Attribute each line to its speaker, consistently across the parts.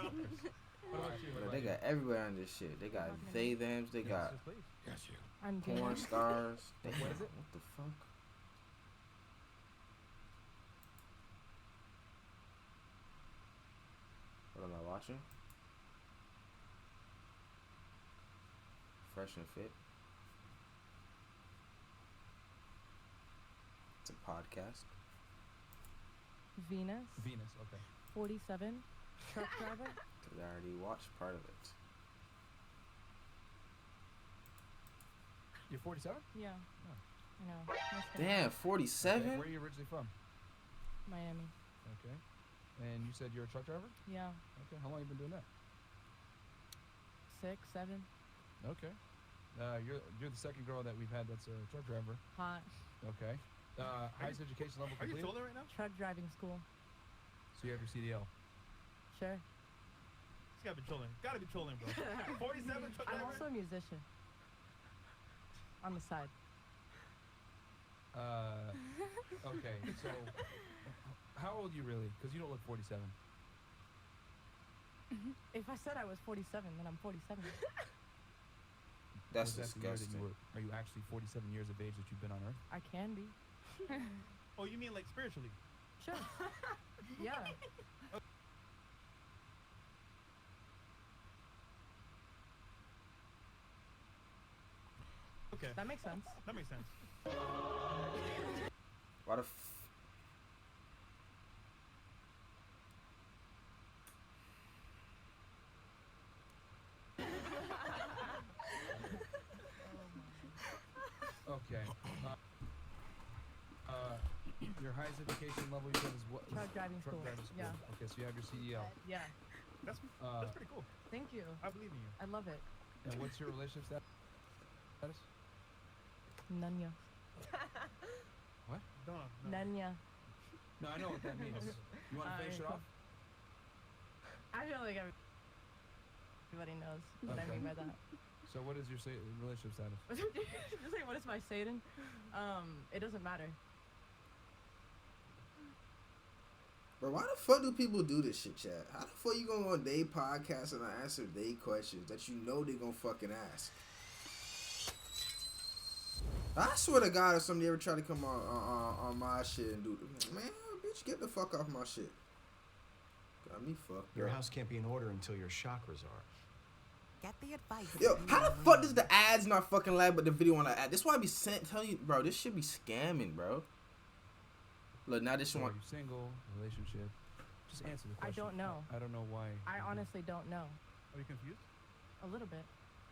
Speaker 1: What about you?
Speaker 2: Bro, they got everywhere on this shit. They got they, thems. They got
Speaker 1: Yes, you.
Speaker 2: porn stars.
Speaker 1: What is it?
Speaker 2: What the fuck? What am I watching? Fresh and Fit. It's a podcast.
Speaker 3: Venus.
Speaker 1: Venus, okay.
Speaker 3: 47. Truck driver.
Speaker 2: Cause I already watched part of it.
Speaker 1: You're 47?
Speaker 3: Yeah.
Speaker 1: Oh.
Speaker 3: I know.
Speaker 2: Damn, 47?
Speaker 1: Okay. Where are you originally from?
Speaker 3: Miami.
Speaker 1: Okay. And you said you're a truck driver?
Speaker 3: Yeah.
Speaker 1: Okay. How long have you been doing that?
Speaker 3: 6, 7.
Speaker 1: Okay. You're the second girl that we've had that's a truck driver.
Speaker 3: Hot.
Speaker 1: Okay. Highest education level
Speaker 4: Are you
Speaker 1: completed?
Speaker 4: trolling right now?
Speaker 3: Truck driving school.
Speaker 1: So you have your CDL.
Speaker 3: Sure.
Speaker 4: It's gotta be trolling. Gotta be trolling, bro. 47 truck
Speaker 3: I'm
Speaker 4: driver?
Speaker 3: also a musician. On the side.
Speaker 1: Okay. So, how old are you really? Because you don't look 47.
Speaker 3: If I said I was 47, then I'm 47.
Speaker 2: That's
Speaker 1: Was that the year that
Speaker 2: disgusting.
Speaker 1: are you actually 47 years of age that you've been on Earth?
Speaker 3: I can be.
Speaker 4: Oh, you mean like spiritually?
Speaker 3: Sure. Yeah.
Speaker 4: Okay.
Speaker 3: That makes sense.
Speaker 4: That makes sense.
Speaker 2: Why the
Speaker 1: Okay. Your highest education level you said is what?
Speaker 3: Truck driving school.
Speaker 1: Driving school.
Speaker 3: Yeah.
Speaker 1: Okay, so you have your CDL.
Speaker 3: Yeah.
Speaker 4: That's pretty cool.
Speaker 3: Thank you.
Speaker 4: I believe in you.
Speaker 3: I love it.
Speaker 1: And what's your relationship status?
Speaker 3: Nanya.
Speaker 1: What?
Speaker 4: No.
Speaker 3: Nanya.
Speaker 1: No, I know what that means. You want to finish it
Speaker 3: cool.
Speaker 1: off?
Speaker 3: I feel like everybody knows what I
Speaker 1: Okay.
Speaker 3: mean by that.
Speaker 1: So what is your relationship status?
Speaker 3: Just like, what is my Satan? It doesn't matter.
Speaker 2: Bro, why the fuck do people do this shit, Chad? How the fuck you gonna go on their podcast and answer their questions that you know they gonna fucking ask? I swear to God, if somebody ever try to come on my shit and do, man, bitch, get the fuck off my shit. Got me fucked.
Speaker 5: Your
Speaker 2: up.
Speaker 5: house can't be in order until your chakras are.
Speaker 6: Get the advice.
Speaker 2: Yo, how the fuck does the ads not fucking lag, but the video on the ad? This why I be telling you, bro. This should be scamming, bro. Look, now this
Speaker 1: So
Speaker 2: one.
Speaker 1: are you single? Relationship? Just answer the
Speaker 3: I
Speaker 1: question.
Speaker 3: don't know.
Speaker 1: I don't know why.
Speaker 3: I honestly don't know.
Speaker 4: Are you confused?
Speaker 3: A little bit.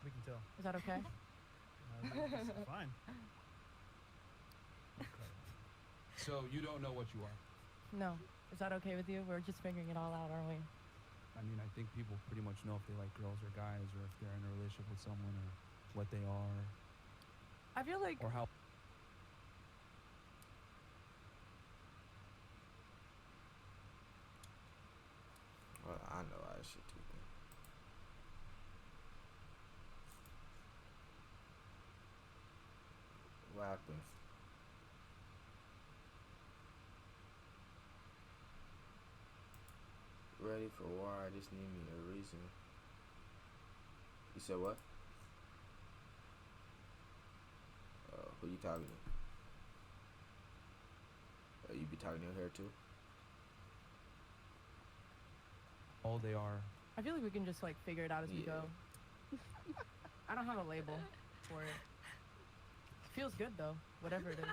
Speaker 4: We can tell.
Speaker 3: Is that okay?
Speaker 4: It's fine.
Speaker 1: So you don't know what you are.
Speaker 3: No. Is that okay with you? We're just figuring it all out, aren't we?
Speaker 1: I mean, I think people pretty much know if they like girls or guys, or if they're in a relationship with someone, or what they are,
Speaker 3: I feel like
Speaker 1: or how.
Speaker 2: Well, I know all that shit too. What happened? Ready for war? I just need me a reason. You said what? Who you talking to? You be talking to her too?
Speaker 1: All they are.
Speaker 3: I feel like we can just like figure it out as we go. I don't have a label for it. Feels good though, whatever it is.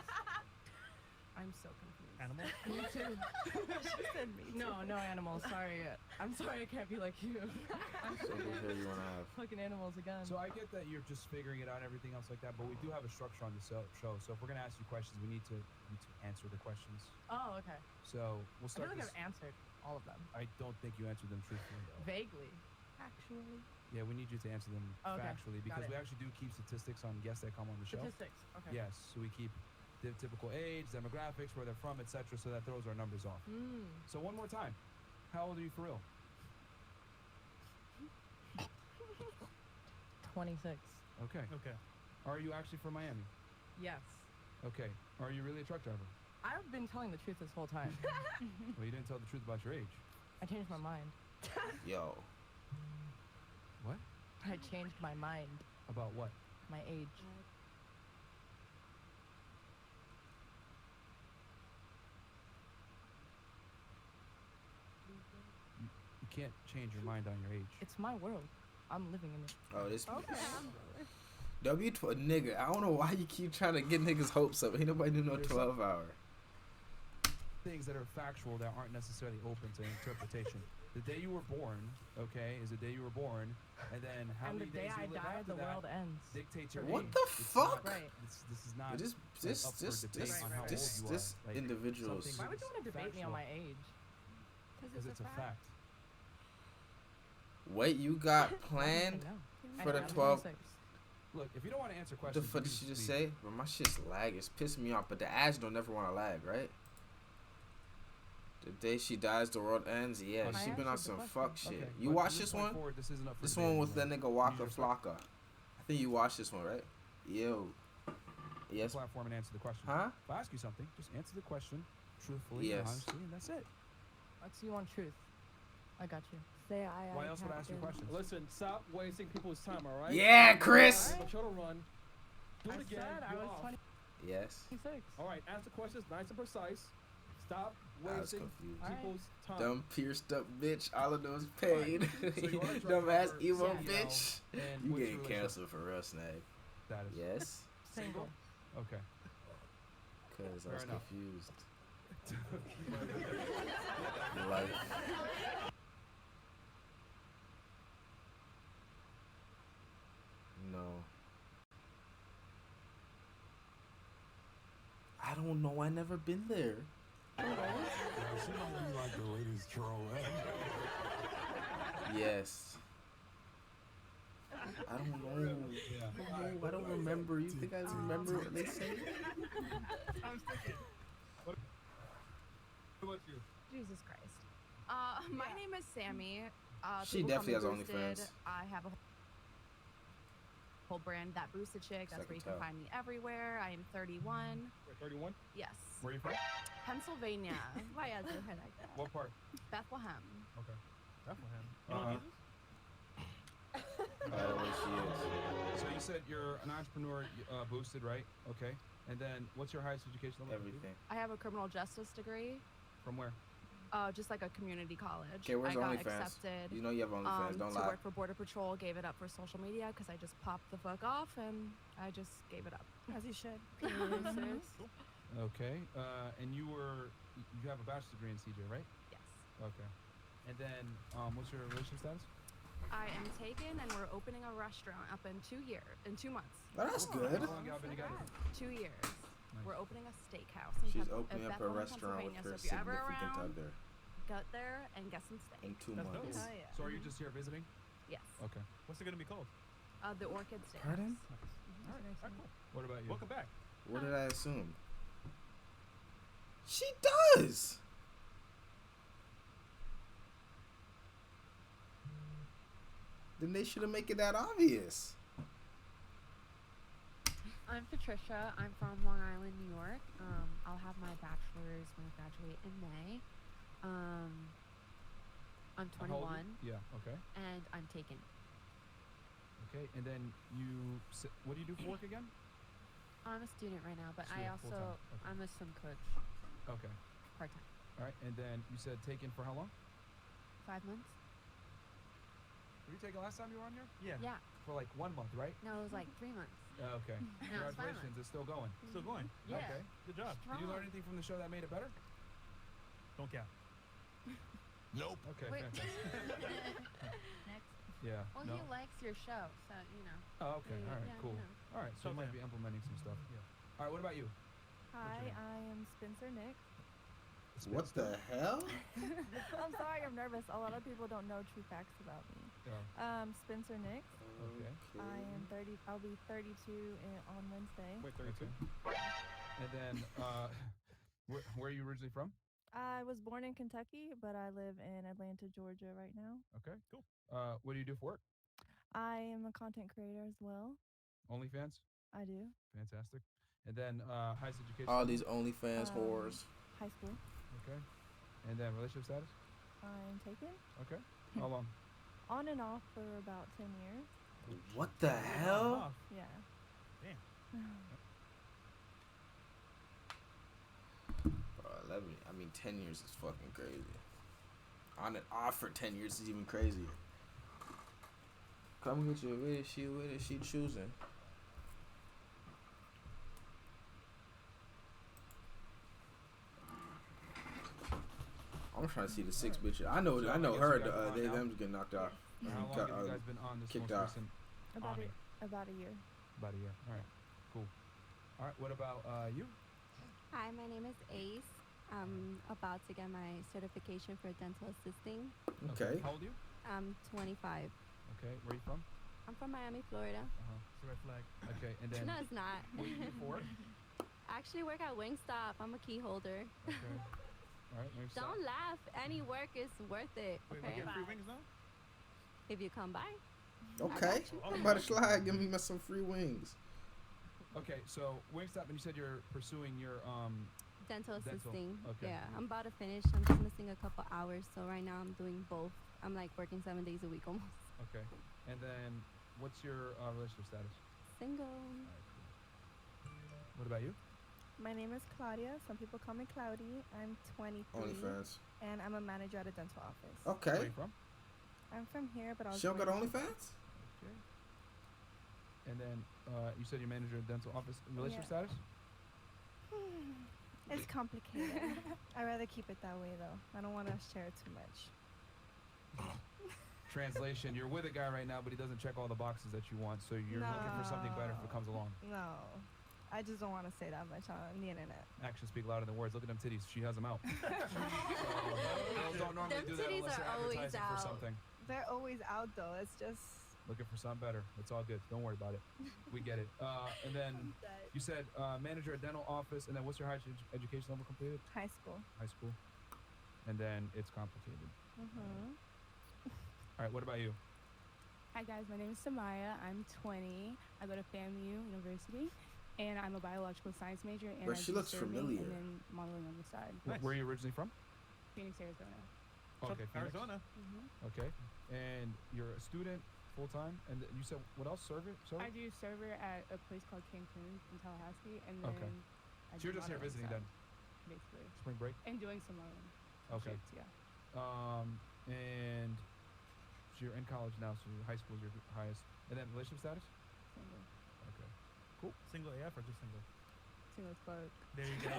Speaker 3: I'm so confused.
Speaker 4: Animal?
Speaker 3: Me too. No animals. Sorry. I'm sorry I can't be like you. I'm
Speaker 2: So
Speaker 3: so
Speaker 2: who here you wanna have?
Speaker 3: fucking animals again.
Speaker 1: So I get that you're just figuring it out, everything else like that, but we do have a structure on the show. So if we're gonna ask you questions, we need to answer the questions.
Speaker 3: Oh, okay.
Speaker 1: So we'll
Speaker 3: I feel
Speaker 1: start.
Speaker 3: like
Speaker 1: This.
Speaker 3: I've answered all of them.
Speaker 1: I don't think you answered them truthfully though.
Speaker 3: Vaguely. Actually.
Speaker 1: Yeah, we need you to answer them
Speaker 3: Okay,
Speaker 1: factually
Speaker 3: got
Speaker 1: because
Speaker 3: it.
Speaker 1: we actually do keep statistics on guests that come on the show.
Speaker 3: Statistics. Okay.
Speaker 1: Yes, so we keep the typical age, demographics, where they're from, etc., so that throws our numbers off. So one more time, how old are you for real?
Speaker 3: 26.
Speaker 1: Okay.
Speaker 4: Okay.
Speaker 1: Are you actually from Miami?
Speaker 3: Yes.
Speaker 1: Okay. Are you really a truck driver?
Speaker 3: I've been telling the truth this whole time.
Speaker 1: Well, you didn't tell the truth about your age.
Speaker 3: I changed my mind.
Speaker 2: Yo.
Speaker 1: What?
Speaker 3: I changed my mind.
Speaker 1: About what?
Speaker 3: My age.
Speaker 1: You can't change your mind on your age.
Speaker 3: It's my world. I'm living in it.
Speaker 2: Oh, this
Speaker 3: Okay.
Speaker 2: nigga, I don't know why you keep trying to get niggas' hopes up. Ain't nobody do no
Speaker 1: There's
Speaker 2: 12 hour.
Speaker 1: Things that are factual that aren't necessarily open to interpretation. The day you were born, okay, is the day you were born, and then how
Speaker 3: And the
Speaker 1: many
Speaker 3: day
Speaker 1: days
Speaker 3: I
Speaker 1: you live
Speaker 3: die,
Speaker 1: after
Speaker 3: the
Speaker 1: that
Speaker 3: world ends.
Speaker 1: dictates your
Speaker 2: What
Speaker 1: age.
Speaker 2: the
Speaker 1: It's
Speaker 2: fuck?
Speaker 1: Not,
Speaker 3: Right.
Speaker 1: this is not.
Speaker 2: This
Speaker 1: up for debate on how old you are. Like,
Speaker 2: individuals.
Speaker 1: something
Speaker 3: Why would you want to debate me on
Speaker 1: factual.
Speaker 3: my age?
Speaker 1: Because it's a fact.
Speaker 2: Wait, you got
Speaker 3: I don't
Speaker 2: planned
Speaker 3: even know.
Speaker 2: for
Speaker 3: I
Speaker 2: the
Speaker 3: know, I'm
Speaker 2: 12?
Speaker 3: 26.
Speaker 1: Look, if you don't want to answer
Speaker 2: What the
Speaker 1: questions,
Speaker 2: fuck did she just say? Bro, my shit's lag. It's pissing me off. But the ads don't never want to lag, right? The day she dies, the world ends. Yeah,
Speaker 1: I
Speaker 2: she been on
Speaker 3: answered the
Speaker 2: some
Speaker 3: question.
Speaker 2: fuck shit.
Speaker 1: Okay,
Speaker 2: You
Speaker 1: but
Speaker 2: watch
Speaker 1: from
Speaker 2: this
Speaker 1: point
Speaker 2: one?
Speaker 1: forward, this isn't up for
Speaker 2: This
Speaker 1: debate
Speaker 2: one with the
Speaker 1: anyway.
Speaker 2: nigga Waka
Speaker 1: Use your
Speaker 2: Flocka. I think you watched this one, right? Yo. Yes.
Speaker 1: platform and answer the question.
Speaker 2: Huh?
Speaker 1: If I ask you something, just answer the question truthfully and
Speaker 2: Yes.
Speaker 1: honestly, and that's it.
Speaker 3: Let's see you want truth. I got you.
Speaker 7: Say aye,
Speaker 1: Why
Speaker 7: aye,
Speaker 1: else would I ask you
Speaker 7: Captain.
Speaker 1: questions?
Speaker 8: Listen, stop wasting people's time, all right?
Speaker 2: Yeah, Chris.
Speaker 8: But you'll run. Do it
Speaker 3: I
Speaker 8: again.
Speaker 3: said I
Speaker 8: you're
Speaker 3: was
Speaker 8: off.
Speaker 2: Yes.
Speaker 3: 26.
Speaker 8: All right, answer questions nice and precise. Stop
Speaker 2: I was
Speaker 8: wasting
Speaker 2: confused.
Speaker 3: Alright.
Speaker 8: people's time.
Speaker 2: Dumb pierced up bitch. All I know is pain.
Speaker 1: So you are a drug
Speaker 2: Dumb ass
Speaker 1: cover,
Speaker 2: emo
Speaker 1: CEO,
Speaker 2: bitch.
Speaker 1: And
Speaker 2: You
Speaker 1: what's your
Speaker 2: getting
Speaker 1: relationship
Speaker 2: canceled for real, Snag.
Speaker 1: status?
Speaker 2: Yes.
Speaker 3: Single.
Speaker 1: Okay.
Speaker 2: Cause I
Speaker 1: Fair
Speaker 2: was
Speaker 1: enough.
Speaker 2: confused. Life. No. I don't know. I never been there.
Speaker 9: She might be like the latest troll.
Speaker 2: Yes. I don't know. I don't remember. You think I remember what they said?
Speaker 8: What about you?
Speaker 10: Jesus Christ. My name is Sammy.
Speaker 2: She
Speaker 10: people call me
Speaker 2: definitely has
Speaker 10: Boosted.
Speaker 2: OnlyFans.
Speaker 10: I have a whole brand, That Boosted Chick. That's
Speaker 2: I
Speaker 10: where you
Speaker 2: can
Speaker 10: can
Speaker 2: tell.
Speaker 10: find me everywhere. I am 31.
Speaker 8: Wait, 31?
Speaker 10: Yes.
Speaker 1: Where are you from?
Speaker 10: Pennsylvania. Why is it like that?
Speaker 1: What part?
Speaker 10: Bethlehem.
Speaker 1: Okay.
Speaker 8: Bethlehem.
Speaker 2: By the way, she is.
Speaker 1: So you said you're an entrepreneur, boosted, right? Okay. And then what's your highest education level?
Speaker 2: Everything.
Speaker 10: I have a criminal justice degree.
Speaker 1: From where?
Speaker 10: Just like a community college.
Speaker 2: Okay, where's
Speaker 10: I got
Speaker 2: OnlyFans?
Speaker 10: accepted
Speaker 2: You know you have OnlyFans. Don't
Speaker 10: to
Speaker 2: lie.
Speaker 10: work for Border Patrol. Gave it up for social media because I just popped the fuck off and I just gave it up.
Speaker 7: As you should.
Speaker 1: Okay. And you have a bachelor's degree in CJ, right?
Speaker 10: Yes.
Speaker 1: Okay. And then what's your relationship status?
Speaker 10: I am taken, and we're opening a restaurant up in 2 years, in 2 months.
Speaker 2: Oh, that's good.
Speaker 1: How long y'all been together?
Speaker 10: 2 years.
Speaker 1: Nice.
Speaker 10: We're opening a steakhouse. In
Speaker 2: She's
Speaker 10: Penn-
Speaker 2: opening
Speaker 10: in
Speaker 2: up a
Speaker 10: Bethlehem,
Speaker 2: restaurant with
Speaker 10: Pennsylvania.
Speaker 2: her
Speaker 10: So if you're ever
Speaker 2: significant
Speaker 10: around,
Speaker 2: other
Speaker 10: go there and get some steak.
Speaker 2: in 2
Speaker 8: That's dope.
Speaker 2: months.
Speaker 7: Oh, yeah.
Speaker 1: So are you just here visiting?
Speaker 10: Yes.
Speaker 1: Okay.
Speaker 8: What's it going to be called?
Speaker 10: The Orchid Steakhouse.
Speaker 2: Pardon?
Speaker 8: All right, cool.
Speaker 1: What about you?
Speaker 8: Welcome back.
Speaker 2: What did I assume? She does. Then they should have make it that obvious.
Speaker 11: I'm Patricia. I'm from Long Island, New York. I'll have my bachelor's when I graduate in May. I'm
Speaker 1: How old are
Speaker 11: 21
Speaker 1: you? Yeah. Okay.
Speaker 11: and I'm taken.
Speaker 1: Okay. And then what do you do for work again?
Speaker 11: I'm a student right now, but I
Speaker 1: Student,
Speaker 11: also
Speaker 1: full-time. Okay.
Speaker 11: I'm a swim coach
Speaker 1: Okay.
Speaker 11: part time.
Speaker 1: All right. And then you said taken for how long?
Speaker 11: 5 months?
Speaker 1: Were you taken last time you were on here?
Speaker 8: Yeah.
Speaker 11: Yeah.
Speaker 1: For like 1 month, right?
Speaker 11: No, it was like 3 months.
Speaker 1: Okay.
Speaker 11: No, it's 5
Speaker 1: Congratulations.
Speaker 11: months.
Speaker 1: It's still going.
Speaker 8: Still going.
Speaker 11: Yeah.
Speaker 1: Okay.
Speaker 8: Good job.
Speaker 1: Did you learn anything from the show that made it better?
Speaker 8: Don't count.
Speaker 9: Nope.
Speaker 1: Okay.
Speaker 11: Wait.
Speaker 1: Fantastic.
Speaker 11: Next.
Speaker 1: Yeah.
Speaker 11: Well,
Speaker 1: no.
Speaker 11: he likes your show, so you know.
Speaker 1: Oh, okay.
Speaker 11: Yeah,
Speaker 1: All right.
Speaker 11: yeah,
Speaker 1: Cool.
Speaker 11: yeah.
Speaker 1: All right. So you might
Speaker 8: Okay.
Speaker 1: be implementing some stuff.
Speaker 8: Yeah.
Speaker 1: All right. What about you?
Speaker 7: Hi,
Speaker 1: your name?
Speaker 7: I am Spencer Nick.
Speaker 2: What the hell?
Speaker 7: I'm sorry, I'm nervous. A lot of people don't know true facts about me.
Speaker 1: Oh,
Speaker 7: Spencer Nick.
Speaker 1: okay.
Speaker 7: I am 30. I'll be 32 on Wednesday.
Speaker 8: Wait, 32?
Speaker 1: And then, where are you originally from?
Speaker 7: I was born in Kentucky, but I live in Atlanta, Georgia right now.
Speaker 1: Okay.
Speaker 8: Cool.
Speaker 1: What do you do for work?
Speaker 7: I am a content creator as well.
Speaker 1: OnlyFans?
Speaker 7: I do.
Speaker 1: Fantastic. And then, highest education?
Speaker 2: All
Speaker 1: level?
Speaker 2: these OnlyFans whores.
Speaker 7: High school.
Speaker 1: Okay. And then relationship status?
Speaker 7: I'm taken.
Speaker 1: Okay. How long?
Speaker 7: On and off for about 10 years.
Speaker 2: What the hell?
Speaker 7: Yeah.
Speaker 4: Damn.
Speaker 2: 10 years is fucking crazy. On and off for 10 years is even crazier. Come get you. What is she choosing? I'm trying to see the 6 bitches. I know
Speaker 1: So
Speaker 2: her.
Speaker 1: I guess you guys are on
Speaker 2: They
Speaker 1: now?
Speaker 2: them's getting knocked out.
Speaker 1: How long have you guys been on this
Speaker 2: kicked
Speaker 1: most
Speaker 2: off.
Speaker 1: recent
Speaker 7: About
Speaker 1: army?
Speaker 7: about a year.
Speaker 1: About a year. All right. Cool. All right. What about you?
Speaker 12: Hi, my name is Ace. I'm about to get my certification for dental assisting.
Speaker 2: Okay.
Speaker 1: How old are you?
Speaker 12: I'm 25.
Speaker 1: Okay. Where are you from?
Speaker 12: I'm from Miami, Florida.
Speaker 4: It's a red flag.
Speaker 12: Okay,
Speaker 1: Okay. And then
Speaker 12: no, it's not.
Speaker 1: what do you do for work?
Speaker 12: I actually work at Wingstop. I'm a key holder.
Speaker 1: Okay. All right. Wingstop.
Speaker 12: Don't laugh. Any work is worth it.
Speaker 4: Wait, we
Speaker 12: Okay?
Speaker 4: get free wings now?
Speaker 12: If you come by.
Speaker 2: Okay. I'm about to slide. Give me some free wings.
Speaker 1: Okay. So Wingstop, and you said you're pursuing your
Speaker 12: Dental assisting.
Speaker 1: Okay.
Speaker 12: Yeah, I'm about to finish. I'm just missing a couple hours. So right now I'm doing both. I'm like working 7 days a week almost.
Speaker 1: Okay. And then what's your relationship status?
Speaker 12: Single.
Speaker 1: All right, cool. What about you?
Speaker 7: My name is Claudia. Some people call me Cloudy. I'm 23.
Speaker 2: OnlyFans.
Speaker 7: And I'm a manager at a dental office.
Speaker 1: Where are
Speaker 2: Okay.
Speaker 1: you from?
Speaker 7: I'm from here, but I was
Speaker 2: She don't got
Speaker 7: born-
Speaker 2: OnlyFans?
Speaker 1: Okay. And then you said you manager a dental office. Relationship
Speaker 7: Yeah.
Speaker 1: status?
Speaker 7: It's complicated. I'd rather keep it that way, though. I don't want to share too much.
Speaker 1: Translation: you're with a guy right now, but he doesn't check all the boxes that you want, so you're looking for something better if it comes along.
Speaker 7: No. I just don't want to say that much on the internet.
Speaker 1: Actions speak louder than words. Look at them titties. She has them out. So, girls don't normally
Speaker 12: Them
Speaker 1: do that
Speaker 12: titties
Speaker 1: unless
Speaker 12: are
Speaker 1: they're
Speaker 12: always
Speaker 1: advertising for
Speaker 12: out.
Speaker 1: something.
Speaker 7: They're always out, though. It's just...
Speaker 1: Looking for something better. It's all good. Don't worry about it. We get it. And then you said manager at dental office, and then what's your highest education level completed?
Speaker 7: High school.
Speaker 1: High school. And then it's complicated.
Speaker 7: Mm-hmm.
Speaker 1: All right. What about you?
Speaker 3: Hi guys, my name is Samaya. I'm 20. I go to FAMU University, and I'm a biological science major. And
Speaker 2: But
Speaker 3: I
Speaker 2: she
Speaker 3: do
Speaker 2: looks
Speaker 3: surveying
Speaker 2: familiar.
Speaker 3: And then modeling on the side.
Speaker 4: Nice.
Speaker 1: Where are you originally from?
Speaker 3: Phoenix, Arizona.
Speaker 1: Okay, Phoenix.
Speaker 4: Arizona.
Speaker 1: Okay. And you're a student full time, and you said what else? Server?
Speaker 3: I do server at a place called Cancun in Tallahassee, and then
Speaker 1: Okay.
Speaker 3: I
Speaker 1: So you're
Speaker 3: do
Speaker 1: just here
Speaker 3: modeling
Speaker 1: visiting
Speaker 3: side,
Speaker 1: then?
Speaker 3: basically,
Speaker 1: Spring break?
Speaker 3: and doing some modeling.
Speaker 1: Okay.
Speaker 3: shoots, yeah.
Speaker 1: And so you're in college now, so your high school is your highest. And then relationship status?
Speaker 3: Single.
Speaker 1: Okay.
Speaker 4: Single AF or just single?
Speaker 3: Single as fuck.
Speaker 4: There you go.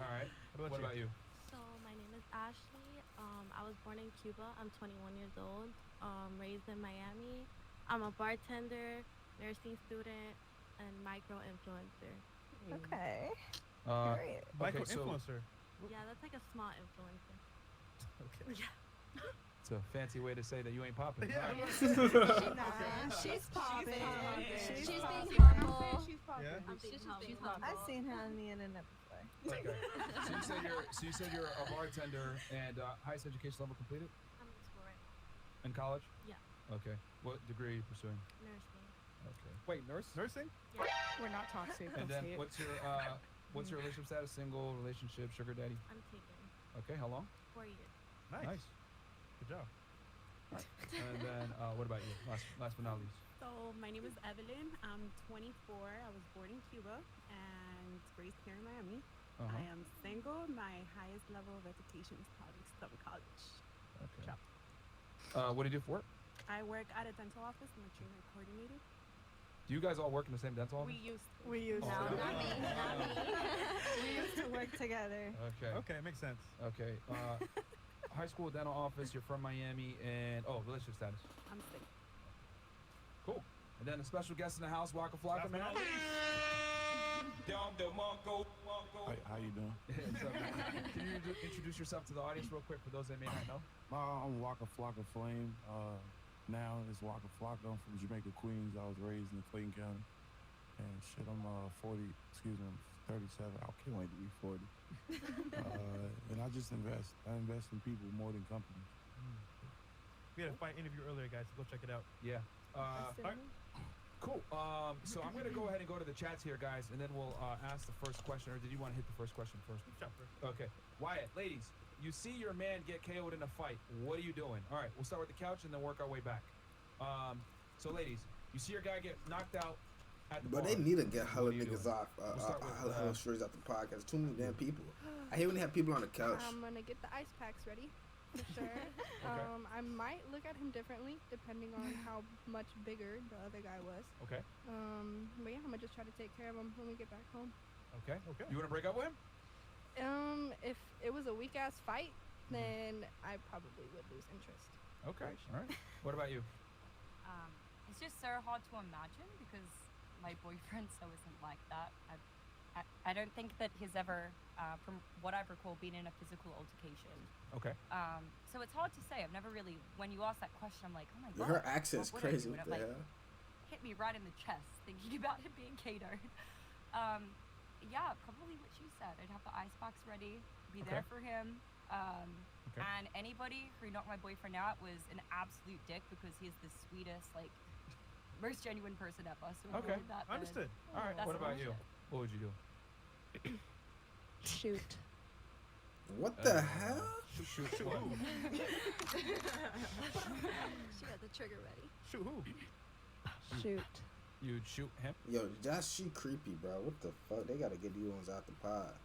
Speaker 1: All right. What about you?
Speaker 10: So my name is Ashley. I was born in Cuba. I'm 21 years old. Raised in Miami. I'm a bartender, nursing student, and micro influencer.
Speaker 7: Okay. Great.
Speaker 4: Micro
Speaker 1: so
Speaker 4: influencer.
Speaker 10: Yeah, that's like a small influencer.
Speaker 4: Okay.
Speaker 10: Yeah.
Speaker 1: it's a fancy way to say that you ain't popping.
Speaker 4: Yeah.
Speaker 12: She's popping.
Speaker 10: She's
Speaker 12: She's
Speaker 10: popping.
Speaker 12: being humble.
Speaker 7: She's popping.
Speaker 4: Yeah.
Speaker 10: I'm being
Speaker 12: She's
Speaker 10: humble.
Speaker 7: I've seen her on the internet before.
Speaker 1: Okay. So you said you're a bartender and highest education level completed
Speaker 10: I'm in school right now.
Speaker 1: in college?
Speaker 10: Yeah.
Speaker 1: Okay. What degree are you pursuing?
Speaker 10: Nursing.
Speaker 1: Okay. Wait, nurse?
Speaker 4: Nursing?
Speaker 3: We're not toxic.
Speaker 1: And
Speaker 3: Don't
Speaker 1: then
Speaker 3: say it.
Speaker 1: what's your relationship status? Single, relationship, sugar daddy?
Speaker 10: I'm taken.
Speaker 1: Okay. How long?
Speaker 10: 4 years.
Speaker 4: Nice. Good job.
Speaker 1: And then what about you? Last but not least.
Speaker 13: So my name is Evelyn. I'm 24. I was born in Cuba and raised here in Miami.
Speaker 1: Uh-huh.
Speaker 13: I am single. My highest level of education is probably some college.
Speaker 1: Okay.
Speaker 13: Job.
Speaker 1: What do you do for work?
Speaker 13: I work at a dental office. I'm a treatment coordinator.
Speaker 1: Do you guys all work in the same dental office?
Speaker 13: We used to.
Speaker 7: We used
Speaker 1: Oh,
Speaker 7: to.
Speaker 12: Not me. Not me.
Speaker 7: We used to work together.
Speaker 1: Okay.
Speaker 4: Okay, makes sense.
Speaker 1: Okay. High school dental office. You're from Miami, and relationship status.
Speaker 13: I'm single.
Speaker 1: Cool. And then a special guest in the house, Waka Flocka, man.
Speaker 9: How you doing?
Speaker 1: What's up, man? Can you introduce yourself to the audience real quick for those that may not know?
Speaker 9: I'm Waka Flocka Flame. Now it's Waka Flocka. I'm from Jamaica, Queens. I was raised in Clayton County. And shit, I'm 40, excuse me, I'm 37. I can't wait to be 40. And I just invest. I invest in people more than companies.
Speaker 4: We had a fight interview earlier, guys, so go check it out.
Speaker 1: Yeah.
Speaker 7: That's
Speaker 1: All right. Cool. So I'm going to go ahead and go to the chats here, guys, and then we'll ask the first question. Or did you want to hit the first question first?
Speaker 4: Chat first.
Speaker 1: Okay. Wyatt, ladies, you see your man get KO'd in a fight. What are you doing? All right, we'll start with the couch and then work our way back. So ladies, you see your guy get knocked out at the bar.
Speaker 2: But they need to get hella
Speaker 1: What are you
Speaker 2: niggas
Speaker 1: doing?
Speaker 2: off,
Speaker 1: We'll start with,
Speaker 2: hella straight off the podcast. Too many damn people. I hate when they have people on the couch.
Speaker 14: I'm gonna get the ice packs ready, for sure. I might look at him differently depending on how much bigger the other guy was.
Speaker 1: Okay.
Speaker 14: But yeah, I'm gonna just try to take care of him when we get back home.
Speaker 1: Okay. You want to break up with him?
Speaker 14: If it was a weak ass fight, then I probably would lose interest.
Speaker 1: Okay. All right. What about you?
Speaker 15: It's just so hard to imagine because my boyfriend so isn't like that. I don't think that he's ever, from what I recall, been in a physical altercation.
Speaker 1: Okay.
Speaker 15: So it's hard to say. I've never really, when you ask that question, I'm like, oh my god.
Speaker 2: Her accent's
Speaker 15: what would I
Speaker 2: crazy.
Speaker 15: do?
Speaker 2: What
Speaker 15: And
Speaker 2: the
Speaker 15: it,
Speaker 2: hell?
Speaker 15: hit me right in the chest thinking about him being KO'd. Yeah, probably what you said. I'd have the icebox ready, be there for him. And anybody who knocked my boyfriend out was an absolute dick because he's the sweetest, like, most genuine person ever. So if I did that,
Speaker 1: Understood. All right. What about you? What would you do?
Speaker 14: Shoot.
Speaker 2: What the hell?
Speaker 1: Shoot what?
Speaker 12: She got the trigger ready.
Speaker 1: Shoot who?
Speaker 14: Shoot.
Speaker 1: You'd shoot him?
Speaker 2: Yo, that's she creepy, bro. What the fuck? They gotta get these ones out the pod.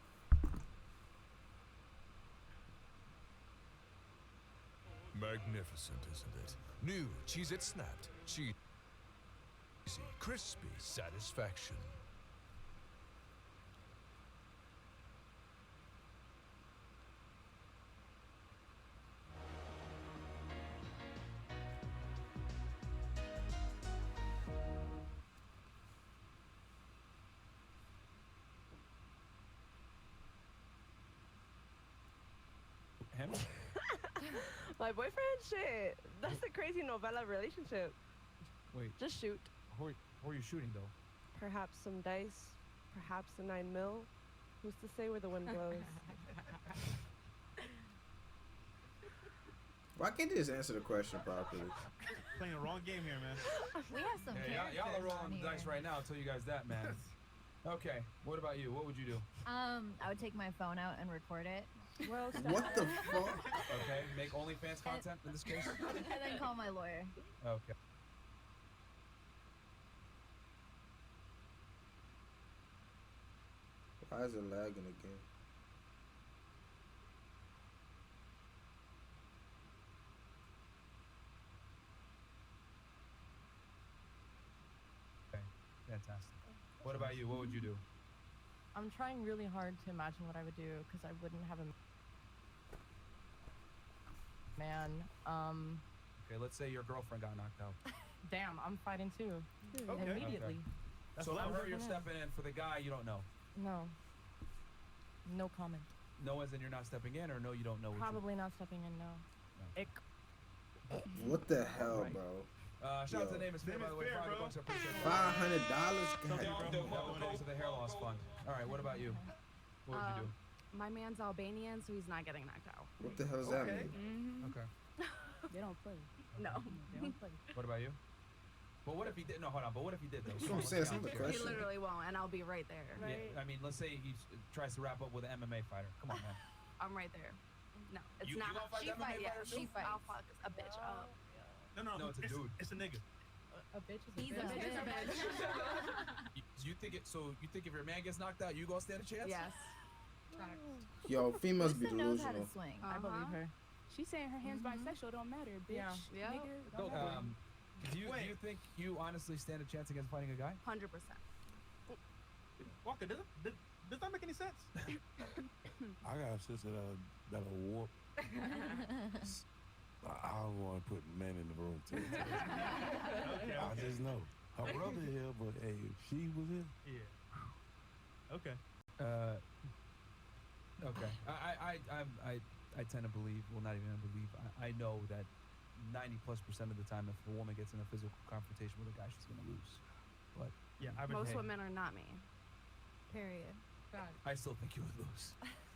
Speaker 16: Magnificent, isn't it? New Cheez-It Snapped. Cheesy, crispy satisfaction.
Speaker 1: Him?
Speaker 17: My boyfriend? Shit. That's a crazy novella relationship.
Speaker 1: Wait.
Speaker 17: Just shoot.
Speaker 1: Who are you shooting though?
Speaker 17: Perhaps some dice. Perhaps a 9mm. Who's to say where the wind blows?
Speaker 2: Why can't they just answer the question properly?
Speaker 4: Playing the wrong game here, man.
Speaker 6: We have some
Speaker 1: Y'all are rolling the dice right now. I'll tell you guys that, man. Okay. What about you? What would you do?
Speaker 18: I would take my phone out and record it.
Speaker 17: Well,
Speaker 2: what the fuck?
Speaker 1: Okay. Make OnlyFans content in this case?
Speaker 18: And then call my lawyer.
Speaker 1: Okay.
Speaker 2: Why is it lagging again?
Speaker 1: Okay. Fantastic. What about you? What would you do?
Speaker 3: I'm trying really hard to imagine what I would do because I wouldn't have a man.
Speaker 1: Okay, let's say your girlfriend got knocked out.
Speaker 3: Damn, I'm fighting too.
Speaker 1: Okay.
Speaker 3: Immediately.
Speaker 1: Okay. So for her, you're stepping in. For the guy, you don't know.
Speaker 3: No. No comment.
Speaker 1: No, as in you're not stepping in, or no, you don't know.
Speaker 3: Probably not stepping in. No. Ick.
Speaker 2: What the hell, bro?
Speaker 1: Shout out to Name is Fair, by the way. $500. I appreciate it.
Speaker 2: $500?
Speaker 1: That goes to the hair loss fund. All right, what about you? What would you do?
Speaker 19: My man's Albanian, so he's not getting knocked out.
Speaker 2: What the hell does that mean?
Speaker 1: Okay.
Speaker 3: They don't play.
Speaker 19: No.
Speaker 3: They don't play.
Speaker 1: What about you? But what if he did? No, hold on. But what if he did though?
Speaker 2: That's what I'm saying, it's not the
Speaker 19: He
Speaker 2: question.
Speaker 19: literally won't, and I'll be right there.
Speaker 1: Yeah, I mean, let's say he tries to wrap up with an MMA fighter. Come on, man.
Speaker 19: I'm right there. No, it's
Speaker 1: You
Speaker 19: not.
Speaker 1: gonna fight
Speaker 19: She
Speaker 1: that
Speaker 19: fight.
Speaker 1: MMA
Speaker 19: Yeah,
Speaker 1: fighter
Speaker 19: she
Speaker 1: too?
Speaker 19: fights. I'll fuck a bitch up.
Speaker 4: No,
Speaker 1: it's a dude.
Speaker 4: It's a nigga.
Speaker 3: A bitch is a
Speaker 19: He's
Speaker 3: bitch.
Speaker 19: a bitch.
Speaker 1: You think it? So you think if your man gets knocked out, you gonna stand a chance?
Speaker 19: Yes.
Speaker 2: Yo, females be
Speaker 18: Lisa knows how to
Speaker 2: delusional.
Speaker 18: swing.
Speaker 3: I believe her.
Speaker 13: She's saying her hands bisexual don't matter, bitch.
Speaker 3: Yeah.
Speaker 13: Nigga,
Speaker 1: So,
Speaker 13: don't matter.
Speaker 1: do you think you honestly stand a chance against fighting a guy?
Speaker 19: 100%.
Speaker 4: Walker, does that make any sense?
Speaker 9: I got a sister that'll whoop. I don't want to put men in the room too.
Speaker 4: Okay.
Speaker 9: I just know. Her brother here, but hey, if she was here.
Speaker 4: Yeah. Okay.
Speaker 1: Okay. I tend to believe. Well, not even believe. I know that 90+% of the time, if a woman gets in a physical confrontation with a guy, she's gonna lose. But
Speaker 4: yeah,
Speaker 19: most women are not me.
Speaker 18: Period.
Speaker 1: I still think you would lose.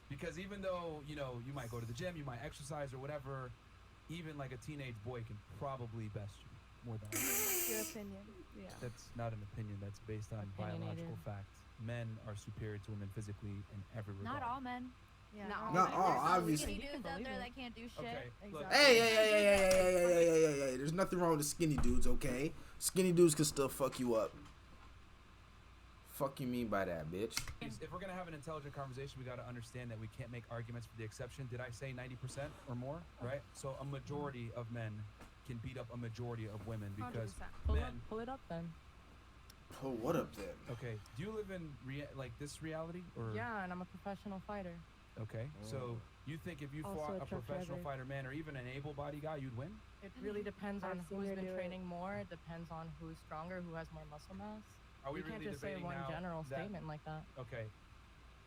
Speaker 1: Because even though, you might go to the gym, you might exercise or whatever, even like a teenage boy can probably best you more than
Speaker 14: Your opinion. Yeah.
Speaker 1: That's not an opinion. That's based on biological fact. Men are superior to women physically in every regard.
Speaker 18: Not all men. Yeah,
Speaker 2: Not all,
Speaker 18: There's
Speaker 2: obviously.
Speaker 18: skinny dudes out there that can't do shit.
Speaker 1: Okay, look.
Speaker 2: Hey. There's nothing wrong with the skinny dudes, okay? Skinny dudes can still fuck you up. Fuck you mean by that, bitch?
Speaker 1: If we're gonna have an intelligent conversation, we gotta understand that we can't make arguments for the exception. Did I say 90% or more? Right. So a majority of men can beat up a majority of women because
Speaker 3: 100%. Pull it up then.
Speaker 2: Pull what up then?
Speaker 1: Okay. Do you live in like this reality or?
Speaker 3: Yeah, and I'm a professional fighter.
Speaker 1: Okay. So you think if you
Speaker 3: Also
Speaker 1: fought
Speaker 3: a
Speaker 1: a
Speaker 3: truck
Speaker 1: professional
Speaker 3: driver.
Speaker 1: fighter man or even an able-bodied guy, you'd win?
Speaker 3: It really depends on
Speaker 7: I've seen
Speaker 3: who's
Speaker 7: her
Speaker 3: been
Speaker 7: do it.
Speaker 3: training more. It depends on who's stronger, who has more muscle mass.
Speaker 1: Are we
Speaker 3: You can't
Speaker 1: really
Speaker 3: just say
Speaker 1: debating
Speaker 3: one
Speaker 1: now
Speaker 3: general
Speaker 1: that-
Speaker 3: statement like that.
Speaker 1: Okay.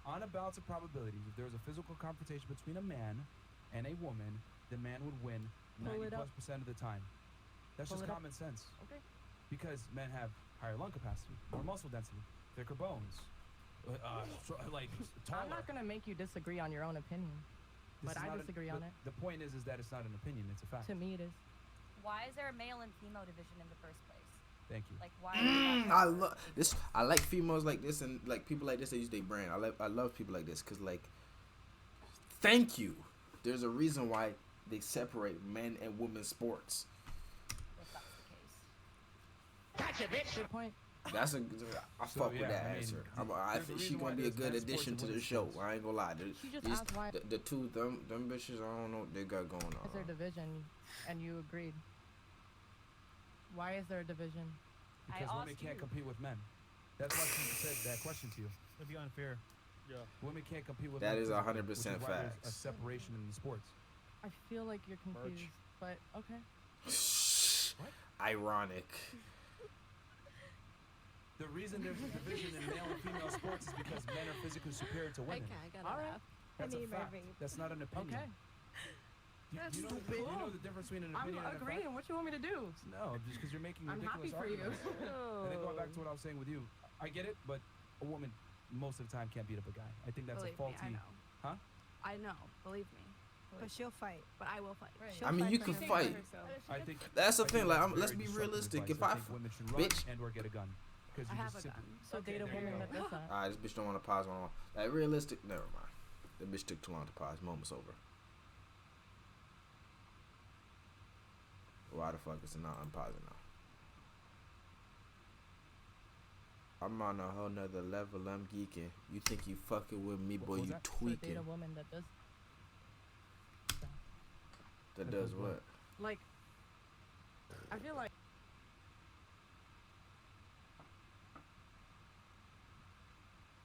Speaker 1: On a balance of probabilities, if there was a physical confrontation between a man and a woman, the man would win
Speaker 3: Pull it up.
Speaker 1: 90+% of the time. That's
Speaker 3: Pull
Speaker 1: just
Speaker 3: it up.
Speaker 1: common sense.
Speaker 3: Okay.
Speaker 1: Because men have higher lung capacity, more muscle density, thicker bones, like taller.
Speaker 3: I'm not gonna make you disagree on your own opinion,
Speaker 1: This
Speaker 3: but
Speaker 1: is
Speaker 3: I
Speaker 1: not
Speaker 3: disagree on it.
Speaker 1: The point is that it's not an opinion; it's a fact.
Speaker 3: To me, it is.
Speaker 15: Why is there a male and female division in the first place?
Speaker 1: Thank you.
Speaker 15: Like, why? is that
Speaker 2: I love this. I like females like this and like people like this that use their brain. I love people like this because like, thank you. There's a reason why they separate men and women's sports.
Speaker 3: Gotcha, bitch. Good point.
Speaker 2: That's a. I
Speaker 1: So,
Speaker 2: fuck with
Speaker 1: yeah,
Speaker 2: that
Speaker 1: I mean,
Speaker 2: answer.
Speaker 1: there's
Speaker 2: I
Speaker 1: a
Speaker 2: think she
Speaker 1: reason
Speaker 2: gonna
Speaker 1: why
Speaker 2: be a
Speaker 1: there's
Speaker 2: good
Speaker 1: men's sports
Speaker 2: addition
Speaker 1: and
Speaker 2: to the
Speaker 1: women's
Speaker 2: show.
Speaker 1: sports.
Speaker 2: I ain't gonna lie.
Speaker 3: She just
Speaker 2: These-
Speaker 3: asked why.
Speaker 2: the two them bitches. I don't know what they got going on.
Speaker 3: Is there a division? And you agreed. Why is there a division?
Speaker 1: Because women can't compete with men. That's why she said that question to you.
Speaker 8: It'd be unfair. Yeah.
Speaker 1: Women can't compete with
Speaker 2: That
Speaker 1: men
Speaker 2: is
Speaker 1: physically,
Speaker 2: 100%
Speaker 1: which is why there's a
Speaker 2: facts.
Speaker 1: separation in the sports.
Speaker 3: I feel like you're confused, but okay.
Speaker 2: Ironic.
Speaker 1: The reason there's a division in male and female sports is because men are physically superior to women.
Speaker 19: Okay, I got
Speaker 3: All
Speaker 19: it.
Speaker 3: right.
Speaker 1: That's a
Speaker 18: need my
Speaker 1: fact.
Speaker 18: vape.
Speaker 1: That's not an opinion.
Speaker 3: Okay.
Speaker 1: You know the difference between an opinion
Speaker 3: I'm
Speaker 1: and a
Speaker 3: agreeing.
Speaker 1: fact?
Speaker 3: What you want me to do?
Speaker 1: No, just because you're making
Speaker 3: I'm
Speaker 1: ridiculous
Speaker 3: happy for you.
Speaker 1: arguments. And then going back to what I was saying with you, I get it, but a woman most of the time can't beat up a guy. I think that's
Speaker 13: Believe
Speaker 1: a faulty.
Speaker 13: me, I know.
Speaker 1: Huh?
Speaker 13: I know. Believe me.
Speaker 18: But she'll fight.
Speaker 13: But I will fight.
Speaker 18: She'll
Speaker 2: I mean, you can fight.
Speaker 1: I think
Speaker 2: That's the
Speaker 1: I
Speaker 2: thing.
Speaker 1: think
Speaker 2: Like,
Speaker 1: that's
Speaker 2: let's
Speaker 1: very
Speaker 2: be
Speaker 1: destructive
Speaker 2: realistic.
Speaker 1: advice.
Speaker 2: If
Speaker 1: I
Speaker 2: I,
Speaker 1: think women should run
Speaker 2: bitch.
Speaker 1: and or get a gun. Because
Speaker 13: I
Speaker 1: you
Speaker 13: have
Speaker 1: just
Speaker 13: a
Speaker 1: simply-
Speaker 13: gun.
Speaker 3: So date a
Speaker 1: there you
Speaker 3: woman
Speaker 1: go.
Speaker 3: that does that.
Speaker 2: Alright, this bitch don't want to pause on. Like realistic. Never mind. The bitch took too long to pause. Moment's over. Why the fuck is it not unpausing now? I'm on a whole nother level. I'm geeking. You think you fucking with me, boy?
Speaker 1: was
Speaker 2: You
Speaker 1: that?
Speaker 3: So
Speaker 2: tweaking.
Speaker 3: date a woman that does.
Speaker 2: That does what?
Speaker 3: Like, I feel like.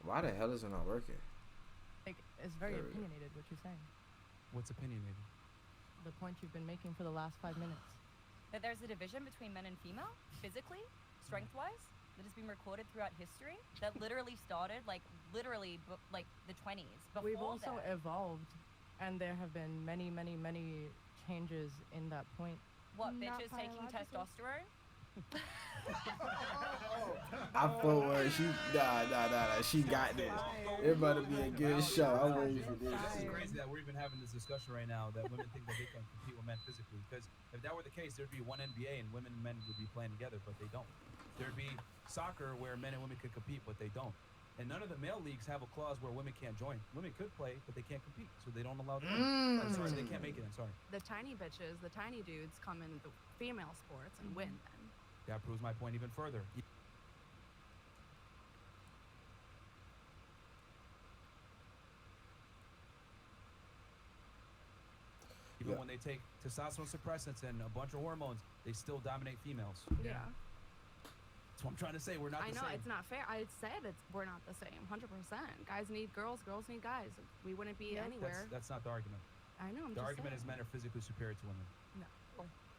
Speaker 2: Why the hell is it not working?
Speaker 3: Like, it's very
Speaker 2: There we go.
Speaker 3: opinionated what you're saying.
Speaker 1: What's opinionated?
Speaker 3: The point you've been making for the last 5 minutes.
Speaker 15: That there's a division between men and female, physically, strength-wise, that has been recorded throughout history. That literally started, like the 20s. Before
Speaker 3: We've also
Speaker 15: that.
Speaker 3: evolved, and there have been many, many, many changes in that point.
Speaker 15: What,
Speaker 3: Not
Speaker 15: bitches taking
Speaker 3: biological.
Speaker 15: testosterone?
Speaker 2: I feel where she nah. She got this. It better be a good show. I'm waiting for this.
Speaker 1: This is crazy that we're even having this discussion right now that women think that they can compete with men physically. Because if that were the case, there'd be one NBA and women and men would be playing together, but they don't. There'd be soccer where men and women could compete, but they don't. And none of the male leagues have a clause where women can't join. Women could play, but they can't compete, so they don't allow them. I'm sorry, they can't make it. I'm sorry.
Speaker 13: The tiny bitches, the tiny dudes come in the female sports and win then.
Speaker 1: That proves my point even further. Even
Speaker 2: Yeah.
Speaker 1: when they take testosterone suppressants and a bunch of hormones, they still dominate females.
Speaker 13: Yeah.
Speaker 1: That's what I'm trying to say. We're not
Speaker 13: I
Speaker 1: the
Speaker 13: know
Speaker 1: same.
Speaker 13: it's not fair. I said we're not the same. 100%. Guys need girls. Girls need guys. We wouldn't be anywhere.
Speaker 1: That's not the argument.
Speaker 13: I know. I'm
Speaker 1: The
Speaker 13: just
Speaker 1: argument
Speaker 13: saying.
Speaker 1: is men are physically superior to women.
Speaker 13: No.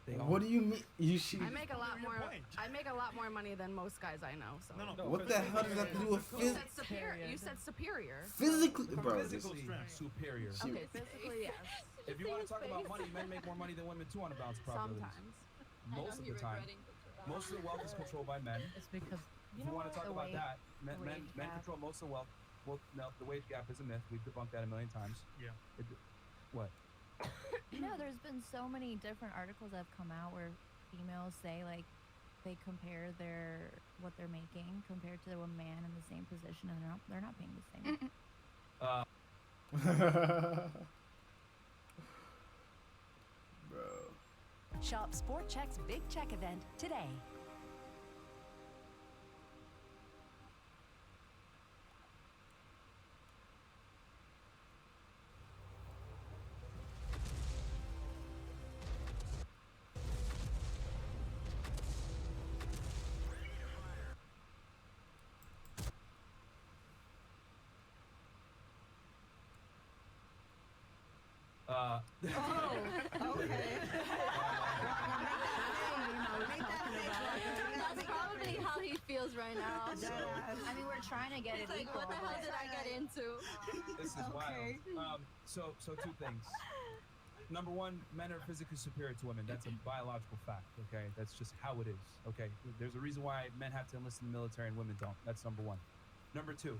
Speaker 1: They
Speaker 2: What do you mean? You should.
Speaker 13: I make a lot more. I make a lot more money than most guys I know. So.
Speaker 2: What the hell does that have to do with
Speaker 13: You
Speaker 2: phys-
Speaker 13: said superior. You said superior.
Speaker 2: physically, bro? This,
Speaker 1: Physically superior.
Speaker 13: Okay, physically yes.
Speaker 1: If you want to talk about money, men make more money than women too on a balance of probabilities.
Speaker 13: Sometimes.
Speaker 1: Most of the time. Most of the wealth is controlled by men.
Speaker 3: It's because
Speaker 1: If you want to talk
Speaker 18: The
Speaker 1: about
Speaker 18: wage-
Speaker 1: that, men
Speaker 18: the wage gap.
Speaker 1: control most of the wealth. Well, no, the wage gap is a myth. We've debunked that a million times.
Speaker 8: Yeah.
Speaker 1: What?
Speaker 18: You know, there's been so many different articles that have come out where females say like they compare what they're making compared to a man in the same position, and they're not paying the same.
Speaker 2: Bro.
Speaker 6: Shop Sport Check's Big Check event today.
Speaker 12: That's probably how he feels right now.
Speaker 18: I mean, we're trying to get it
Speaker 12: He's like,
Speaker 18: equal.
Speaker 12: what the hell
Speaker 18: but-
Speaker 12: did I get into?
Speaker 1: This is wild. So two things. Number one, men are physically superior to women. That's a biological fact, okay? That's just how it is, okay? There's a reason why men have to enlist in the military and women don't. That's number one. Number two,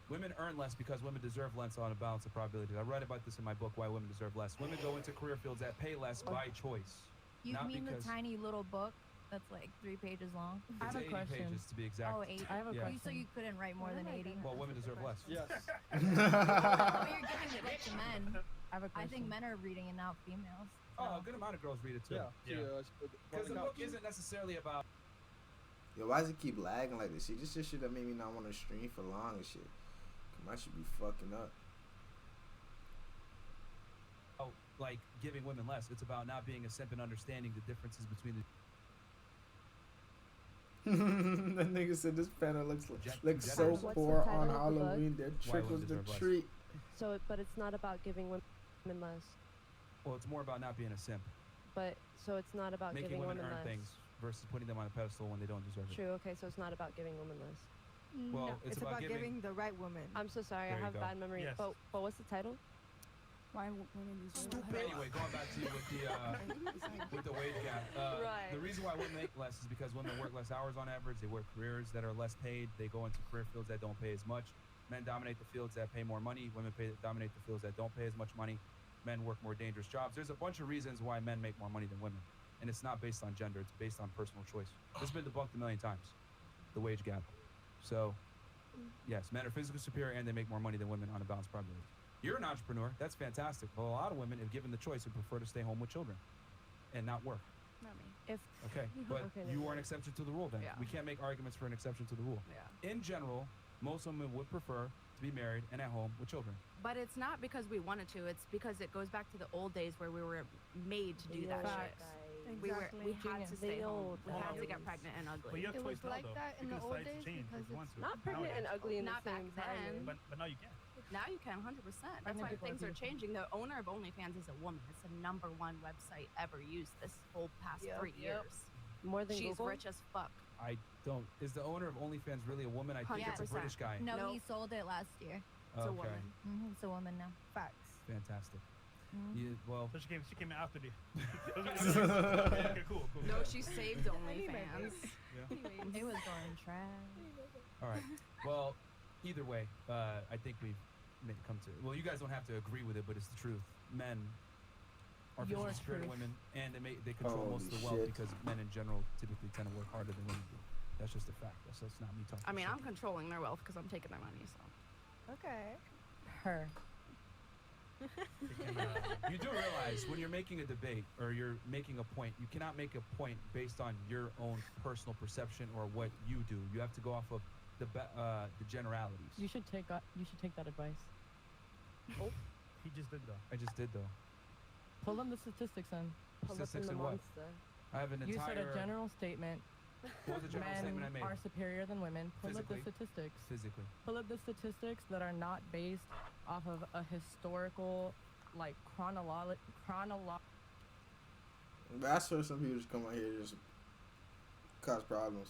Speaker 1: women earn less because women deserve less on a balance of probabilities. I write about this in my book, Why Women Deserve Less. Women go into career fields that pay less by choice.
Speaker 18: You
Speaker 1: not
Speaker 18: mean the
Speaker 1: because
Speaker 18: tiny little book that's like 3 pages long?
Speaker 1: it's 80 pages to be exact.
Speaker 18: Oh, 80.
Speaker 1: I have a
Speaker 18: You- So you couldn't write more than 80?
Speaker 1: Well, women deserve less.
Speaker 8: Yes.
Speaker 18: Oh, you're giving it like to men.
Speaker 3: I have a
Speaker 18: I think
Speaker 3: question.
Speaker 18: men are reading it now, females.
Speaker 1: Oh, a good amount of girls read it too. Because the book isn't necessarily about.
Speaker 2: Yo, why does it keep lagging like this? See, this is shit that made me not want to stream for long and shit. My shit be fucking up.
Speaker 1: Oh, like giving women less. It's about not being a simp and understanding the differences between the.
Speaker 2: That nigga said this panel looks
Speaker 1: Genders.
Speaker 2: so
Speaker 1: What's the
Speaker 2: poor
Speaker 20: title
Speaker 2: on
Speaker 20: of the book?
Speaker 2: Halloween. Their
Speaker 1: Why
Speaker 2: trick
Speaker 1: women
Speaker 2: was the
Speaker 1: deserve less.
Speaker 2: treat.
Speaker 20: So, but it's not about giving women less.
Speaker 1: Well, it's more about not being a simp.
Speaker 20: But so it's not about
Speaker 1: Making
Speaker 20: giving
Speaker 1: women
Speaker 20: women
Speaker 1: earn
Speaker 20: less.
Speaker 1: things versus putting them on a pedestal when they don't deserve it.
Speaker 20: True. Okay, so it's not about giving women less.
Speaker 1: Well,
Speaker 13: No,
Speaker 1: it's about giving
Speaker 13: the right woman.
Speaker 20: I'm so sorry.
Speaker 1: There
Speaker 20: I
Speaker 1: you
Speaker 20: have
Speaker 1: go.
Speaker 20: bad memory.
Speaker 8: Yes.
Speaker 20: But what's the title?
Speaker 13: Why women deserve
Speaker 1: Anyway, going back to you with the wage gap.
Speaker 20: Right.
Speaker 1: The reason why women make less is because women work less hours on average. They work careers that are less paid. They go into career fields that don't pay as much. Men dominate the fields that pay more money. Women dominate the fields that don't pay as much money. Men work more dangerous jobs. There's a bunch of reasons why men make more money than women. And it's not based on gender. It's based on personal choice. This has been debunked a million times, the wage gap. So, yes, men are physically superior and they make more money than women on a balanced probability. You're an entrepreneur. That's fantastic. But a lot of women, if given the choice, would prefer to stay home with children and not work.
Speaker 13: Not me.
Speaker 20: If
Speaker 1: Okay, but
Speaker 20: Okay,
Speaker 1: you
Speaker 20: never
Speaker 1: are an exception to the rule then.
Speaker 13: Yeah.
Speaker 1: We can't make arguments for an exception to the rule.
Speaker 13: Yeah.
Speaker 1: In general, most women would prefer to be married and at home with children.
Speaker 19: But it's not because we wanted to. It's because it goes back to the old days where we were made to do that shit. We had to stay home. We had to get pregnant and
Speaker 4: But
Speaker 19: ugly.
Speaker 4: you have
Speaker 14: It
Speaker 4: choice
Speaker 14: was
Speaker 4: now,
Speaker 14: like
Speaker 4: though.
Speaker 14: that in
Speaker 4: You
Speaker 14: the
Speaker 4: can
Speaker 14: old
Speaker 4: decide to
Speaker 14: days
Speaker 4: change
Speaker 14: because
Speaker 4: if you want
Speaker 14: it's
Speaker 4: to.
Speaker 20: not pregnant and ugly in the
Speaker 19: Not back
Speaker 20: same time.
Speaker 19: then.
Speaker 4: But now you can.
Speaker 19: Now you can, 100%. That's
Speaker 3: Pregnant
Speaker 19: why
Speaker 3: people are
Speaker 19: things are
Speaker 3: beautiful.
Speaker 19: changing. The owner of OnlyFans is a woman. It's the #1 website ever used this whole past 3 years.
Speaker 20: More than
Speaker 19: She's
Speaker 20: Google.
Speaker 19: rich as fuck.
Speaker 1: I don't. Is the owner of OnlyFans really a woman? I think it's a
Speaker 19: 100%.
Speaker 1: British guy.
Speaker 18: No,
Speaker 19: Nope.
Speaker 18: he sold it last year.
Speaker 19: It's a
Speaker 1: Okay,
Speaker 19: woman.
Speaker 18: It's a woman now.
Speaker 13: Facts.
Speaker 1: fantastic.
Speaker 18: Mhm.
Speaker 1: You, well,
Speaker 4: So she came after the. Okay, cool.
Speaker 19: No, she saved OnlyFans.
Speaker 18: It was going trash.
Speaker 1: all right. Well, either way, I think we've come to. Well, you guys don't have to agree with it, but it's the truth. Men are
Speaker 3: Your
Speaker 1: physically superior to
Speaker 3: truth.
Speaker 1: women, and they control most of the
Speaker 2: Holy
Speaker 1: wealth
Speaker 2: shit.
Speaker 1: because men in general typically tend to work harder than women do. That's just a fact. That's not me talking.
Speaker 19: I mean,
Speaker 1: shit.
Speaker 19: I'm controlling their wealth because I'm taking their money, so.
Speaker 13: Okay.
Speaker 3: Her.
Speaker 1: You do realize when you're making a debate or you're making a point, you cannot make a point based on your own personal perception or what you do. You have to go off of the generalities.
Speaker 3: You should take that advice.
Speaker 4: He just did though.
Speaker 1: I just did though.
Speaker 3: Pull them the statistics in.
Speaker 20: Pull up in
Speaker 1: Statistics
Speaker 20: the
Speaker 1: in what?
Speaker 20: monster.
Speaker 1: I have an
Speaker 3: You said
Speaker 1: entire.
Speaker 3: a general statement.
Speaker 1: What was the general
Speaker 3: Men
Speaker 1: statement I made?
Speaker 3: are superior than women. Pull up the
Speaker 1: Physically.
Speaker 3: statistics.
Speaker 1: Physically.
Speaker 3: Pull up the statistics that are not based off of a historical, like chronological.
Speaker 2: That's where some people just come out here and just cause problems.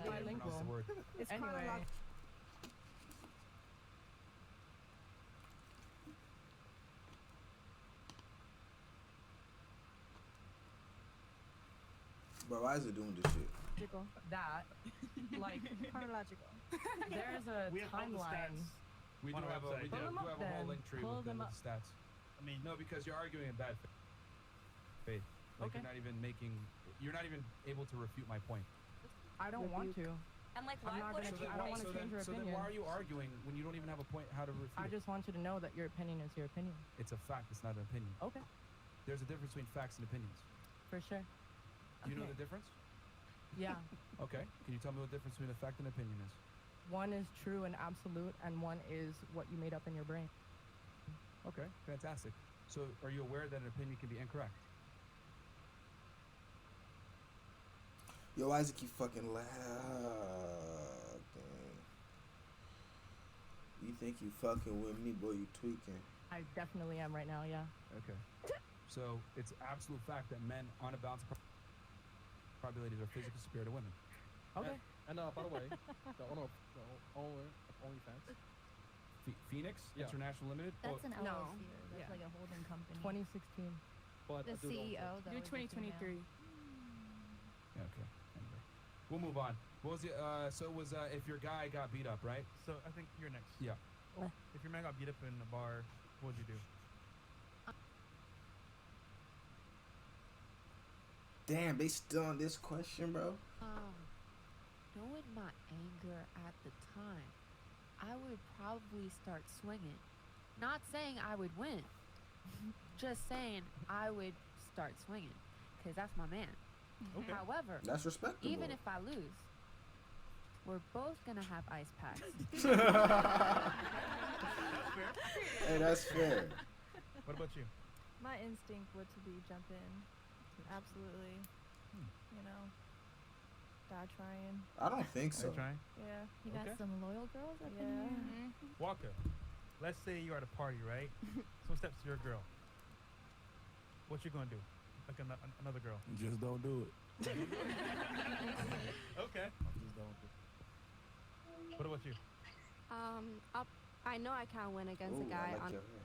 Speaker 3: Bilingual. Anyway.
Speaker 2: But why is it doing this shit?
Speaker 3: That, like,
Speaker 13: Chronological.
Speaker 3: there's a
Speaker 4: We have all the
Speaker 3: timeline.
Speaker 4: stats.
Speaker 1: We do
Speaker 4: On our
Speaker 1: have a
Speaker 4: website.
Speaker 1: we do
Speaker 3: Pull them
Speaker 1: have
Speaker 3: up
Speaker 1: a whole
Speaker 3: then.
Speaker 1: link tree
Speaker 3: Pull
Speaker 1: with
Speaker 3: them
Speaker 1: the
Speaker 3: up.
Speaker 1: stats.
Speaker 4: I mean,
Speaker 1: No, because you're arguing in bad faith. Like
Speaker 3: Okay.
Speaker 1: you're not even able to refute my point.
Speaker 3: I don't want to.
Speaker 15: And like,
Speaker 3: I'm
Speaker 15: why
Speaker 3: not
Speaker 15: would
Speaker 3: gonna.
Speaker 15: you?
Speaker 3: I don't want to change your
Speaker 1: so then
Speaker 3: opinion.
Speaker 1: why are you arguing when you don't even have a point how to refute
Speaker 3: I
Speaker 1: it?
Speaker 3: just want you to know that your opinion is your opinion.
Speaker 1: It's a fact. It's not an opinion.
Speaker 3: Okay.
Speaker 1: There's a difference between facts and opinions.
Speaker 3: For sure.
Speaker 1: Do you know the difference?
Speaker 3: Yeah.
Speaker 1: Okay. Can you tell me what the difference between a fact and opinion is?
Speaker 3: One is true and absolute, and one is what you made up in your brain.
Speaker 1: Okay. Fantastic. So are you aware that an opinion can be incorrect?
Speaker 2: Yo, why does it keep fucking loud? You think you fucking with me, boy? You tweaking.
Speaker 3: I definitely am right now. Yeah.
Speaker 1: Okay. So it's absolute fact that men on a balanced probabilities are physically superior to women.
Speaker 3: Okay.
Speaker 8: And by the way, the owner of OnlyFans.
Speaker 1: Phoenix International Limited.
Speaker 18: That's an LLC.
Speaker 3: no.
Speaker 18: That's
Speaker 3: Yeah.
Speaker 18: like a holding company.
Speaker 3: 2016.
Speaker 8: But
Speaker 18: The CEO. Though,
Speaker 3: You're
Speaker 18: is a female.
Speaker 3: 2023.
Speaker 1: Yeah, okay. Anyway, we'll move on. What was it? So it was if your guy got beat up, right?
Speaker 4: So I think you're next.
Speaker 1: Yeah.
Speaker 4: If your man got beat up in a bar, what would you do?
Speaker 2: Damn, they still on this question, bro.
Speaker 11: Knowing my anger at the time, I would probably start swinging. Not saying I would win, just saying I would start swinging, because that's my man.
Speaker 2: Okay.
Speaker 11: However,
Speaker 2: That's respectable.
Speaker 11: even if I lose, we're both gonna have ice packs.
Speaker 2: Hey, that's fair.
Speaker 4: What about you?
Speaker 7: My instinct would to be jump in. Absolutely. You know, die trying.
Speaker 2: I don't think so.
Speaker 4: Are you trying?
Speaker 7: Yeah.
Speaker 18: You got
Speaker 4: Okay.
Speaker 18: some loyal girls up in
Speaker 7: Yeah.
Speaker 18: here.
Speaker 4: Walker, let's say you're at a party, right? Someone steps to your girl. What you gonna do? Like another girl.
Speaker 9: Just don't do it.
Speaker 4: Okay.
Speaker 9: Just don't do it.
Speaker 4: What about you?
Speaker 12: I know I can't win against
Speaker 2: Ooh,
Speaker 12: a guy.
Speaker 2: I like your hair.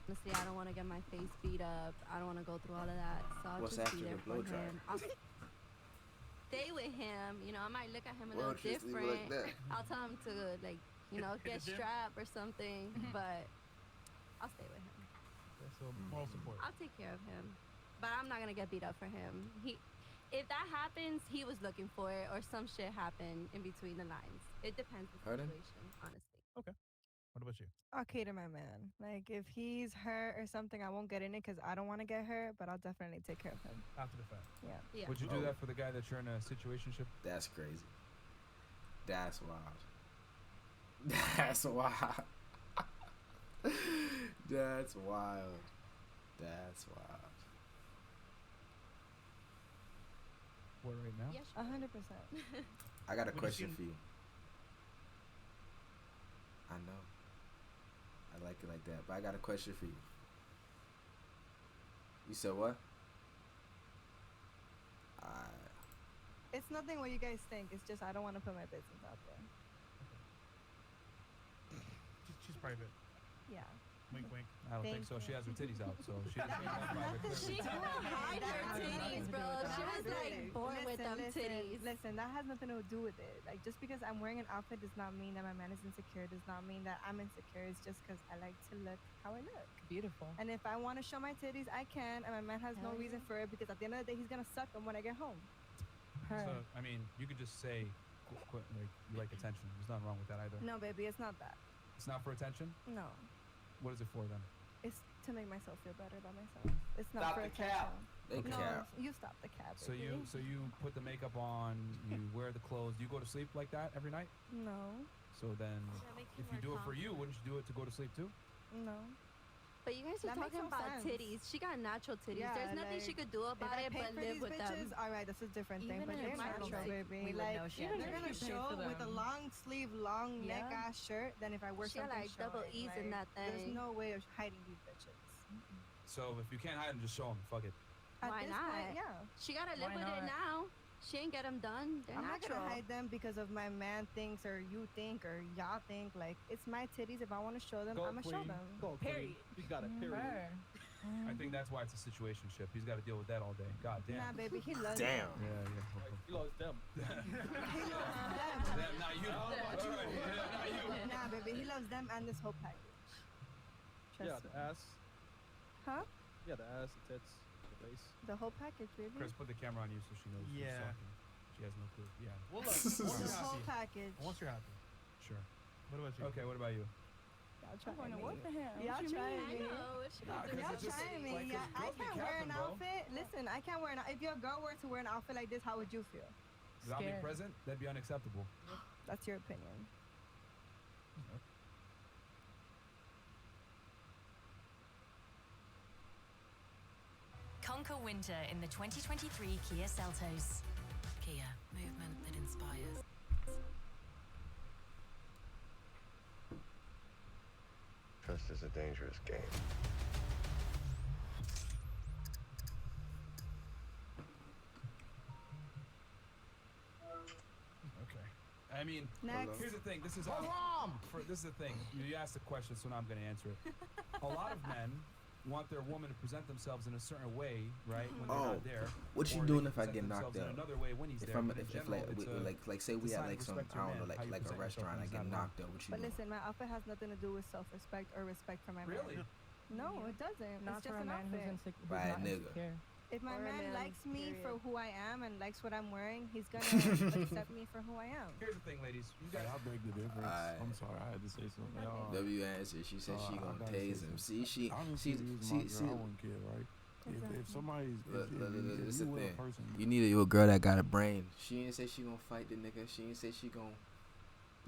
Speaker 12: Honestly, I don't want to get my face beat up. I don't want to go through all of that. So I'll
Speaker 2: What's
Speaker 12: just
Speaker 2: after
Speaker 12: be there
Speaker 2: the
Speaker 12: for
Speaker 2: blow dry?
Speaker 12: him. I'll stay with him. You know, I might look at him a
Speaker 2: Well,
Speaker 12: little
Speaker 2: just leave it like
Speaker 12: different.
Speaker 2: that.
Speaker 12: I'll tell him to like, you know,
Speaker 4: Hit
Speaker 12: get
Speaker 4: the gym?
Speaker 12: strapped or something. But I'll stay with him.
Speaker 4: Okay, so moral support.
Speaker 12: I'll take care of him. But I'm not gonna get beat up for him. If that happens, he was looking for it, or some shit happened in between the lines. It depends on the
Speaker 2: Pardon?
Speaker 12: situation, honestly.
Speaker 4: Okay. What about you?
Speaker 7: I'll cater my man. Like, if he's hurt or something, I won't get in it because I don't want to get hurt, but I'll definitely take care of him.
Speaker 4: After the fact.
Speaker 7: Yeah.
Speaker 12: Yeah.
Speaker 1: Would you do that for the guy that you're in a situationship?
Speaker 2: That's crazy. That's wild. That's wild. That's wild. That's wild.
Speaker 1: What, right now?
Speaker 12: Yes,
Speaker 7: 100%.
Speaker 2: I got a
Speaker 4: Would you
Speaker 2: question
Speaker 4: see-
Speaker 2: for you. I know. I like it like that, but I got a question for you. You said what?
Speaker 7: It's nothing what you guys think. It's just I don't want to put my business out there.
Speaker 4: She's private.
Speaker 7: Yeah.
Speaker 4: Wink, wink.
Speaker 1: I don't think
Speaker 7: Thank
Speaker 1: so. She
Speaker 7: you.
Speaker 1: has her titties out, so she doesn't need that private
Speaker 12: She
Speaker 1: clearance.
Speaker 12: couldn't hide her titties, bro. She was like born with them titties.
Speaker 7: Listen, that has nothing to do with it. Like, just because I'm wearing an outfit does not mean that my man is insecure. Does not mean that I'm insecure. It's just because I like to look how I look.
Speaker 3: Beautiful.
Speaker 7: And if I want to show my titties, I can. And my man has no
Speaker 18: Hell
Speaker 7: reason for it because at the end of the day, he's gonna suck them when I get home.
Speaker 1: So, I mean, you could just say, like, you like attention. There's nothing wrong with that either.
Speaker 7: No, baby, it's not that.
Speaker 1: It's not for attention?
Speaker 7: No,
Speaker 1: What is it for then?
Speaker 7: it's to make myself feel better about myself. It's not
Speaker 2: Stop
Speaker 7: for
Speaker 2: the
Speaker 7: attention.
Speaker 2: cap. They
Speaker 7: No,
Speaker 2: cap.
Speaker 7: you stop the cap.
Speaker 1: So
Speaker 7: baby.
Speaker 1: you put the makeup on, you wear the clothes. Do you go to sleep like that every night?
Speaker 7: No,
Speaker 1: So then,
Speaker 10: That makes you
Speaker 1: if you
Speaker 10: more
Speaker 1: do it for you, wouldn't you do it to go to sleep too?
Speaker 7: no.
Speaker 12: But you guys are
Speaker 7: That makes
Speaker 12: talking
Speaker 7: no
Speaker 12: about
Speaker 7: sense.
Speaker 12: titties. She got natural titties.
Speaker 7: Yeah,
Speaker 12: There's nothing she
Speaker 7: like,
Speaker 12: could do
Speaker 7: If
Speaker 12: about
Speaker 7: I
Speaker 12: it
Speaker 7: pay
Speaker 12: but
Speaker 7: for
Speaker 12: live
Speaker 7: these
Speaker 12: with
Speaker 7: bitches,
Speaker 12: them.
Speaker 7: all right, that's a different thing.
Speaker 18: Even
Speaker 7: But
Speaker 18: if
Speaker 7: they're
Speaker 18: it's
Speaker 7: natural,
Speaker 18: natural,
Speaker 7: baby.
Speaker 18: we would
Speaker 7: Like,
Speaker 18: know she
Speaker 7: they're
Speaker 18: had
Speaker 7: gonna
Speaker 18: natural titties
Speaker 7: show
Speaker 18: for
Speaker 7: with a
Speaker 18: them.
Speaker 7: long sleeve, long neck
Speaker 18: Yeah.
Speaker 7: ass shirt than if I wear
Speaker 12: She got
Speaker 7: something
Speaker 12: like double
Speaker 7: showing.
Speaker 12: E's in that
Speaker 7: There's
Speaker 12: thing.
Speaker 7: no way of hiding these bitches.
Speaker 1: So if you can't hide them, just show them. Fuck it.
Speaker 7: At
Speaker 12: Why
Speaker 7: this
Speaker 12: not?
Speaker 7: Point, yeah.
Speaker 12: She gotta live
Speaker 3: Why
Speaker 12: with it
Speaker 3: not?
Speaker 12: now. She ain't get them done. They're
Speaker 7: I'm not
Speaker 12: natural.
Speaker 7: gonna hide them because of my man thinks or you think or y'all think. Like, it's my titties. If I want to show them,
Speaker 8: Go,
Speaker 7: I'm gonna show
Speaker 8: queen.
Speaker 7: them.
Speaker 8: Go, queen.
Speaker 3: Period.
Speaker 8: You got it. Period.
Speaker 3: Her.
Speaker 1: I think that's why it's a situationship. He's got to deal with that all day. God damn.
Speaker 7: Nah, baby, he loves
Speaker 2: Damn.
Speaker 7: them.
Speaker 1: Yeah.
Speaker 8: He loves them.
Speaker 7: He loves
Speaker 1: Them, not you.
Speaker 8: How about you?
Speaker 1: All right, yeah, not you.
Speaker 7: them. Nah, baby, he loves them and this whole package. Trust
Speaker 8: Yeah,
Speaker 7: me.
Speaker 8: the ass.
Speaker 7: Huh?
Speaker 8: Yeah, the ass, the tits, the face.
Speaker 7: The whole package, baby.
Speaker 1: Chris, put the camera on you so she knows. who's
Speaker 4: Yeah.
Speaker 1: talking. She has no clue. Yeah.
Speaker 4: Well, look, once you're
Speaker 7: The whole
Speaker 4: happy.
Speaker 7: package.
Speaker 4: Once you're happy.
Speaker 1: Sure.
Speaker 4: What about you?
Speaker 1: Okay, what about you?
Speaker 14: Y'all trying
Speaker 7: going to
Speaker 14: me.
Speaker 7: work for him.
Speaker 14: Y'all
Speaker 7: What you
Speaker 14: trying
Speaker 7: mean?
Speaker 14: me.
Speaker 7: I know.
Speaker 1: Nah, 'cause
Speaker 7: Y'all
Speaker 1: it's just,
Speaker 7: trying me.
Speaker 1: like, 'cause
Speaker 7: Yeah, I
Speaker 1: girls be
Speaker 7: can't wear
Speaker 1: capping,
Speaker 7: an
Speaker 1: bro.
Speaker 7: outfit. Listen, I can't wear an. If your girl were to wear an outfit like this, how would you feel?
Speaker 1: Without me
Speaker 3: Scared.
Speaker 1: present, that'd be unacceptable.
Speaker 7: That's your opinion.
Speaker 6: Conquer winter in the 2023 Kia Seltos. Kia, movement that inspires.
Speaker 5: Trust is a dangerous game.
Speaker 1: Okay. I mean,
Speaker 7: Next.
Speaker 1: here's the thing. This is this is the thing. You asked the question, so now I'm going to answer it. A lot of men want their woman to present themselves in a certain way, right? When they're not there.
Speaker 2: What you
Speaker 1: or
Speaker 2: doing
Speaker 1: they
Speaker 2: if I
Speaker 1: present
Speaker 2: get knocked
Speaker 1: themselves
Speaker 2: out?
Speaker 1: in another way when he's
Speaker 2: If
Speaker 1: there.
Speaker 2: I'm
Speaker 1: but in
Speaker 2: if
Speaker 1: general,
Speaker 2: like
Speaker 1: it's a
Speaker 2: like say we
Speaker 1: sign
Speaker 2: at
Speaker 1: of
Speaker 2: like some
Speaker 1: respect to
Speaker 2: I
Speaker 1: your
Speaker 2: don't know
Speaker 1: man, how you
Speaker 2: like a
Speaker 1: present yourself
Speaker 2: restaurant,
Speaker 1: when
Speaker 2: I
Speaker 1: he's
Speaker 2: get
Speaker 1: not around.
Speaker 2: knocked out. What you
Speaker 7: But
Speaker 2: doing?
Speaker 7: listen, my outfit has nothing to do with self-respect or respect for my man.
Speaker 1: Really?
Speaker 7: No, it doesn't.
Speaker 3: Not
Speaker 7: it's just
Speaker 3: for a
Speaker 7: an
Speaker 3: man
Speaker 7: outfit.
Speaker 3: who's insecure.
Speaker 2: By a nigga.
Speaker 7: If my
Speaker 20: Or a
Speaker 7: man
Speaker 20: man,
Speaker 7: likes me for
Speaker 20: period.
Speaker 7: who I am and likes what I'm wearing, he's gonna accept me for who I am.
Speaker 1: Here's the thing, ladies. You guys.
Speaker 9: I beg the difference. I'm sorry, I had to say something.
Speaker 2: W answered. She said she
Speaker 9: I
Speaker 2: gonna
Speaker 9: gotta
Speaker 2: tase
Speaker 9: say
Speaker 2: him.
Speaker 9: something.
Speaker 2: See,
Speaker 9: Honestly, if it was my girl, I wouldn't care, right? If somebody's if
Speaker 2: This
Speaker 9: you
Speaker 2: the
Speaker 9: with
Speaker 2: thing.
Speaker 9: a person,
Speaker 2: You need a girl that got a brain. She ain't say she gonna fight the nigga. She ain't say she gonna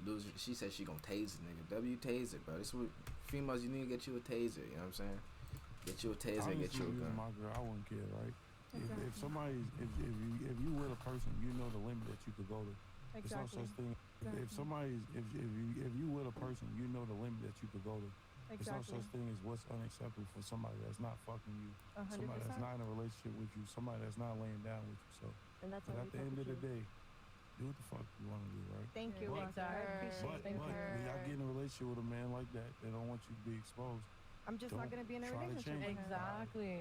Speaker 2: lose. She said she gonna tase the nigga. W taser, bro. This what females. You need to get you a taser. You know what I'm saying? Get you a taser.
Speaker 9: honestly,
Speaker 2: Get you a
Speaker 9: if it was
Speaker 2: gun.
Speaker 9: my girl, I wouldn't care, right? If somebody's if you with a person, you know the limit that you could go to. It's no such thing. If somebody's if you with a person, you know the limit that you could go to. It's no
Speaker 7: Exactly.
Speaker 9: such thing as what's unacceptable for somebody that's not fucking you,
Speaker 7: 100%.
Speaker 9: somebody that's not in a relationship with you, somebody that's not laying down with you. So,
Speaker 20: And that's
Speaker 9: but
Speaker 20: how
Speaker 9: at
Speaker 20: we
Speaker 9: the end
Speaker 20: fuck
Speaker 9: of the
Speaker 20: with you.
Speaker 9: day, do what the fuck you want to do, right?
Speaker 7: Thank you,
Speaker 9: But,
Speaker 7: Walker. I appreciate
Speaker 9: but,
Speaker 7: it.
Speaker 9: but when y'all get in a relationship with a man like that, they don't want you to be exposed.
Speaker 7: I'm just not
Speaker 9: Don't
Speaker 7: gonna be in a
Speaker 9: try to
Speaker 7: relationship
Speaker 9: change
Speaker 7: with him.
Speaker 3: Exactly.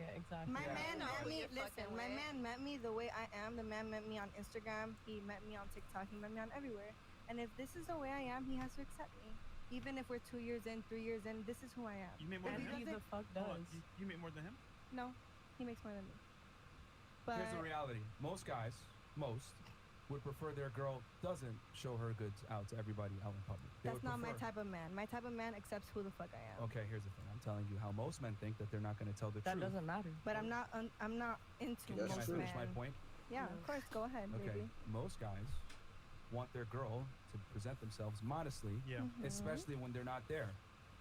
Speaker 7: My man met me.
Speaker 12: You're
Speaker 7: Listen,
Speaker 12: fucking
Speaker 7: my
Speaker 12: with.
Speaker 7: man met me the way I am. The man met me on Instagram. He met me on TikTok. He met me on everywhere. And if this is the way I am, he has to accept me. Even if we're 2 years in, 3 years in, this is who I am.
Speaker 4: You make more
Speaker 7: If
Speaker 4: than
Speaker 7: he
Speaker 4: him?
Speaker 7: doesn't-
Speaker 4: Hold on, you make more than him?
Speaker 7: No, he makes more than me. But
Speaker 1: Here's the reality. Most guys, would prefer their girl doesn't show her goods out to everybody out in public. They
Speaker 7: that's
Speaker 1: would
Speaker 7: not my
Speaker 1: prefer-
Speaker 7: type of man. My type of man accepts who the fuck I am.
Speaker 1: Okay, here's the thing. I'm telling you how most men think that they're not going to tell the
Speaker 3: That
Speaker 1: truth.
Speaker 3: doesn't matter.
Speaker 7: But I'm not. I'm not into
Speaker 1: Can I
Speaker 7: most
Speaker 1: finish my
Speaker 7: men.
Speaker 1: point?
Speaker 7: Yeah, of course. Go ahead,
Speaker 1: Okay,
Speaker 7: baby.
Speaker 1: most guys want their girl to present themselves modestly, especially when they're not there.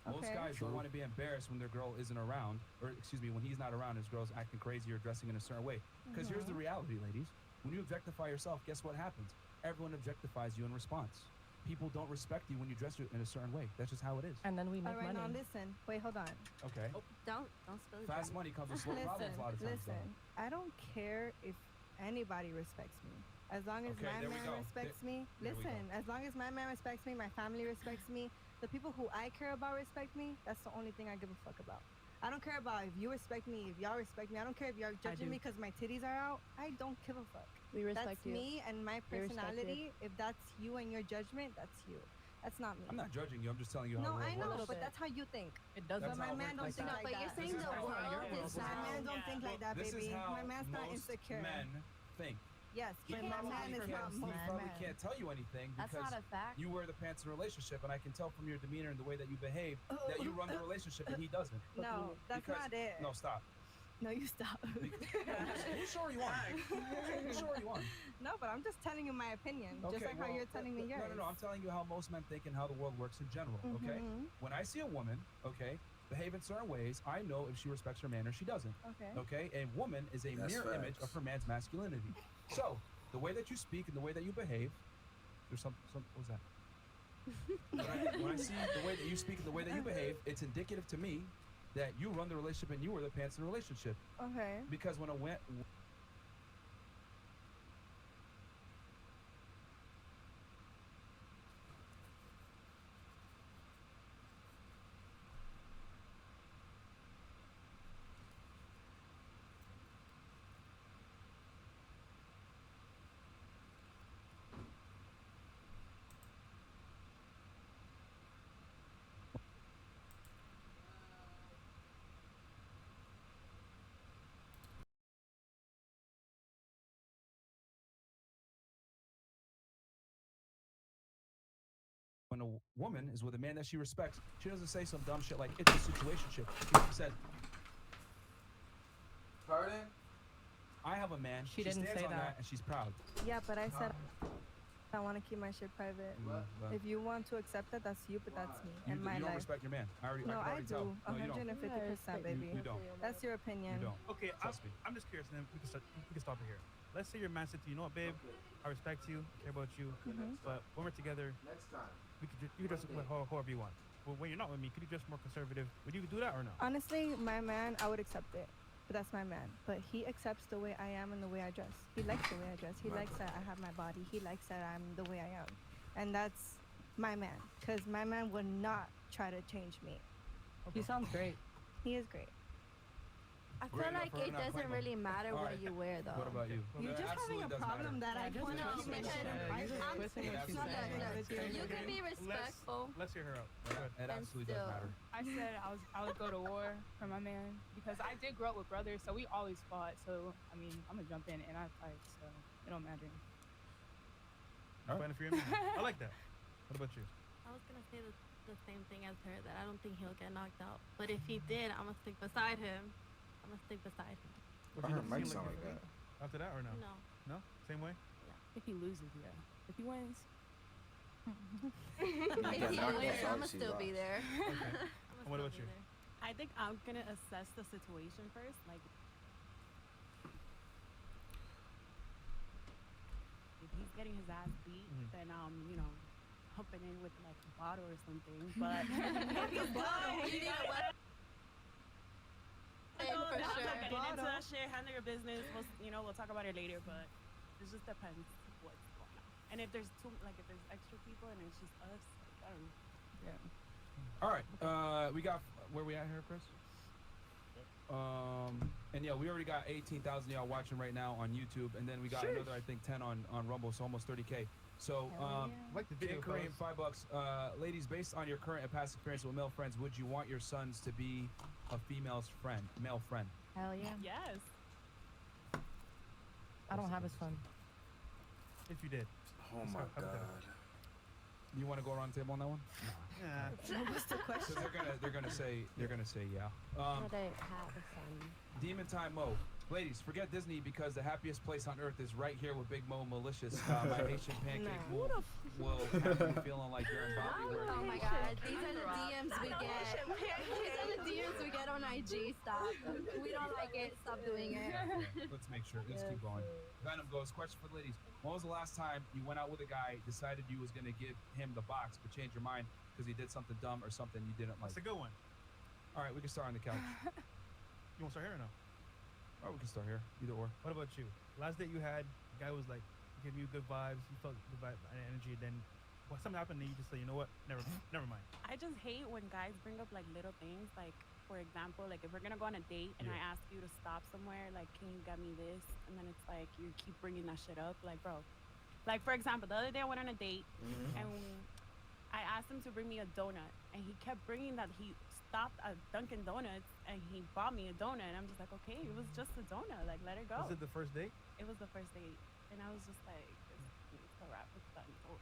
Speaker 1: Most
Speaker 7: Okay.
Speaker 1: guys don't want to be embarrassed when their girl isn't around, or excuse me, when he's not around, his girl's acting crazy or dressing in a certain way. Because here's the reality, ladies. When you objectify yourself, guess what happens? Everyone objectifies you in response. People don't respect you when you dress in a certain way. That's just how it is.
Speaker 3: And then we make
Speaker 7: All right,
Speaker 3: money.
Speaker 7: now listen. Wait, hold on.
Speaker 1: Okay.
Speaker 12: Don't spill the
Speaker 1: Fast
Speaker 12: drink.
Speaker 1: money comes with slow problems a lot of times.
Speaker 7: Listen. I don't care if anybody respects me. As long as
Speaker 1: Okay,
Speaker 7: my
Speaker 1: there we
Speaker 7: man
Speaker 1: go.
Speaker 7: respects me.
Speaker 1: There we go.
Speaker 7: Listen, as long as my man respects me, my family respects me, the people who I care about respect me, that's the only thing I give a fuck about. I don't care about if you respect me, if y'all respect me. I don't care if y'all judging
Speaker 3: do.
Speaker 7: me because my titties are out. I don't give a fuck.
Speaker 20: We respect
Speaker 7: That's
Speaker 20: you.
Speaker 7: me and my
Speaker 20: We respect you.
Speaker 7: personality. If that's you and your judgment, that's you. That's not me.
Speaker 1: I'm not judging you. I'm just telling you how
Speaker 7: No,
Speaker 1: the world
Speaker 7: I know,
Speaker 1: works.
Speaker 7: but that's how you think.
Speaker 3: It doesn't.
Speaker 7: But my
Speaker 1: how it
Speaker 7: man don't
Speaker 1: works
Speaker 7: think
Speaker 1: like
Speaker 7: like
Speaker 12: but
Speaker 7: that.
Speaker 12: you're saying
Speaker 1: This is
Speaker 12: the
Speaker 1: how
Speaker 12: world
Speaker 1: your
Speaker 12: is
Speaker 7: My
Speaker 12: not.
Speaker 7: man don't think like that,
Speaker 1: This
Speaker 7: baby.
Speaker 1: is how
Speaker 7: My man's not
Speaker 1: most
Speaker 7: insecure.
Speaker 1: men think.
Speaker 7: Yes,
Speaker 1: He
Speaker 7: but my
Speaker 1: probably
Speaker 7: man is
Speaker 1: can't-
Speaker 7: not
Speaker 1: he
Speaker 7: most
Speaker 1: probably
Speaker 7: men.
Speaker 1: can't tell you anything
Speaker 12: That's
Speaker 1: because
Speaker 12: not a fact.
Speaker 1: you wear the pants in a relationship, and I can tell from your demeanor and the way that you behave that you run the relationship and he doesn't.
Speaker 7: No, that's
Speaker 1: Because-
Speaker 7: not it.
Speaker 1: No, stop.
Speaker 7: No, you stop.
Speaker 1: Who's sure you won? Who's sure you won?
Speaker 7: No, but I'm just telling you my opinion, just like how
Speaker 1: well,
Speaker 7: you're telling me yours.
Speaker 1: No, I'm telling you how most men think and how the world works in general, okay?
Speaker 7: Mhm.
Speaker 1: When I see a woman, okay, behave in certain ways, I know if she respects her man or she doesn't.
Speaker 7: Okay.
Speaker 1: A woman is a
Speaker 2: That's
Speaker 1: mirror image
Speaker 2: facts.
Speaker 1: of her man's masculinity. So, the way that you speak and the way that you behave, there's some what was that? when I see the way that you speak and the way that you behave, it's indicative to me that you run the relationship and you wear the pants in the relationship.
Speaker 7: Okay.
Speaker 1: Because when woman is with a man that she respects, she doesn't say some dumb shit like it's a situationship. She said,
Speaker 2: "Pardon?
Speaker 1: I have a man."
Speaker 3: She didn't
Speaker 1: stands
Speaker 3: say
Speaker 1: on
Speaker 3: that.
Speaker 1: and she's proud.
Speaker 7: Yeah, but I said I want to keep my shit private.
Speaker 1: But
Speaker 7: If you want to accept that, that's you, but that's me
Speaker 1: you,
Speaker 7: and my
Speaker 1: you don't
Speaker 7: life.
Speaker 1: respect your man. I
Speaker 7: No,
Speaker 1: can
Speaker 7: I
Speaker 1: already
Speaker 7: do.
Speaker 1: tell. No, you don't.
Speaker 7: 150%, baby.
Speaker 1: You don't.
Speaker 7: That's your opinion.
Speaker 1: You don't.
Speaker 4: Okay,
Speaker 1: Trust me.
Speaker 4: I'm just curious, and then we can stop it here. Let's say your man said to you, "You know what, babe? I respect you, I care about you, but when we're together,
Speaker 2: Next time.
Speaker 4: you can dress however you want. But when you're not with me, could you dress more conservative? Would you do that or no?"
Speaker 7: Honestly, my man, I would accept it. But that's my man. But he accepts the way I am and the way I dress. He likes the way I dress. He likes that I have my body. He likes that I'm the way I am. And that's my man. Because my man would not try to change me.
Speaker 3: He sounds great.
Speaker 7: He is great.
Speaker 12: I feel like it doesn't really matter what you wear, though.
Speaker 1: What about you?
Speaker 7: You're just having a problem that I want to
Speaker 12: You can be respectful.
Speaker 4: Let's hear her out.
Speaker 1: It absolutely does matter.
Speaker 21: I said I would go to war for my man because I did grow up with brothers, so we always fought. So I mean, I'm gonna jump in and I fight, so it don't matter.
Speaker 4: Fighting for your man. I like that. What about you?
Speaker 10: I was gonna say the same thing as her, that I don't think he'll get knocked out. But if he did, I'm gonna stick beside him. I'm gonna stick beside him.
Speaker 2: I heard Mike sound like that.
Speaker 4: After that or no?
Speaker 10: No.
Speaker 4: No? Same way?
Speaker 21: If he loses, yeah. If he wins,
Speaker 12: If he wins, I'm gonna still be there.
Speaker 4: Okay. And what about you?
Speaker 13: I think I'm gonna assess the situation first. Like, if he's getting his ass beat, then humping in with like a bottle or something. But if he's good, you need a weapon.
Speaker 12: For sure.
Speaker 13: Getting into that shit, handle your business. We'll talk about it later. But it just depends what's going on. And if there's if there's extra people and it's just us, I don't know.
Speaker 21: yeah.
Speaker 1: All right. We got where we at here, Chris? And yeah, we already got 18,000 y'all watching right now on YouTube, and then we got another, I think, 10 on Rumble, so almost 30K. So,
Speaker 4: like the video,
Speaker 1: Kareem, $5. Ladies, based on your current and past experience with male friends, would you want your sons to be a male friend?
Speaker 3: Hell yeah.
Speaker 13: Yes.
Speaker 3: I don't have a son.
Speaker 4: If you did.
Speaker 2: Oh my God.
Speaker 1: You want to go around the table on that one?
Speaker 4: Yeah.
Speaker 7: What's the question?
Speaker 1: So they're gonna say yeah.
Speaker 20: But I have a son.
Speaker 1: Demon Time Mo. Ladies, forget Disney because the happiest place on earth is right here with Big Mo Malicious. My Haitian pancake will have you feeling like you're in Bobby.
Speaker 12: Oh my God, these are the DMs we get. These are the DMs we get on IG. Stop. We don't like it. Stop doing it.
Speaker 1: Let's make sure. Let's keep going. Venom goes, question for the ladies. When was the last time you went out with a guy, decided you was going to give him the box, but changed your mind because he did something dumb or something you didn't like?
Speaker 4: That's a good one.
Speaker 1: All right, we can start on the couch.
Speaker 4: You want to start here or no?
Speaker 1: All right, we can start here. Either or.
Speaker 4: What about you? Last date you had, the guy was like giving you good vibes, you felt good vibe and energy, then something happened and you just say, you know what, never mind.
Speaker 13: I just hate when guys bring up like little things, like for example, like if we're gonna go on a date and I ask you to stop somewhere, like can you get me this? And then it's like you keep bringing that shit up, like bro. Like for example, the other day I went on a date and I asked him to bring me a donut, and he kept bringing that. He stopped at Dunkin' Donuts and he bought me a donut, and I'm just like, okay, it was just a donut, like let it go.
Speaker 4: Was it the first date?
Speaker 13: It was the first date, and I was just like, it's a wrap, it's done, it's over.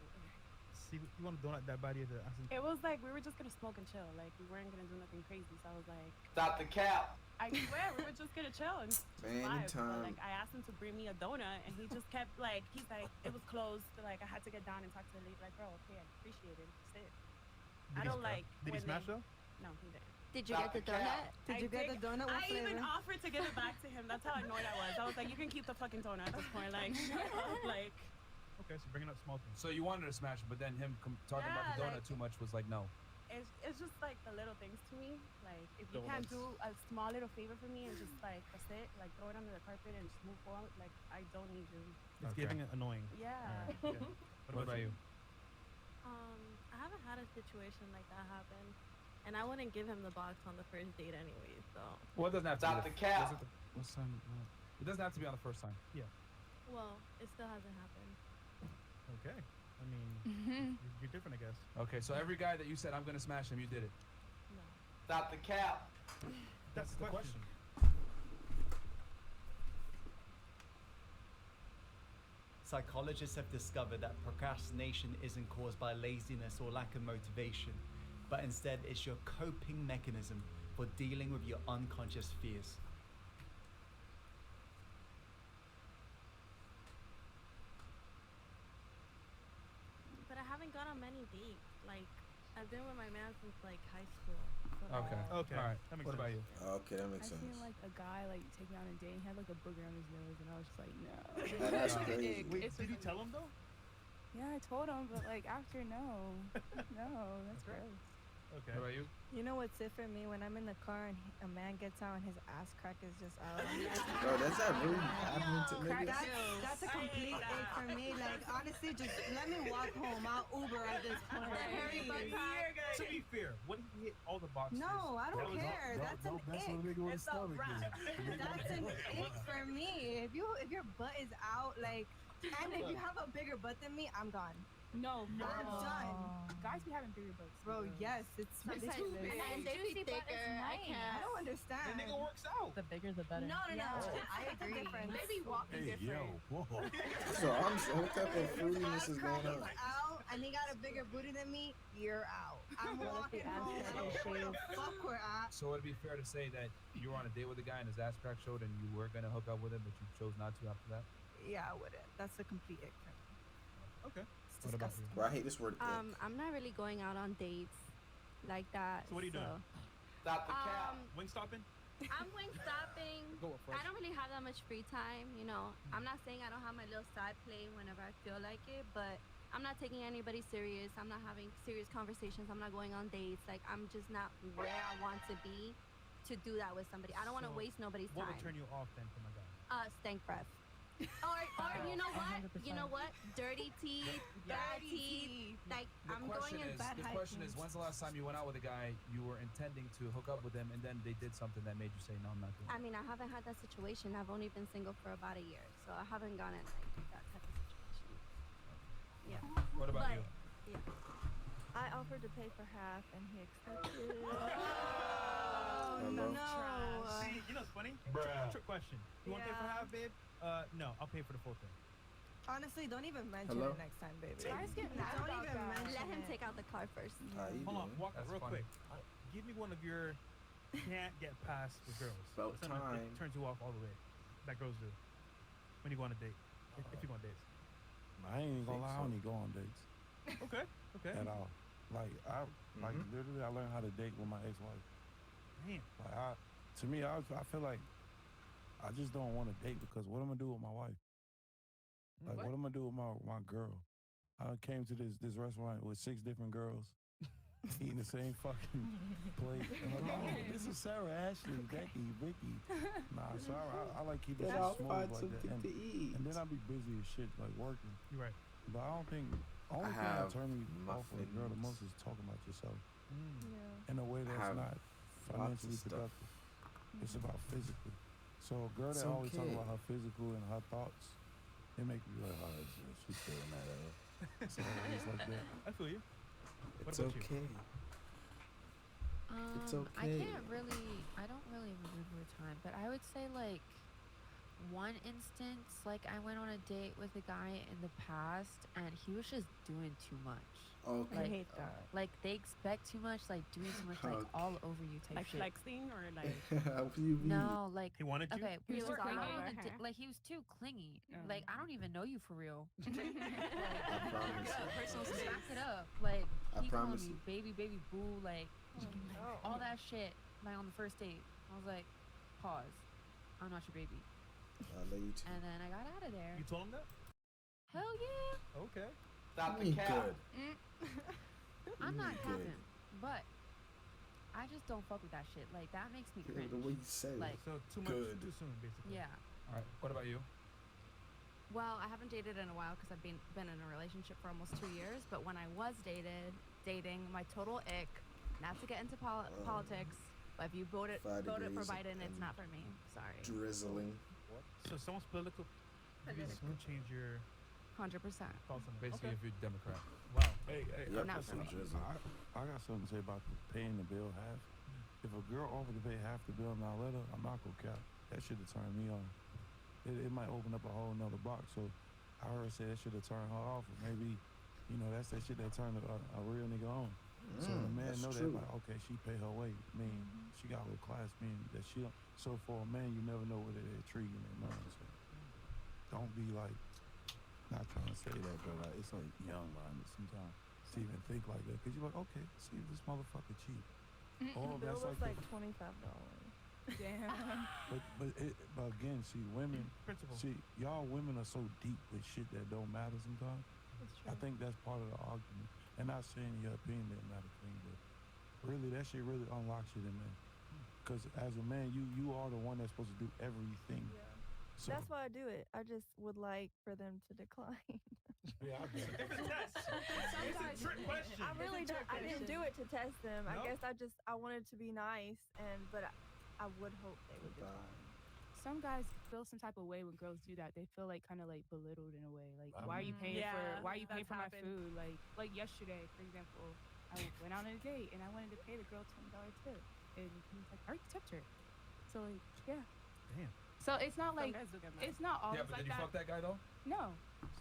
Speaker 4: See, you want a donut that body?
Speaker 13: It was like we were just gonna smoke and chill, like we weren't gonna do nothing crazy. So I was like,
Speaker 2: Stop the cap.
Speaker 13: I swear we were just gonna chill and vibe. But, like I asked him to bring me a donut, and he just kept like, he's like, it was closed. Like I had to get down and talk to the lady. Like, bro, okay, I appreciate it. That's it. I don't like.
Speaker 4: Did he smash though?
Speaker 13: No, he didn't.
Speaker 12: Did you get the donut?
Speaker 7: Did you get the donut? What
Speaker 13: I
Speaker 7: flavor?
Speaker 13: even offered to give it back to him. That's how annoyed I was. I was like, you can keep the fucking donut at this point. Like, shut up. Like.
Speaker 4: Okay, so bringing up small things.
Speaker 1: So you wanted to smash it, but then him talking about the donut
Speaker 13: like,
Speaker 1: too much was like, no.
Speaker 13: It's just like the little things to me. Like if you can't do a small little favor for me and just like that's it, like throw it under the carpet and just move forward. Like I don't need you.
Speaker 4: It's giving it annoying.
Speaker 13: Yeah.
Speaker 4: Right, yeah. What about you?
Speaker 10: I haven't had a situation like that happen, and I wouldn't give him the box on the first date anyway. So.
Speaker 1: Well, it doesn't have to.
Speaker 2: Stop the cap.
Speaker 1: It doesn't have to be on the first time.
Speaker 4: Yeah.
Speaker 10: Well, it still hasn't happened.
Speaker 4: Okay. I mean, you're different, I guess.
Speaker 1: Okay, so every guy that you said, I'm going to smash him, you did it.
Speaker 10: No.
Speaker 2: Stop the cap.
Speaker 1: That's the question.
Speaker 16: Psychologists have discovered that procrastination isn't caused by laziness or lack of motivation, but instead it's your coping mechanism for dealing with your unconscious fears.
Speaker 10: But I haven't gone on many dates. Like, I've been with my man since like high school. So
Speaker 1: Okay.
Speaker 4: Okay.
Speaker 1: All right.
Speaker 4: That makes
Speaker 1: What about
Speaker 4: sense.
Speaker 1: you?
Speaker 2: Okay, that makes
Speaker 21: I
Speaker 2: sense.
Speaker 21: seen like a guy like take me on a date. He had like a booger on his nose, and I was just like, no.
Speaker 2: Oh, that's crazy.
Speaker 4: Wait,
Speaker 21: It's
Speaker 4: did you
Speaker 21: just
Speaker 4: tell him though?
Speaker 21: Yeah, I told him, but like after, no, no, that's gross.
Speaker 4: Okay.
Speaker 1: What about you?
Speaker 7: You know what's it for me? When I'm in the car and a man gets out and his ass crack is just out.
Speaker 2: Bro, that's not really happening to niggas.
Speaker 7: That's a complete ick for me. Like, honestly, just let me walk home. I'll Uber at this point.
Speaker 4: To be fair, what if he hit all the boxes?
Speaker 7: No, I don't care. That's an ick.
Speaker 9: That's
Speaker 7: That's an ick for me. If your butt is out, like, and if you have a bigger butt than me, I'm gone.
Speaker 21: No,
Speaker 7: I'm done.
Speaker 21: Guys be having bigger butts.
Speaker 7: Bro, yes, it's
Speaker 21: Sometimes
Speaker 7: ridiculous.
Speaker 21: and
Speaker 12: they be thicker. I
Speaker 7: I
Speaker 12: can't.
Speaker 7: don't understand.
Speaker 4: The nigga works out.
Speaker 3: The bigger, the better.
Speaker 12: No.
Speaker 7: I agree.
Speaker 12: They be walking
Speaker 9: Hey,
Speaker 12: different.
Speaker 9: yo, whoa.
Speaker 2: So what type of fruitiness is going on?
Speaker 7: He's out and he got a bigger booty than me, you're out. I'm walking home. I don't care where the fuck we're at.
Speaker 1: So it'd be fair to say that you were on a date with a guy and his ass crack showed and you were gonna hook up with him, but you chose not to after that?
Speaker 7: Yeah, I wouldn't. That's a complete ick for me.
Speaker 1: Okay.
Speaker 7: It's
Speaker 1: What about
Speaker 7: disgusting.
Speaker 1: you?
Speaker 2: Bro, I hate this word. Ick.
Speaker 10: I'm not really going out on dates like that.
Speaker 4: So what are you doing?
Speaker 16: Stop the cap.
Speaker 4: Wing stopping?
Speaker 10: I'm wing stopping.
Speaker 8: Go with
Speaker 10: I don't really have that much free time, you know. I'm not saying I don't have my little side play whenever I feel like it, but I'm not taking anybody serious. I'm not having serious conversations. I'm not going on dates. Like, I'm just not where I want to be to do that with somebody. I don't want to
Speaker 4: So
Speaker 10: waste nobody's
Speaker 4: What
Speaker 10: time.
Speaker 4: would turn you off then from a guy?
Speaker 10: Stank breath. Or you know what?
Speaker 3: 100%.
Speaker 10: You know what? Dirty teeth, bad teeth. Like,
Speaker 1: The
Speaker 10: I'm going in bad
Speaker 1: the question is, when's the last time you went out with a guy you were intending to hook up with him and then they did something that made you say, no, I'm not doing it?
Speaker 10: I mean, I haven't had that situation. I've only been single for about a year, so I haven't gone in like that type of situation. Yeah.
Speaker 1: What about you?
Speaker 10: Yeah.
Speaker 12: I offered to pay for half, and he accepted.
Speaker 2: Hello?
Speaker 4: See, you know what's funny? Trick question. You want to pay for
Speaker 7: Yeah.
Speaker 4: half, babe? No, I'll pay for the full thing.
Speaker 7: Honestly, don't even mention
Speaker 2: Hello?
Speaker 7: it next time, baby.
Speaker 21: Guys get mad
Speaker 7: Don't
Speaker 21: about
Speaker 7: even
Speaker 21: that.
Speaker 7: mention
Speaker 10: Let him
Speaker 7: it.
Speaker 10: take out the car first.
Speaker 2: How you
Speaker 4: Hold on,
Speaker 2: doing?
Speaker 4: walk
Speaker 1: That's
Speaker 4: real
Speaker 1: funny.
Speaker 4: quick. Give me one of your can't get past with girls.
Speaker 2: About
Speaker 4: Something that
Speaker 2: time.
Speaker 4: turns you off all the way. That girls do. When you go on a date. If you go on dates.
Speaker 9: I ain't even gonna lie, I don't even go on dates
Speaker 4: Okay. Okay.
Speaker 9: at all. Like literally, I learned how to date with my ex-wife.
Speaker 4: Damn.
Speaker 9: Like to me, I feel like I just don't want to date because what I'm gonna do with my wife? Like what I'm gonna do with my girl? I came to this restaurant with 6 different girls eating the same fucking plate. And I'm like, oh, this is Sarah, Ashley, Becky, Vicky. Nah, so I like keeping
Speaker 2: Then
Speaker 9: it
Speaker 2: I'll
Speaker 9: smooth
Speaker 2: find
Speaker 9: like that.
Speaker 2: something to eat.
Speaker 9: And then I'll be busy as shit, like working.
Speaker 4: You're right.
Speaker 9: But I don't think only thing
Speaker 2: have
Speaker 9: that turn me off with a girl the
Speaker 2: muffins.
Speaker 9: most is talking about yourself
Speaker 21: Yeah.
Speaker 9: in a way that's
Speaker 2: have
Speaker 9: not
Speaker 2: lots of
Speaker 9: financially
Speaker 2: stuff.
Speaker 9: productive. It's about physically. So a girl
Speaker 2: It's
Speaker 9: that always talk
Speaker 2: okay.
Speaker 9: about her physical and her thoughts, it make me like, oh, she's feeling that out. So it's like that.
Speaker 4: I feel you. What
Speaker 2: It's
Speaker 4: about you?
Speaker 2: okay. It's
Speaker 11: I
Speaker 2: okay.
Speaker 11: I don't really remember a time, but I would say like one instance, like I went on a date with a guy in the past and he was just doing too much.
Speaker 2: Okay.
Speaker 11: Like,
Speaker 21: I hate that.
Speaker 11: Like they expect too much, like doing too much, like
Speaker 2: Okay.
Speaker 11: all over you type
Speaker 13: Like
Speaker 11: shit.
Speaker 13: flexing or like.
Speaker 2: How do you mean?
Speaker 11: No, like
Speaker 4: He wanted you?
Speaker 11: okay,
Speaker 21: He
Speaker 11: we
Speaker 21: was
Speaker 11: were
Speaker 21: all
Speaker 11: out
Speaker 21: over
Speaker 11: on a
Speaker 10: her.
Speaker 11: like he was too clingy.
Speaker 21: Oh.
Speaker 11: Like I don't even know you for real.
Speaker 2: I promise you.
Speaker 21: Personal space.
Speaker 11: Back it up. Like
Speaker 2: I
Speaker 11: he called
Speaker 2: promise
Speaker 11: me
Speaker 2: you.
Speaker 11: baby boo, like all that shit. Like on the first date, I was like, pause. I'm not your baby.
Speaker 2: I love you too.
Speaker 11: And then I got out of there.
Speaker 4: You told him that?
Speaker 11: Hell yeah.
Speaker 4: Okay.
Speaker 16: Stop the
Speaker 2: Me
Speaker 16: cap.
Speaker 2: good.
Speaker 11: I'm not
Speaker 2: Good.
Speaker 11: capping, but I just don't fuck with that shit. Like that makes me
Speaker 2: Yeah,
Speaker 11: cringe.
Speaker 2: the way you say
Speaker 11: Like,
Speaker 4: So too much
Speaker 2: Good.
Speaker 4: too soon, basically.
Speaker 11: yeah.
Speaker 1: All right. What about you?
Speaker 19: Well, I haven't dated in a while because I've been in a relationship for almost 2 years. But when I was dating, my total ick, not to get into politics, but if you voted
Speaker 2: 5
Speaker 19: for
Speaker 2: degrees
Speaker 19: Biden, it's
Speaker 2: and
Speaker 19: not for me. Sorry.
Speaker 2: drizzling.
Speaker 4: So someone's political. You just can change your
Speaker 19: 100%.
Speaker 4: thoughts on it.
Speaker 1: Basically,
Speaker 4: Okay.
Speaker 1: if you're Democrat.
Speaker 4: Wow.
Speaker 9: Hey,
Speaker 2: Yep,
Speaker 19: Not
Speaker 2: that's
Speaker 19: for
Speaker 2: some
Speaker 19: me.
Speaker 2: drizzle.
Speaker 9: I got something to say about paying the bill half. If a girl offered to pay half the bill and I let her, I'm not gonna cap. That shit will turn me on. It might open up a whole nother box. So I heard her say that should have turned her off, or maybe, you know, that's that shit that turned a real nigga on. So when a man
Speaker 2: that's
Speaker 9: know
Speaker 2: true.
Speaker 9: that, like, okay, she pay her way. I mean, she got a little class, meaning that she don't. So for a man, you never know whether they're intriguing or not. So don't be like, not trying to say that, but like, it's like young-minded sometimes to even think like that. Because you're like, okay, see if this motherfucker cheat. Or
Speaker 7: The bill
Speaker 9: that's
Speaker 7: was
Speaker 9: like,
Speaker 7: like $25.
Speaker 21: Damn.
Speaker 9: but again, see, women,
Speaker 4: Principle.
Speaker 9: see, y'all women are so deep with shit that don't matter sometimes.
Speaker 21: That's
Speaker 9: I
Speaker 21: true.
Speaker 9: think that's part of the argument. And not saying your opinion doesn't matter to me, but really, that shit really unlocks shit in men. Because as a man, you are the one that's supposed to do everything.
Speaker 7: Yeah.
Speaker 9: So,
Speaker 7: That's why I do it. I just would like for them to decline.
Speaker 9: yeah, I get it.
Speaker 4: Different test. It's a trick question.
Speaker 7: I really don't. I didn't do it to test them. I
Speaker 4: No?
Speaker 7: guess I wanted to be nice, but I would hope they would decline.
Speaker 21: Some guys feel some type of way when girls do that. They feel like kind of like belittled in a way. Like, why are you paying for? Why are you paying for my food? Like yesterday, for example, I went out on a date and I wanted to pay the girl $20 tip, and he was like, "I already tipped her." So like, yeah.
Speaker 4: Damn.
Speaker 21: So it's not like
Speaker 13: guys look at me.
Speaker 21: it's not always
Speaker 1: Yeah, but
Speaker 21: like
Speaker 1: did you
Speaker 21: that.
Speaker 1: fuck that guy though?
Speaker 21: No,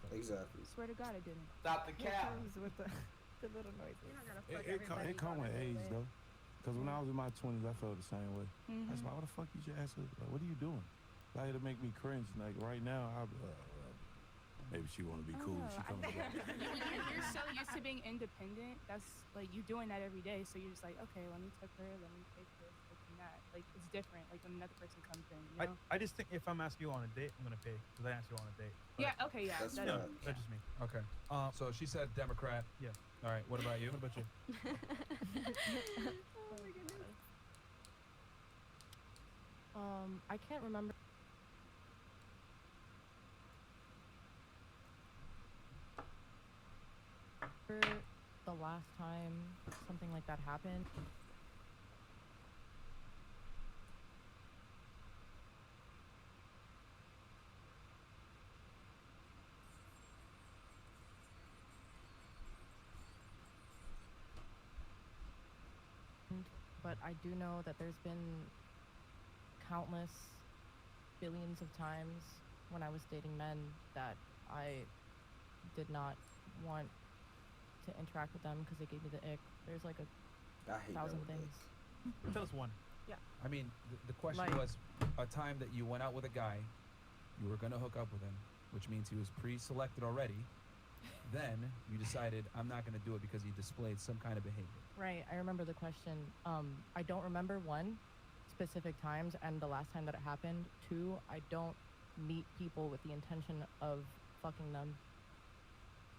Speaker 2: Exactly.
Speaker 21: swear to God, I didn't.
Speaker 2: Stop the
Speaker 7: Here comes with the little noises.
Speaker 9: It come with age, though. Because when I was in my 20s, I felt the same way. I was like, what the fuck you your ass up? Like, what are you doing? Like, it'll make me cringe. Like, right now, maybe she want to be cool. She comes back.
Speaker 21: You're so used to being independent. That's like you doing that every day. So you're just like, okay, let me tip her, let me take this, and that. Like it's different. Like when another person comes in. You know?
Speaker 4: I just think if I'm asking you on a date, I'm gonna pay because I asked you on a date. But
Speaker 21: Yeah. Okay. Yeah.
Speaker 2: That's
Speaker 21: that-
Speaker 2: right.
Speaker 4: that's just me.
Speaker 1: Okay. So she said Democrat.
Speaker 4: Yeah.
Speaker 1: All right. What about you?
Speaker 4: What about you?
Speaker 7: Oh my goodness.
Speaker 3: I can't remember. The last time something like that happened. But I do know that there's been countless billions of times when I was dating men that I did not want to interact with them because they gave me the ick. There's like
Speaker 2: I hate
Speaker 3: 1,000
Speaker 2: that with
Speaker 3: things.
Speaker 4: Tell us one.
Speaker 21: Yeah.
Speaker 1: I mean, the question
Speaker 3: Like-
Speaker 1: was a time that you went out with a guy, you were gonna hook up with him, which means he was pre-selected already. Then you decided I'm not gonna do it because he displayed some kind of behavior.
Speaker 3: Right, I remember the question. I don't remember one specific times and the last time that it happened. Two, I don't meet people with the intention of fucking them.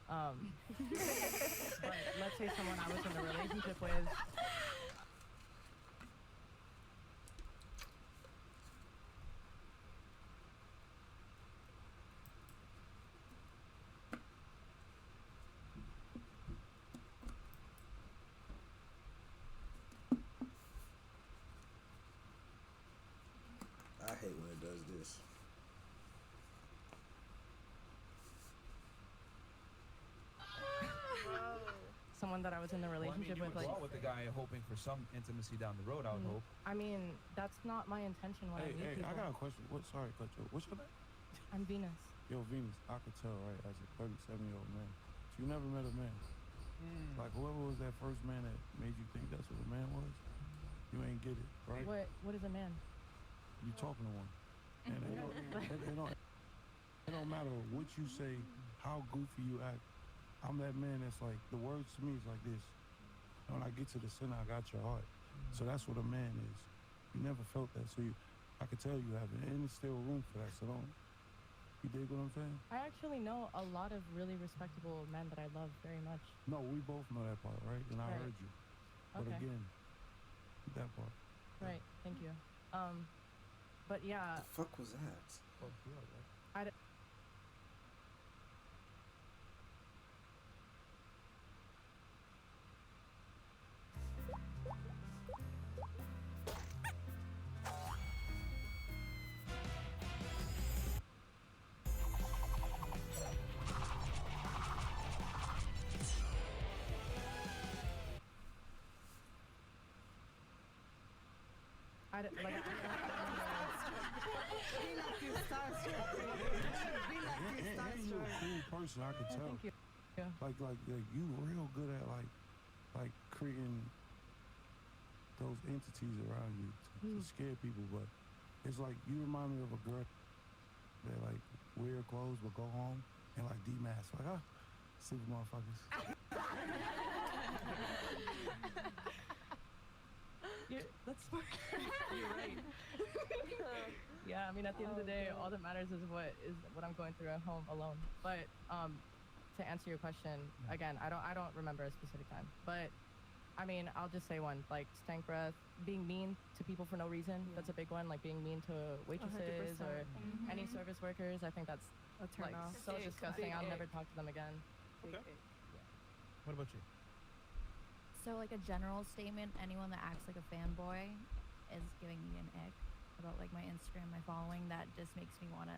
Speaker 3: But let's say someone I was in a relationship with.
Speaker 2: I hate when it does this.
Speaker 3: Someone that I was in a
Speaker 1: Well, I mean,
Speaker 3: relationship
Speaker 1: you
Speaker 3: with,
Speaker 1: would
Speaker 3: like,
Speaker 1: go out with the guy hoping for some intimacy down the road. I would hope.
Speaker 3: I mean, that's not my intention when I meet
Speaker 9: Hey,
Speaker 3: people.
Speaker 9: I got a question. Sorry, cut you. What's your name?
Speaker 3: I'm Venus.
Speaker 9: Yo, Venus, I could tell, right, as a 37-year-old man, you never met a man. Like, whoever was that first man that made you think that's what a man was, you ain't get it, right?
Speaker 3: What is a man?
Speaker 9: You talking to one. And it don't matter what you say, how goofy you act. I'm that man that's like, the words to me is like this. And when I get to the center, I got your heart. So that's what a man is. You never felt that, so I could tell you haven't. And there's still room for that, so don't. You dig what I'm saying?
Speaker 3: I actually know a lot of really respectable men that I love very much.
Speaker 9: No, we both know that part, right? And I
Speaker 3: Right.
Speaker 9: heard you. But
Speaker 3: Okay.
Speaker 9: again, that part.
Speaker 3: Right, thank you. But yeah,
Speaker 2: The fuck was that?
Speaker 3: I d- like,
Speaker 7: like you're starstruck. Be like
Speaker 9: And
Speaker 7: you're
Speaker 9: you're a
Speaker 7: starstruck.
Speaker 9: cool person, I can tell.
Speaker 3: Thank you. Yeah.
Speaker 9: Like you real good at like creating those entities around you to scare people, but it's like you remind me of a girl that like wear clothes but go home and like demask, like stupid motherfuckers.
Speaker 3: That's smart. You're right. Yeah, I mean, at the end of the day, all that matters is what I'm going through at home alone. But to answer your question, again, I don't remember a specific time, but I mean, I'll just say one, like stank breath, being mean to people for no reason. Yeah. That's a big one, like being mean to waitresses
Speaker 7: 100%.
Speaker 3: or any service workers. I think that's
Speaker 7: A turn
Speaker 3: like
Speaker 7: off.
Speaker 3: so disgusting. I'll never talk to them again.
Speaker 4: Okay. What about you?
Speaker 18: So, like a general statement, anyone that acts like a fanboy is giving me an ick about like my Instagram, my following. That just makes me want to.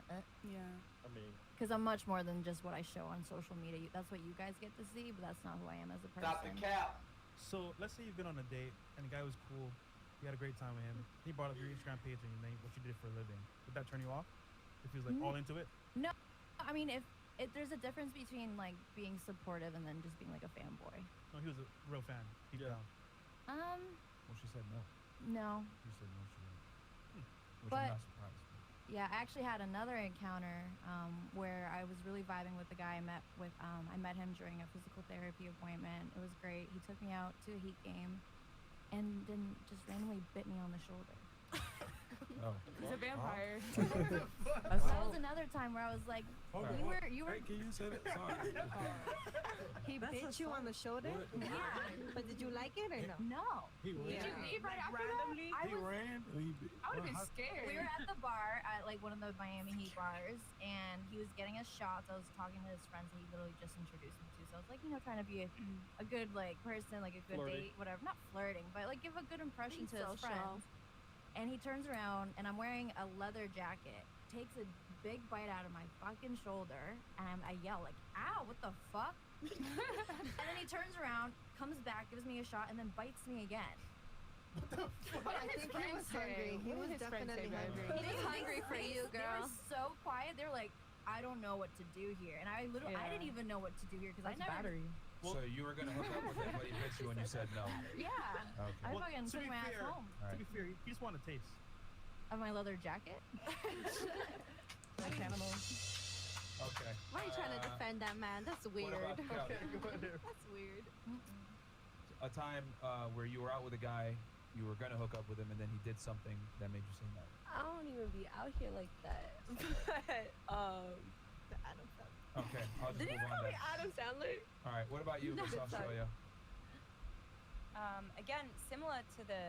Speaker 14: Yeah.
Speaker 8: I mean,
Speaker 18: Because I'm much more than just what I show on social media. That's what you guys get to see, but that's not who I am as a person.
Speaker 17: Stop the cap.
Speaker 4: So let's say you've been on a date and the guy was cool. You had a great time with him. He brought up your Instagram page and what you did for a living. Would that turn you off? If he was like all into it?
Speaker 18: No, I mean if there's a difference between like being supportive and then just being like a fanboy.
Speaker 4: No, he was a real fan. Deep down. Well, she said no.
Speaker 18: No.
Speaker 4: You said no, she didn't. Which
Speaker 18: But-
Speaker 4: I'm not surprised.
Speaker 18: Yeah, I actually had another encounter where I was really vibing with the guy I met with. I met him during a physical therapy appointment. It was great. He took me out to a Heat game and then just randomly bit me on the shoulder.
Speaker 4: Oh.
Speaker 21: He's a vampire.
Speaker 18: That was another time where I was like, you were.
Speaker 9: Hey, can you say that? Sorry.
Speaker 7: He bit you on the shoulder?
Speaker 18: Yeah.
Speaker 7: But did you like it or no?
Speaker 18: No.
Speaker 9: He ran.
Speaker 21: Did you leave right after randomly?
Speaker 18: I
Speaker 9: He
Speaker 18: was-
Speaker 9: ran.
Speaker 21: I would have been scared.
Speaker 18: We were at the bar at like one of the Miami Heat bars, and he was getting us shots. I was talking to his friends that he literally just introduced me to. So I was like, trying to be a good like person, like a good
Speaker 8: Flirty.
Speaker 18: date, whatever. Not flirting, but like give a good impression
Speaker 12: Being
Speaker 18: to his
Speaker 12: social.
Speaker 18: friends. And he turns around, and I'm wearing a leather jacket. Takes a big bite out of my fucking shoulder, and I yell like, "Ow! What the fuck?" And then he turns around, comes back, gives me a shot, and then bites me again.
Speaker 7: I think he was hungry. He was definitely hungry.
Speaker 12: He was hungry for you,
Speaker 18: They
Speaker 12: girl.
Speaker 18: were so quiet. They're like, I don't know what to do here. And I didn't even know what to do here because I
Speaker 3: That's
Speaker 18: never.
Speaker 3: battery.
Speaker 1: So you were gonna hook up with him, but he bit you and you said no.
Speaker 18: Yeah.
Speaker 1: Okay.
Speaker 18: I fucking
Speaker 4: to
Speaker 18: took
Speaker 4: be
Speaker 18: my ass
Speaker 4: fair,
Speaker 18: home.
Speaker 4: To be fair, he just wanted a taste.
Speaker 18: Of my leather jacket.
Speaker 3: Like animals.
Speaker 1: Okay.
Speaker 12: Why are you trying to defend that man? That's weird.
Speaker 1: about Kelly?
Speaker 12: That's weird.
Speaker 1: A time where you were out with a guy, you were gonna hook up with him, and then he did something that made you say no.
Speaker 20: I don't even be out here like that. But
Speaker 12: The Adam Sandler.
Speaker 1: Okay, I'll just
Speaker 20: did you
Speaker 1: move
Speaker 20: call
Speaker 1: on
Speaker 20: me
Speaker 1: then.
Speaker 20: Adam Sandler?
Speaker 1: All right, what about you,
Speaker 20: No,
Speaker 1: Miss
Speaker 20: sorry.
Speaker 1: Australia?
Speaker 15: Again, similar to the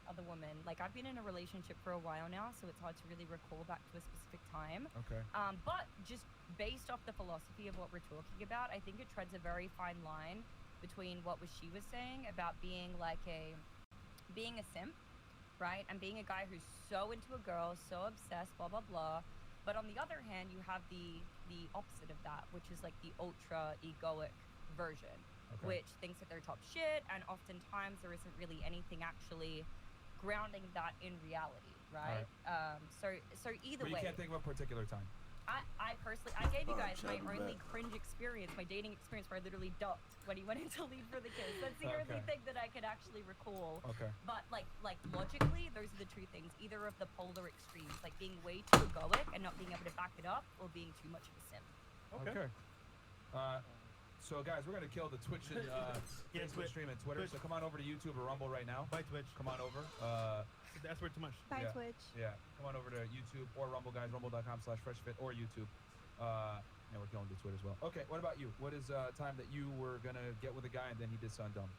Speaker 15: other woman, like I've been in a relationship for a while now, so it's hard to really recall back to a specific time.
Speaker 1: Okay.
Speaker 15: But just based off the philosophy of what we're talking about, I think it treads a very fine line between what she was saying about being being a simp, right? And being a guy who's so into a girl, so obsessed, blah, blah, blah. But on the other hand, you have the opposite of that, which is like the ultra egoic version, which thinks that they're top shit, and oftentimes there isn't really anything actually grounding that in reality, right? So either
Speaker 1: But you
Speaker 15: way,
Speaker 1: can't think of a particular time.
Speaker 15: I personally, I gave you guys my only cringe experience, my dating experience, where I literally ducked when he went in to leave for the kids. That's the only thing that I could actually recall.
Speaker 1: Okay.
Speaker 15: But like logically, those are the two things: either of the polar extremes, like being way too egoic and not being able to back it up, or being too much of a simp.
Speaker 1: Okay. So guys, we're gonna kill the Twitch and Facebook stream and Twitter. So come on over to YouTube or Rumble right now.
Speaker 4: Bye Twitch.
Speaker 1: Come on over.
Speaker 4: That's where too much.
Speaker 7: Bye,
Speaker 1: Yeah.
Speaker 7: Twitch.
Speaker 1: Yeah, come on over to YouTube or Rumble, guys. Rumble.com/freshfit or YouTube. And we're killing the Twitter as well. Okay, what about you? What is time that you were gonna get with a guy and then he did something dumb?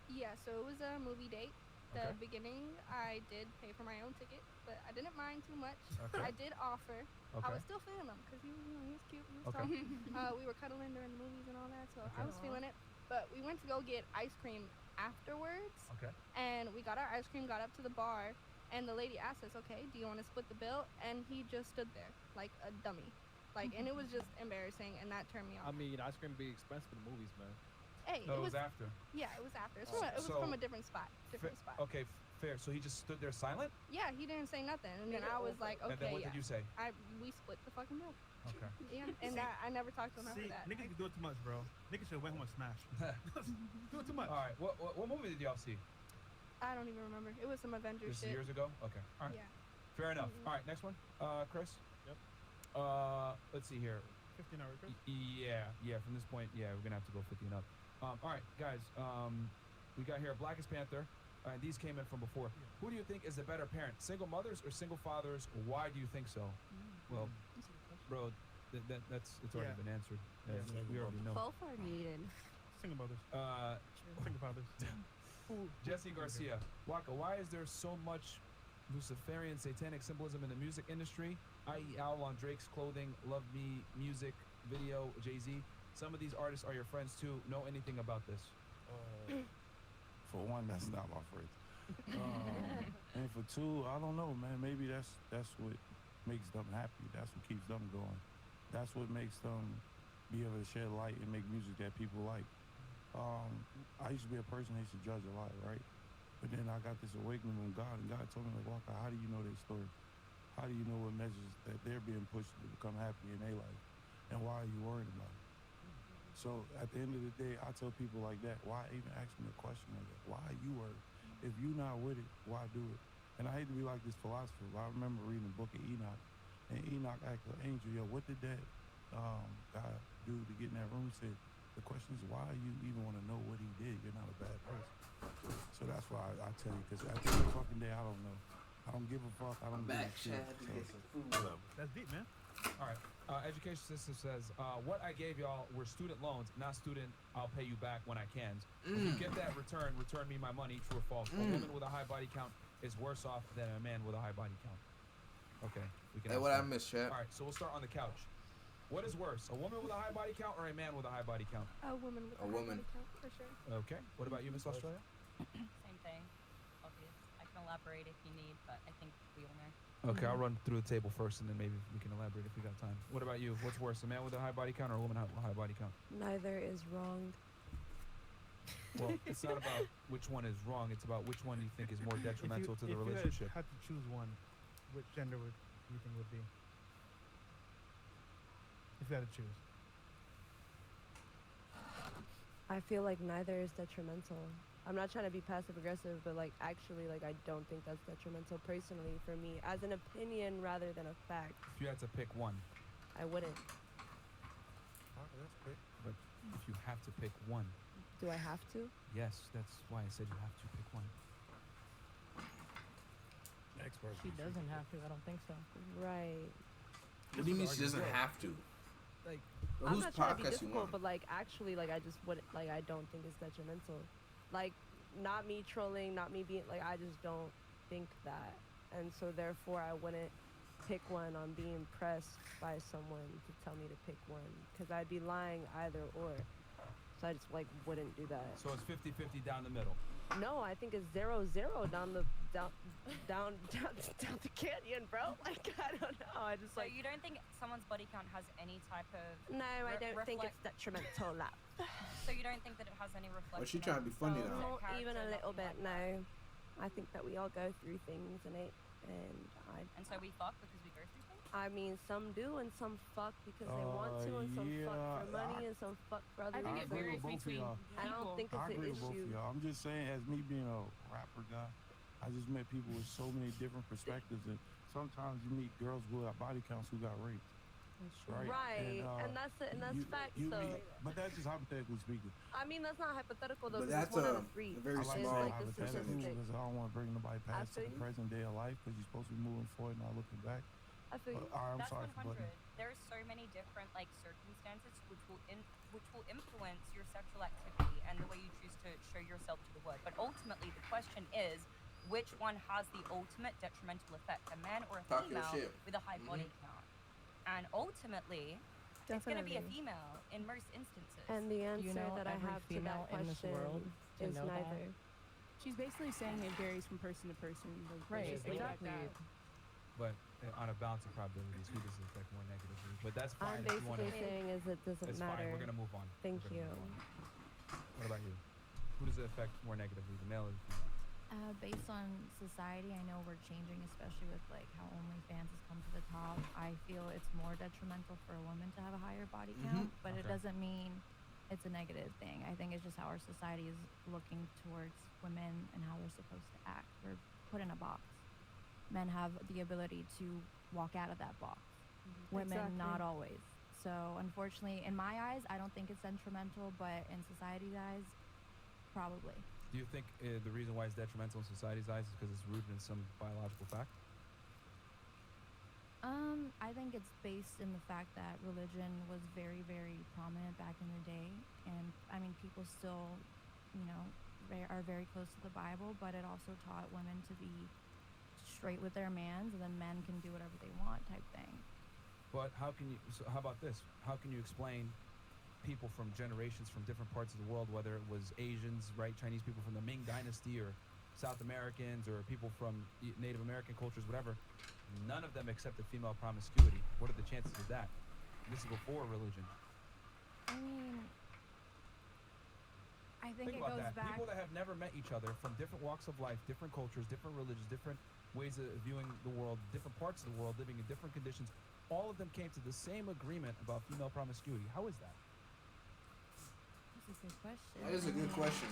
Speaker 14: Yeah, so it was a movie date. The
Speaker 1: Okay.
Speaker 14: beginning, I did pay for my own ticket, but I didn't mind too much.
Speaker 1: Okay.
Speaker 14: I did offer. I
Speaker 1: Okay.
Speaker 14: was still feeling him because he was cute. He was
Speaker 1: Okay.
Speaker 14: tall. We were cuddling during the movies and all that, so I
Speaker 1: Okay.
Speaker 14: was feeling it. But we went to go get ice cream afterwards,
Speaker 1: Okay.
Speaker 14: and we got our ice cream, got up to the bar, and the lady asked us, "Okay, do you want to split the bill?" And he just stood there like a dummy, and it was just embarrassing, and that turned me off.
Speaker 8: I mean, ice cream be expensive in the movies, man.
Speaker 14: Hey,
Speaker 1: No,
Speaker 14: it
Speaker 1: was after.
Speaker 14: Yeah, it was after. It was from a different spot.
Speaker 1: Okay, fair. So he just stood there silent?
Speaker 14: Yeah, he didn't say nothing, and then I was like, okay,
Speaker 1: And then what
Speaker 14: yeah.
Speaker 1: did you say?
Speaker 14: We split the fucking bill.
Speaker 1: Okay.
Speaker 14: Yeah, and I never talked to him after
Speaker 4: See,
Speaker 14: that.
Speaker 4: niggas be doing too much, bro. Niggas should went home and smashed. Doing too much.
Speaker 1: All right. What movie did y'all see?
Speaker 14: I don't even remember. It was some Avengers
Speaker 1: This is
Speaker 14: shit.
Speaker 1: years ago? Okay. All right.
Speaker 14: Yeah.
Speaker 1: Fair enough. All right, next one. Chris?
Speaker 4: Yep.
Speaker 1: Let's see here.
Speaker 4: 15 hour, Chris?
Speaker 1: Yeah, from this point, yeah, we're going to have to go 50 and up. All right, guys, we got here Blackest Panther. These came in from before. Who do you think is the better parent, single mothers or single fathers? Why do you think so? Well, bro, it's already been answered. We already know.
Speaker 12: Both are needed.
Speaker 4: Single mothers. Single fathers.
Speaker 1: Jesse Garcia, Waka, why is there so much Luciferian satanic symbolism in the music industry, i.e. Owl on Drake's clothing, Love Me music video, Jay-Z? Some of these artists are your friends too. Know anything about this?
Speaker 9: For one, that's not my friend. And for two, I don't know, man. Maybe that's what makes them happy. That's what keeps them going. That's what makes them be able to shed light and make music that people like. I used to be a person that used to judge a lot, right? But then I got this awakening from God, and God told me, like, Walker, how do you know their story? How do you know what messages that they're being pushed to become happy in their life? And why are you worried about it? So at the end of the day, I tell people like that, why even ask me a question like that? Why are you worried? If you're not with it, why do it? And I hate to be like this philosopher, but I remember reading the book of Enoch, and Enoch asked the angel, yo, what did that guy do to get in that room? He said, the question is, why you even want to know what he did? You're not a bad person. So that's why I tell you, because at the end of the fucking day, I don't know. I don't give a fuck. I don't give a shit. So,
Speaker 4: that's deep, man.
Speaker 1: All right. Education system says, what I gave y'all were student loans, not student, I'll pay you back when I can. If you get that return me my money, true or false. A woman with a high body count is worse off than a man with a high body count. Okay. We can.
Speaker 2: Hey, what I missed, Chad?
Speaker 1: All right, so we'll start on the couch. What is worse, a woman with a high body count or a man with a high body count?
Speaker 14: A woman with a high body count, for sure.
Speaker 1: Okay. What about you, Miss Australia?
Speaker 15: Same thing. Obvious. I can elaborate if you need, but I think we all know.
Speaker 1: Okay, I'll run through the table first, and then maybe we can elaborate if we got time. What about you? What's worse, a man with a high body count or a woman with a high body count?
Speaker 17: Neither is wrong.
Speaker 1: Well, it's not about which one is wrong. It's about which one you think is more detrimental to the relationship.
Speaker 4: If you had to choose one, which gender would you think would be? If you had to choose.
Speaker 17: I feel like neither is detrimental. I'm not trying to be passive aggressive, but like actually, like I don't think that's detrimental personally for me, as an opinion rather than a fact.
Speaker 1: If you had to pick one.
Speaker 17: I wouldn't.
Speaker 1: That's quick. But if you have to pick one.
Speaker 17: Do I have to?
Speaker 1: Yes, that's why I said you have to pick one.
Speaker 9: Next person.
Speaker 3: She doesn't have to. I don't think so.
Speaker 17: Right.
Speaker 2: What do you mean she doesn't have to?
Speaker 1: Like,
Speaker 17: I'm
Speaker 2: whose
Speaker 17: not trying to be
Speaker 2: podcast you
Speaker 17: difficult,
Speaker 2: want?
Speaker 17: but like actually, like I just wouldn't. Like I don't think it's detrimental. Like, not me trolling, not me being like, I just don't think that, and so therefore I wouldn't pick one on being pressed by someone to tell me to pick one, because I'd be lying either or. So I just like wouldn't do that.
Speaker 1: So it's 50-50 down the middle.
Speaker 17: No, I think it's 0-0 down the canyon, bro. Like I don't know. I just
Speaker 15: So
Speaker 17: like.
Speaker 15: you don't think someone's body count has any type of
Speaker 17: No, I don't think it's detrimental. Lap.
Speaker 15: So you don't think that it has any reflection?
Speaker 2: Well, she trying to be funny
Speaker 15: of
Speaker 2: now.
Speaker 17: Not even a
Speaker 15: character,
Speaker 17: little bit.
Speaker 15: nothing like
Speaker 17: No, I think that we all go through things, and
Speaker 15: And so we fuck because we go through things?
Speaker 17: I mean, some do, and some fuck because they want to, and some fuck for money, and some fuck for other
Speaker 9: I
Speaker 17: reasons.
Speaker 9: agree with both of y'all.
Speaker 17: I don't think
Speaker 9: I
Speaker 17: it's an
Speaker 9: agree with both
Speaker 17: issue.
Speaker 9: of y'all. I'm just saying, as me being a rapper guy, I just met people with so many different perspectives, and sometimes you meet girls with body counts who got raped.
Speaker 17: Right, and that's it, and that's facts though.
Speaker 9: But that's just hypothetically speaking.
Speaker 17: I mean, that's not hypothetical though.
Speaker 2: But
Speaker 17: because
Speaker 2: that's
Speaker 17: it's one out of
Speaker 2: a
Speaker 17: 3.
Speaker 2: very
Speaker 9: I like
Speaker 17: It's
Speaker 2: small
Speaker 17: like the
Speaker 9: hypothetical
Speaker 17: statistic.
Speaker 9: because I don't want to bring nobody past to the
Speaker 17: feel you.
Speaker 9: present day of life because you're supposed to be moving forward, not looking back.
Speaker 17: I feel you.
Speaker 9: I'm
Speaker 15: That's
Speaker 9: sorry
Speaker 15: 100.
Speaker 9: for butting.
Speaker 15: There's so many different like circumstances which will influence your sexual activity and the way you choose to show yourself to the world. But ultimately, the question is, which one has the ultimate detrimental effect, a man or a
Speaker 2: Talk your
Speaker 15: female
Speaker 2: shit.
Speaker 15: with a high body count? And ultimately, it's going to be a
Speaker 17: Definitely.
Speaker 15: female in most instances.
Speaker 17: And the answer
Speaker 3: You know
Speaker 17: that I
Speaker 3: every
Speaker 17: have to
Speaker 3: female
Speaker 17: that
Speaker 3: in this
Speaker 17: question
Speaker 3: world to
Speaker 17: is
Speaker 3: know that?
Speaker 17: neither.
Speaker 21: She's basically saying it varies from person to person. Like,
Speaker 3: Right,
Speaker 21: just leave it at
Speaker 3: exactly.
Speaker 21: that.
Speaker 1: But on a balance of probabilities, who does it affect more negatively? But that's fine.
Speaker 17: I'm
Speaker 1: if you wanna,
Speaker 17: basically saying is it doesn't
Speaker 1: it's
Speaker 17: matter.
Speaker 1: fine. We're gonna move on.
Speaker 17: Thank
Speaker 1: We're
Speaker 17: you.
Speaker 1: gonna move on. What about you? Who does it affect more negatively, the male or the female?
Speaker 18: Based on society, I know we're changing, especially with like how OnlyFans has come to the top. I feel it's more detrimental for a woman to have a higher body count, but it doesn't mean it's a negative thing. I think it's just how our society is looking towards women and how they're supposed to act. We're put in a box. Men have the ability to walk out of that box. Women, not always. So unfortunately, in my eyes, I don't think it's detrimental, but in society's eyes, probably.
Speaker 1: Do you think the reason why it's detrimental in society's eyes is because it's rooted in some biological fact?
Speaker 18: I think it's based in the fact that religion was very, very prominent back in the day, and I mean, people still, are very close to the Bible, but it also taught women to be straight with their mans, and then men can do whatever they want, type thing.
Speaker 1: But how about this? How can you explain people from generations from different parts of the world, whether it was Asians, right, Chinese people from the Ming Dynasty, or South Americans, or people from Native American cultures, whatever, none of them accepted female promiscuity? What are the chances of that? This is before religion.
Speaker 18: I mean, I think
Speaker 1: Think
Speaker 18: it
Speaker 1: about
Speaker 18: goes
Speaker 1: that.
Speaker 18: back.
Speaker 1: People that have never met each other from different walks of life, different cultures, different religions, different ways of viewing the world, different parts of the world, living in different conditions, all of them came to the same agreement about female promiscuity. How is that?
Speaker 18: That's a good question.
Speaker 2: That is a good question.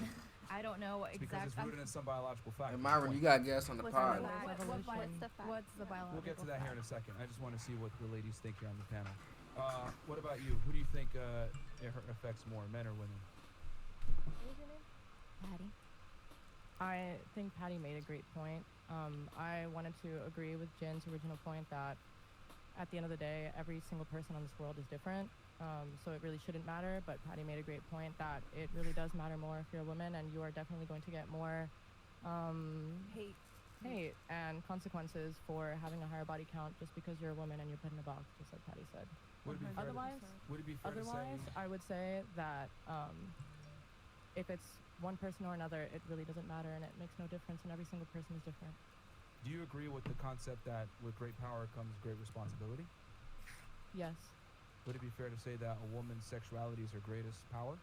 Speaker 18: I don't know
Speaker 1: It's because it's rooted in some biological fact.
Speaker 2: And Myron, you got guests on the pod.
Speaker 18: What's the biological
Speaker 1: We'll get to that here in a
Speaker 18: fact?
Speaker 1: second. I just want to see what the ladies think here on the panel. What about you? Who do you think it affects more, men or women?
Speaker 3: Patty.
Speaker 6: I think Patty made a great point. I wanted to agree with Jin's original point that at the end of the day, every single person on this world is different. So it really shouldn't matter, but Patty made a great point that it really does matter more if you're a woman, and you are definitely going to get more hate and consequences for having a higher body count just because you're a woman and you're put in a box, just like Patty said.
Speaker 1: Would it be fair
Speaker 6: Otherwise, I would say that if it's one person or another, it really doesn't matter, and it makes no difference, and every single person is different.
Speaker 1: Do you agree with the concept that with great power comes great responsibility?
Speaker 6: Yes.
Speaker 1: Would it be fair to say that a woman's sexuality is her greatest power?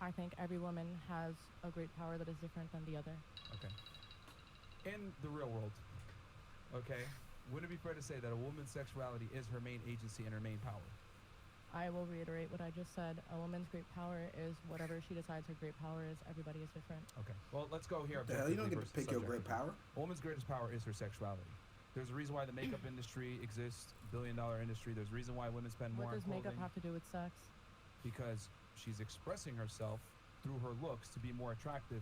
Speaker 6: I think every woman has a great power that is different than the other.
Speaker 1: Okay. In the real world, okay, would it be fair to say that a woman's sexuality is her main agency and her main power?
Speaker 6: I will reiterate what I just said. A woman's great power is whatever she decides her great power is. Everybody is different.
Speaker 1: Okay. Well, let's go here.
Speaker 2: The hell, you don't get to pick your great power.
Speaker 1: A woman's greatest power is her sexuality. There's a reason why the makeup industry exists, billion-dollar industry. There's a reason why women spend more
Speaker 6: What
Speaker 1: on
Speaker 6: does makeup
Speaker 1: clothing.
Speaker 6: have to do with sex?
Speaker 1: Because she's expressing herself through her looks to be more attractive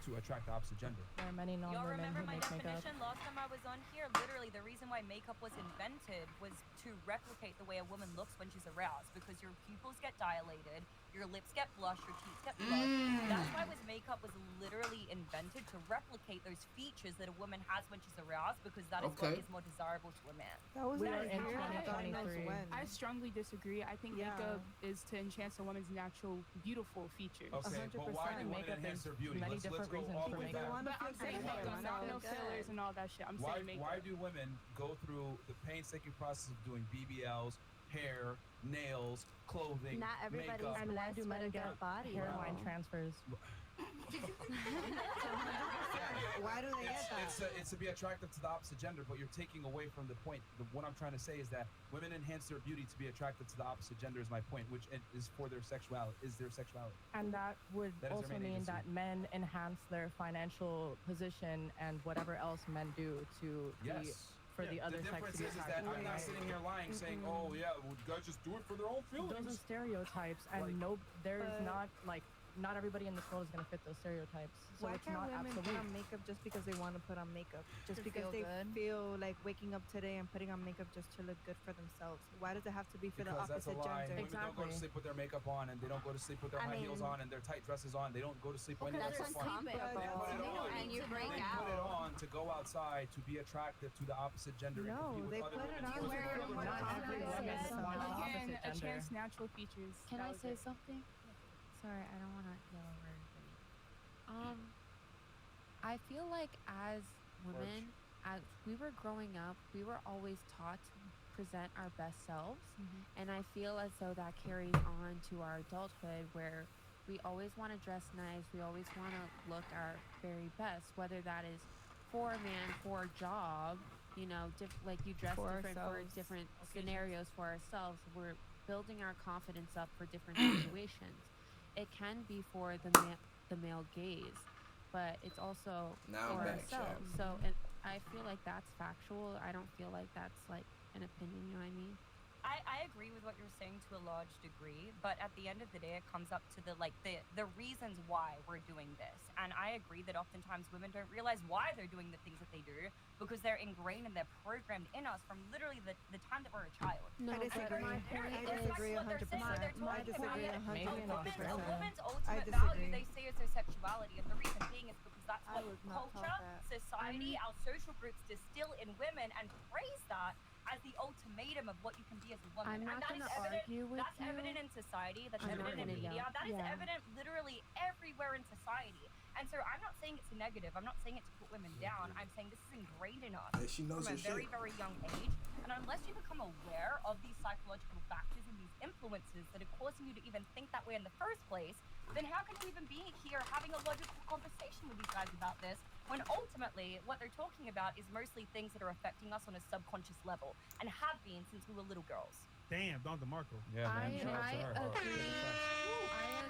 Speaker 1: to attract the opposite gender.
Speaker 6: There are many
Speaker 15: Y'all
Speaker 6: non-women
Speaker 15: remember
Speaker 6: who
Speaker 15: my
Speaker 6: make makeup.
Speaker 15: definition last time I was on here? Literally, the reason why makeup was invented was to replicate the way a woman looks when she's aroused, because your pupils get dilated, your lips get blushed, your cheeks get flushed. That's why makeup was literally invented to replicate those features that a woman has when she's aroused, because that is what is more desirable to a man.
Speaker 7: That was
Speaker 6: We are in
Speaker 7: God knows
Speaker 6: 2023.
Speaker 7: when.
Speaker 21: I strongly disagree. I think makeup is to enhance a woman's natural, beautiful features.
Speaker 1: Okay, but why do women enhance their beauty?
Speaker 6: many
Speaker 1: Let's
Speaker 6: different
Speaker 1: go
Speaker 6: reasons
Speaker 1: all
Speaker 6: for
Speaker 1: the way
Speaker 6: makeup.
Speaker 1: back.
Speaker 21: But I'm saying makeup, not no fillers and all that shit. I'm saying makeup.
Speaker 1: Why do women go through the painstaking process of doing BBLs, hair, nails, clothing,
Speaker 12: Not everybody's
Speaker 1: makeup?
Speaker 6: And why do men
Speaker 12: with a
Speaker 6: get
Speaker 12: good body.
Speaker 6: hairline
Speaker 12: though.
Speaker 6: transfers?
Speaker 7: Why do they get that?
Speaker 1: It's to be attractive to the opposite gender, but you're taking away from the point. What I'm trying to say is that women enhance their beauty to be attractive to the opposite gender is my point, which is for their sexuality.
Speaker 6: And that would
Speaker 1: That is their
Speaker 6: also
Speaker 1: main
Speaker 6: mean
Speaker 1: agency.
Speaker 6: that men enhance their financial position and whatever else men do to be
Speaker 1: Yes.
Speaker 6: for the other
Speaker 1: The
Speaker 6: sex
Speaker 1: difference
Speaker 6: to be
Speaker 1: is that I'm not
Speaker 6: attracted.
Speaker 1: sitting here lying saying, oh yeah, well, guys just do it for their own feelings.
Speaker 6: Those are stereotypes, and there's not not everybody in this world is gonna fit those stereotypes. So
Speaker 7: Why
Speaker 6: it's
Speaker 7: can't
Speaker 6: not
Speaker 7: women
Speaker 6: absolute.
Speaker 7: put on makeup just because they want to put on makeup? Just
Speaker 18: To
Speaker 7: because
Speaker 18: feel
Speaker 7: they
Speaker 18: good?
Speaker 7: feel like waking up today and putting on makeup just to look good for themselves? Why does it have to be for
Speaker 1: Because
Speaker 7: the
Speaker 1: that's a
Speaker 7: opposite
Speaker 1: lie.
Speaker 7: gender?
Speaker 1: Women don't go to sleep with their makeup on, and they don't go to sleep with their high heels on and their tight dresses on. They don't go to sleep when
Speaker 12: Because
Speaker 1: they're
Speaker 12: that's
Speaker 1: fun.
Speaker 12: uncomfortable.
Speaker 1: They put it on.
Speaker 12: And you break
Speaker 1: They
Speaker 12: out.
Speaker 1: put it on to go outside to be attractive to the opposite gender and
Speaker 7: No,
Speaker 1: compete with
Speaker 7: they
Speaker 1: other
Speaker 7: put
Speaker 1: women.
Speaker 7: it on
Speaker 1: Those
Speaker 7: where
Speaker 1: are
Speaker 7: you're
Speaker 1: regular
Speaker 7: more
Speaker 1: women.
Speaker 6: Not every woman
Speaker 7: confident.
Speaker 6: wants
Speaker 21: Again,
Speaker 6: opposite
Speaker 21: a
Speaker 6: gender.
Speaker 21: chance natural features.
Speaker 11: Can
Speaker 21: That
Speaker 11: I
Speaker 21: was
Speaker 11: say
Speaker 21: it.
Speaker 11: something? Sorry, I don't want to yell over everybody. I feel like as women, as we were growing up, we were always taught to present our best selves, and I feel as though that carries on to our adulthood, where we always want to dress nice. We always want to look our very best, whether that is for a man, for a job, you know, like you dress
Speaker 7: For
Speaker 11: different for
Speaker 7: ourselves.
Speaker 11: different scenarios for ourselves. We're building our confidence up for different situations. It can be for the male gaze, but it's also
Speaker 2: Now
Speaker 11: for
Speaker 2: I'm back,
Speaker 11: ourselves.
Speaker 2: Chad.
Speaker 11: So I feel like that's factual. I don't feel like that's like an opinion, you know what I mean?
Speaker 15: I agree with what you're saying to a large degree, but at the end of the day, it comes up to the reasons why we're doing this. And I agree that oftentimes women don't realize why they're doing the things that they do because they're ingrained and they're programmed in us from literally the time that we're a child.
Speaker 11: No,
Speaker 7: I disagree.
Speaker 11: my point
Speaker 7: I
Speaker 11: is,
Speaker 7: disagree
Speaker 15: What they're saying, they're
Speaker 7: 100%. I
Speaker 15: talking about
Speaker 7: disagree
Speaker 15: it.
Speaker 7: 100%.
Speaker 15: A woman's
Speaker 7: I
Speaker 15: ultimate
Speaker 7: disagree.
Speaker 15: value they see is their sexuality, and the reason being is because that's
Speaker 14: I
Speaker 15: what
Speaker 14: was not taught
Speaker 15: culture,
Speaker 14: that.
Speaker 15: society, our social groups distill in women and praise that as the ultimatum of what you can be as a woman.
Speaker 11: I'm not
Speaker 15: and
Speaker 11: going to
Speaker 15: that is evident.
Speaker 11: argue with
Speaker 15: That's
Speaker 11: you.
Speaker 15: evident in society. That's
Speaker 11: I'm not
Speaker 15: evident in
Speaker 11: gonna
Speaker 15: media.
Speaker 11: yell.
Speaker 15: That is
Speaker 11: Yeah.
Speaker 15: evident literally everywhere in society. And so I'm not saying it's a negative. I'm not saying it to put women down. I'm saying this is ingrained in us
Speaker 2: Yeah, she knows
Speaker 15: from a
Speaker 2: her
Speaker 15: very,
Speaker 2: shit.
Speaker 15: very young age. And unless you become aware of these psychological factors and these influences that are causing you to even think that way in the first place, then how can you even be here having a logical conversation with these guys about this when ultimately what they're talking about is mostly things that are affecting us on a subconscious level and have been since we were little girls.
Speaker 4: Damn, Don DeMarco.
Speaker 1: Yeah, man.
Speaker 11: I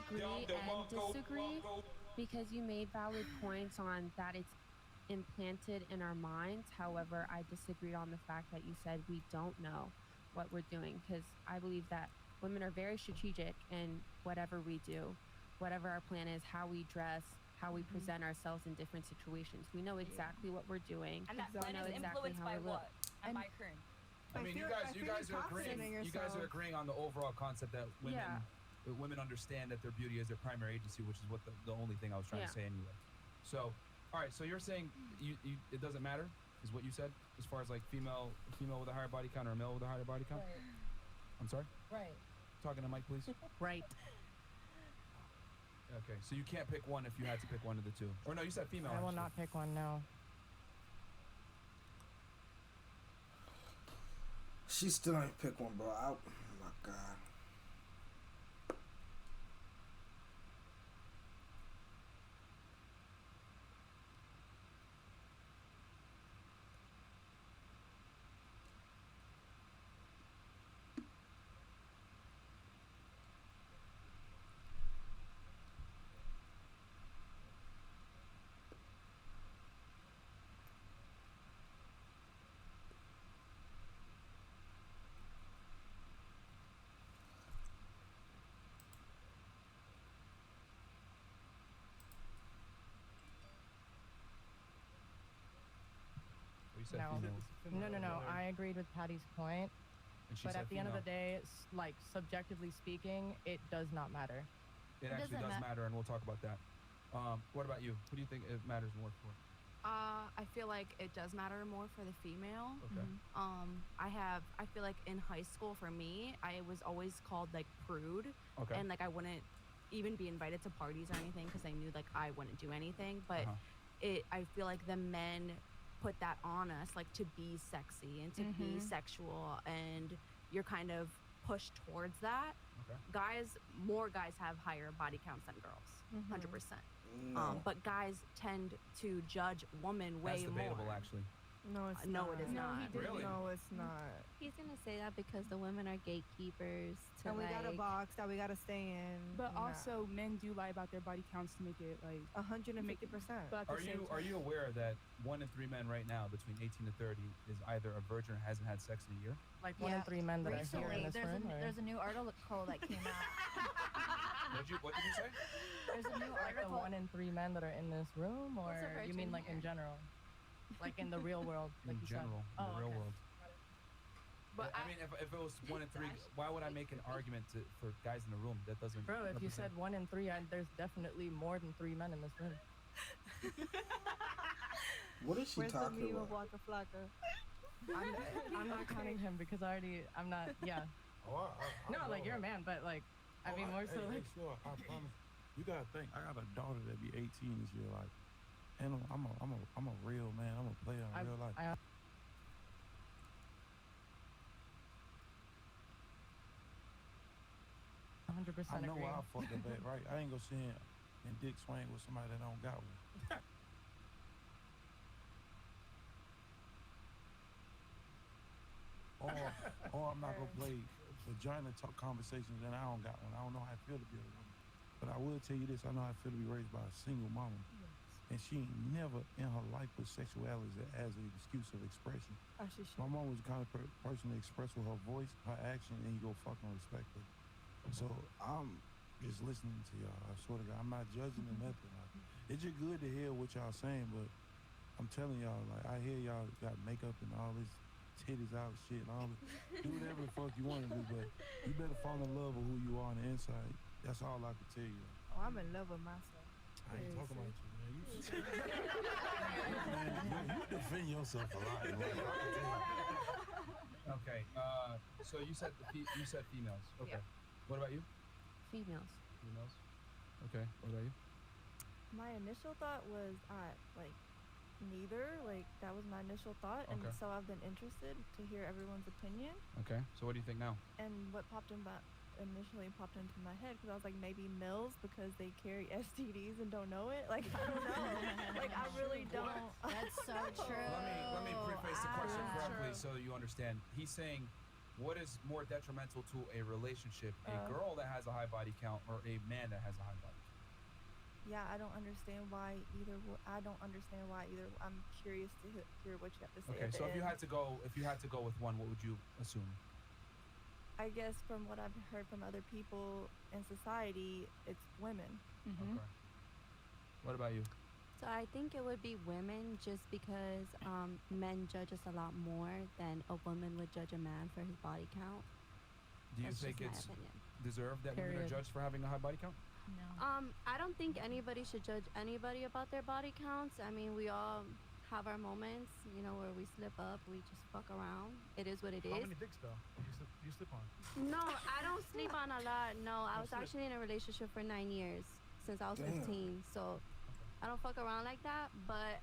Speaker 11: agree and disagree because you made valid points on that it's implanted in our minds. However, I disagreed on the fact that you said we don't know what we're doing because I believe that women are very strategic in whatever we do, whatever our plan is, how we dress, how we present ourselves in different situations. We know exactly what we're doing.
Speaker 15: And that
Speaker 11: We
Speaker 15: plan
Speaker 11: know
Speaker 15: is
Speaker 11: exactly
Speaker 15: influenced
Speaker 11: how
Speaker 15: by
Speaker 11: we look.
Speaker 15: what? And by whom?
Speaker 1: I mean, you guys are agreeing. You guys are agreeing on the overall concept that women understand that their beauty is their primary agency, which is what the only thing I was trying to say anyway. So, all right. So you're saying you it doesn't matter, is what you said, as far as like female with a higher body count or a male with a higher body count.
Speaker 3: Right.
Speaker 1: I'm sorry.
Speaker 3: Right.
Speaker 1: Talking to Mike, please.
Speaker 3: Right.
Speaker 1: Okay, so you can't pick one if you had to pick one of the two. Or no, you said female.
Speaker 3: I will
Speaker 1: actually.
Speaker 3: not pick one. No.
Speaker 2: She still ain't pick one, bro. Oh my God.
Speaker 1: You said
Speaker 3: No.
Speaker 1: female.
Speaker 3: No. I agreed with Patty's point.
Speaker 1: And she
Speaker 3: But
Speaker 1: said
Speaker 3: at the end of the
Speaker 1: female.
Speaker 3: day, it's like subjectively speaking, it does not matter.
Speaker 1: It actually does matter, and we'll talk about that. What about you? Who do you think it matters more for?
Speaker 19: I feel like it does matter more for the female.
Speaker 1: Okay.
Speaker 19: I feel like in high school for me, I was always called like prude.
Speaker 1: Okay.
Speaker 19: And like I wouldn't even be invited to parties or anything because I knew like I wouldn't do anything. But I feel like the men put that on us, like to be sexy and to be sexual, and you're kind of pushed towards that.
Speaker 1: Okay.
Speaker 19: More guys have higher body counts than girls, 100%.
Speaker 2: No.
Speaker 19: But guys tend to judge women way
Speaker 1: That's debatable,
Speaker 19: more.
Speaker 1: actually.
Speaker 7: No, it's
Speaker 19: No,
Speaker 7: not.
Speaker 19: it is not.
Speaker 1: Really?
Speaker 7: No, it's not.
Speaker 12: He's gonna say that because the women are gatekeepers. To
Speaker 7: And we got a
Speaker 12: like-
Speaker 7: box that we gotta stay in.
Speaker 21: But
Speaker 7: Nah.
Speaker 21: also, men do lie about their body counts to make it like
Speaker 7: 150%.
Speaker 21: But at the same
Speaker 1: Are
Speaker 21: time-
Speaker 1: you aware that 1 in 3 men right now between 18 to 30 is either a virgin or hasn't had sex in a year?
Speaker 3: Like 1 in 3 men that are here in this room.
Speaker 18: There's a new article that came out.
Speaker 1: What did you say?
Speaker 18: There's a new
Speaker 3: Like the
Speaker 18: article.
Speaker 3: 1 in 3 men that are in this room, or
Speaker 18: What's a
Speaker 3: you mean
Speaker 18: virgin
Speaker 3: like in
Speaker 18: here?
Speaker 3: general, like in the real world, like
Speaker 1: In
Speaker 3: you
Speaker 1: general,
Speaker 3: said?
Speaker 1: in the real world.
Speaker 3: But
Speaker 1: I mean, if it was 1 in 3, why would I make an argument for guys in the room? That doesn't.
Speaker 3: Bro, if you
Speaker 1: represent-
Speaker 3: said 1 in 3, there's definitely more than 3 men in this room.
Speaker 2: What is she
Speaker 7: Where's the
Speaker 2: talking
Speaker 7: meme
Speaker 2: about?
Speaker 7: of Waka Flocka?
Speaker 3: I'm not counting him because I'm not, yeah.
Speaker 9: Oh,
Speaker 3: No, like you're a man, but like, I mean more so like.
Speaker 9: Sure, I promise. You gotta think. I got a daughter that be 18 this year, like, and I'm a real man. I'm a player in real life.
Speaker 3: 100%.
Speaker 9: I know
Speaker 3: agree.
Speaker 9: I fucked up at, right? I ain't gonna sit here and dick swing with somebody that don't got one. or I'm not gonna play vagina talk conversations and I don't got one. I don't know how it feel to be a woman. But I will tell you this, I know how it feel to be raised by a single mama. And she ain't never in her life put sexuality as an excuse of expression.
Speaker 7: Oh, she should.
Speaker 9: My mom was the kind of person to express with her voice, her action, and you go fucking respect her. So I'm just listening to y'all. I swear to God, I'm not judging or nothing. Like, it's just good to hear what y'all saying, but I'm telling y'all, like, I hear y'all got makeup and all this titties out shit and all this. Do whatever the fuck you want to do, but you better fall in love with who you are on the inside. That's all I can tell you.
Speaker 7: Oh, I'm in love with myself.
Speaker 9: I ain't talking about you, man. You defend yourself a lot, man.
Speaker 1: Okay. So you said you said females. Okay.
Speaker 3: Yeah.
Speaker 1: What about you?
Speaker 3: Females.
Speaker 1: Females. Okay. What about you?
Speaker 7: My initial thought was like neither. Like that was my initial thought, and
Speaker 1: Okay.
Speaker 7: so I've been interested to hear everyone's opinion.
Speaker 1: Okay. So what do you think now?
Speaker 7: And what initially popped into my head because I was like maybe males because they carry STDs and don't know it. Like I don't know. Like I really don't.
Speaker 18: That's so true.
Speaker 1: Let me preface the question correctly so that you understand. He's saying, what is more detrimental to a relationship, a girl that has a high body count or a man that has a high body count?
Speaker 7: Yeah, I don't understand why either. I'm curious to hear what you have to say.
Speaker 1: Okay, so if you had to go with one, what would you assume?
Speaker 7: I guess from what I've heard from other people in society, it's women.
Speaker 1: Okay. What about you?
Speaker 12: So I think it would be women just because men judge us a lot more than a woman would judge a man for his body count.
Speaker 1: Do you
Speaker 12: That's
Speaker 1: think
Speaker 12: just my
Speaker 1: it's
Speaker 12: opinion.
Speaker 1: deserved that women are judged for having a high body count?
Speaker 3: No.
Speaker 12: I don't think anybody should judge anybody about their body counts. I mean, we all have our moments, you know, where we slip up, we just fuck around. It is what it is.
Speaker 4: How many dicks though? You slip on?
Speaker 12: No, I don't sleep on a lot. No, I was actually in a relationship for 9 years since I was 15. So I don't fuck around like that. But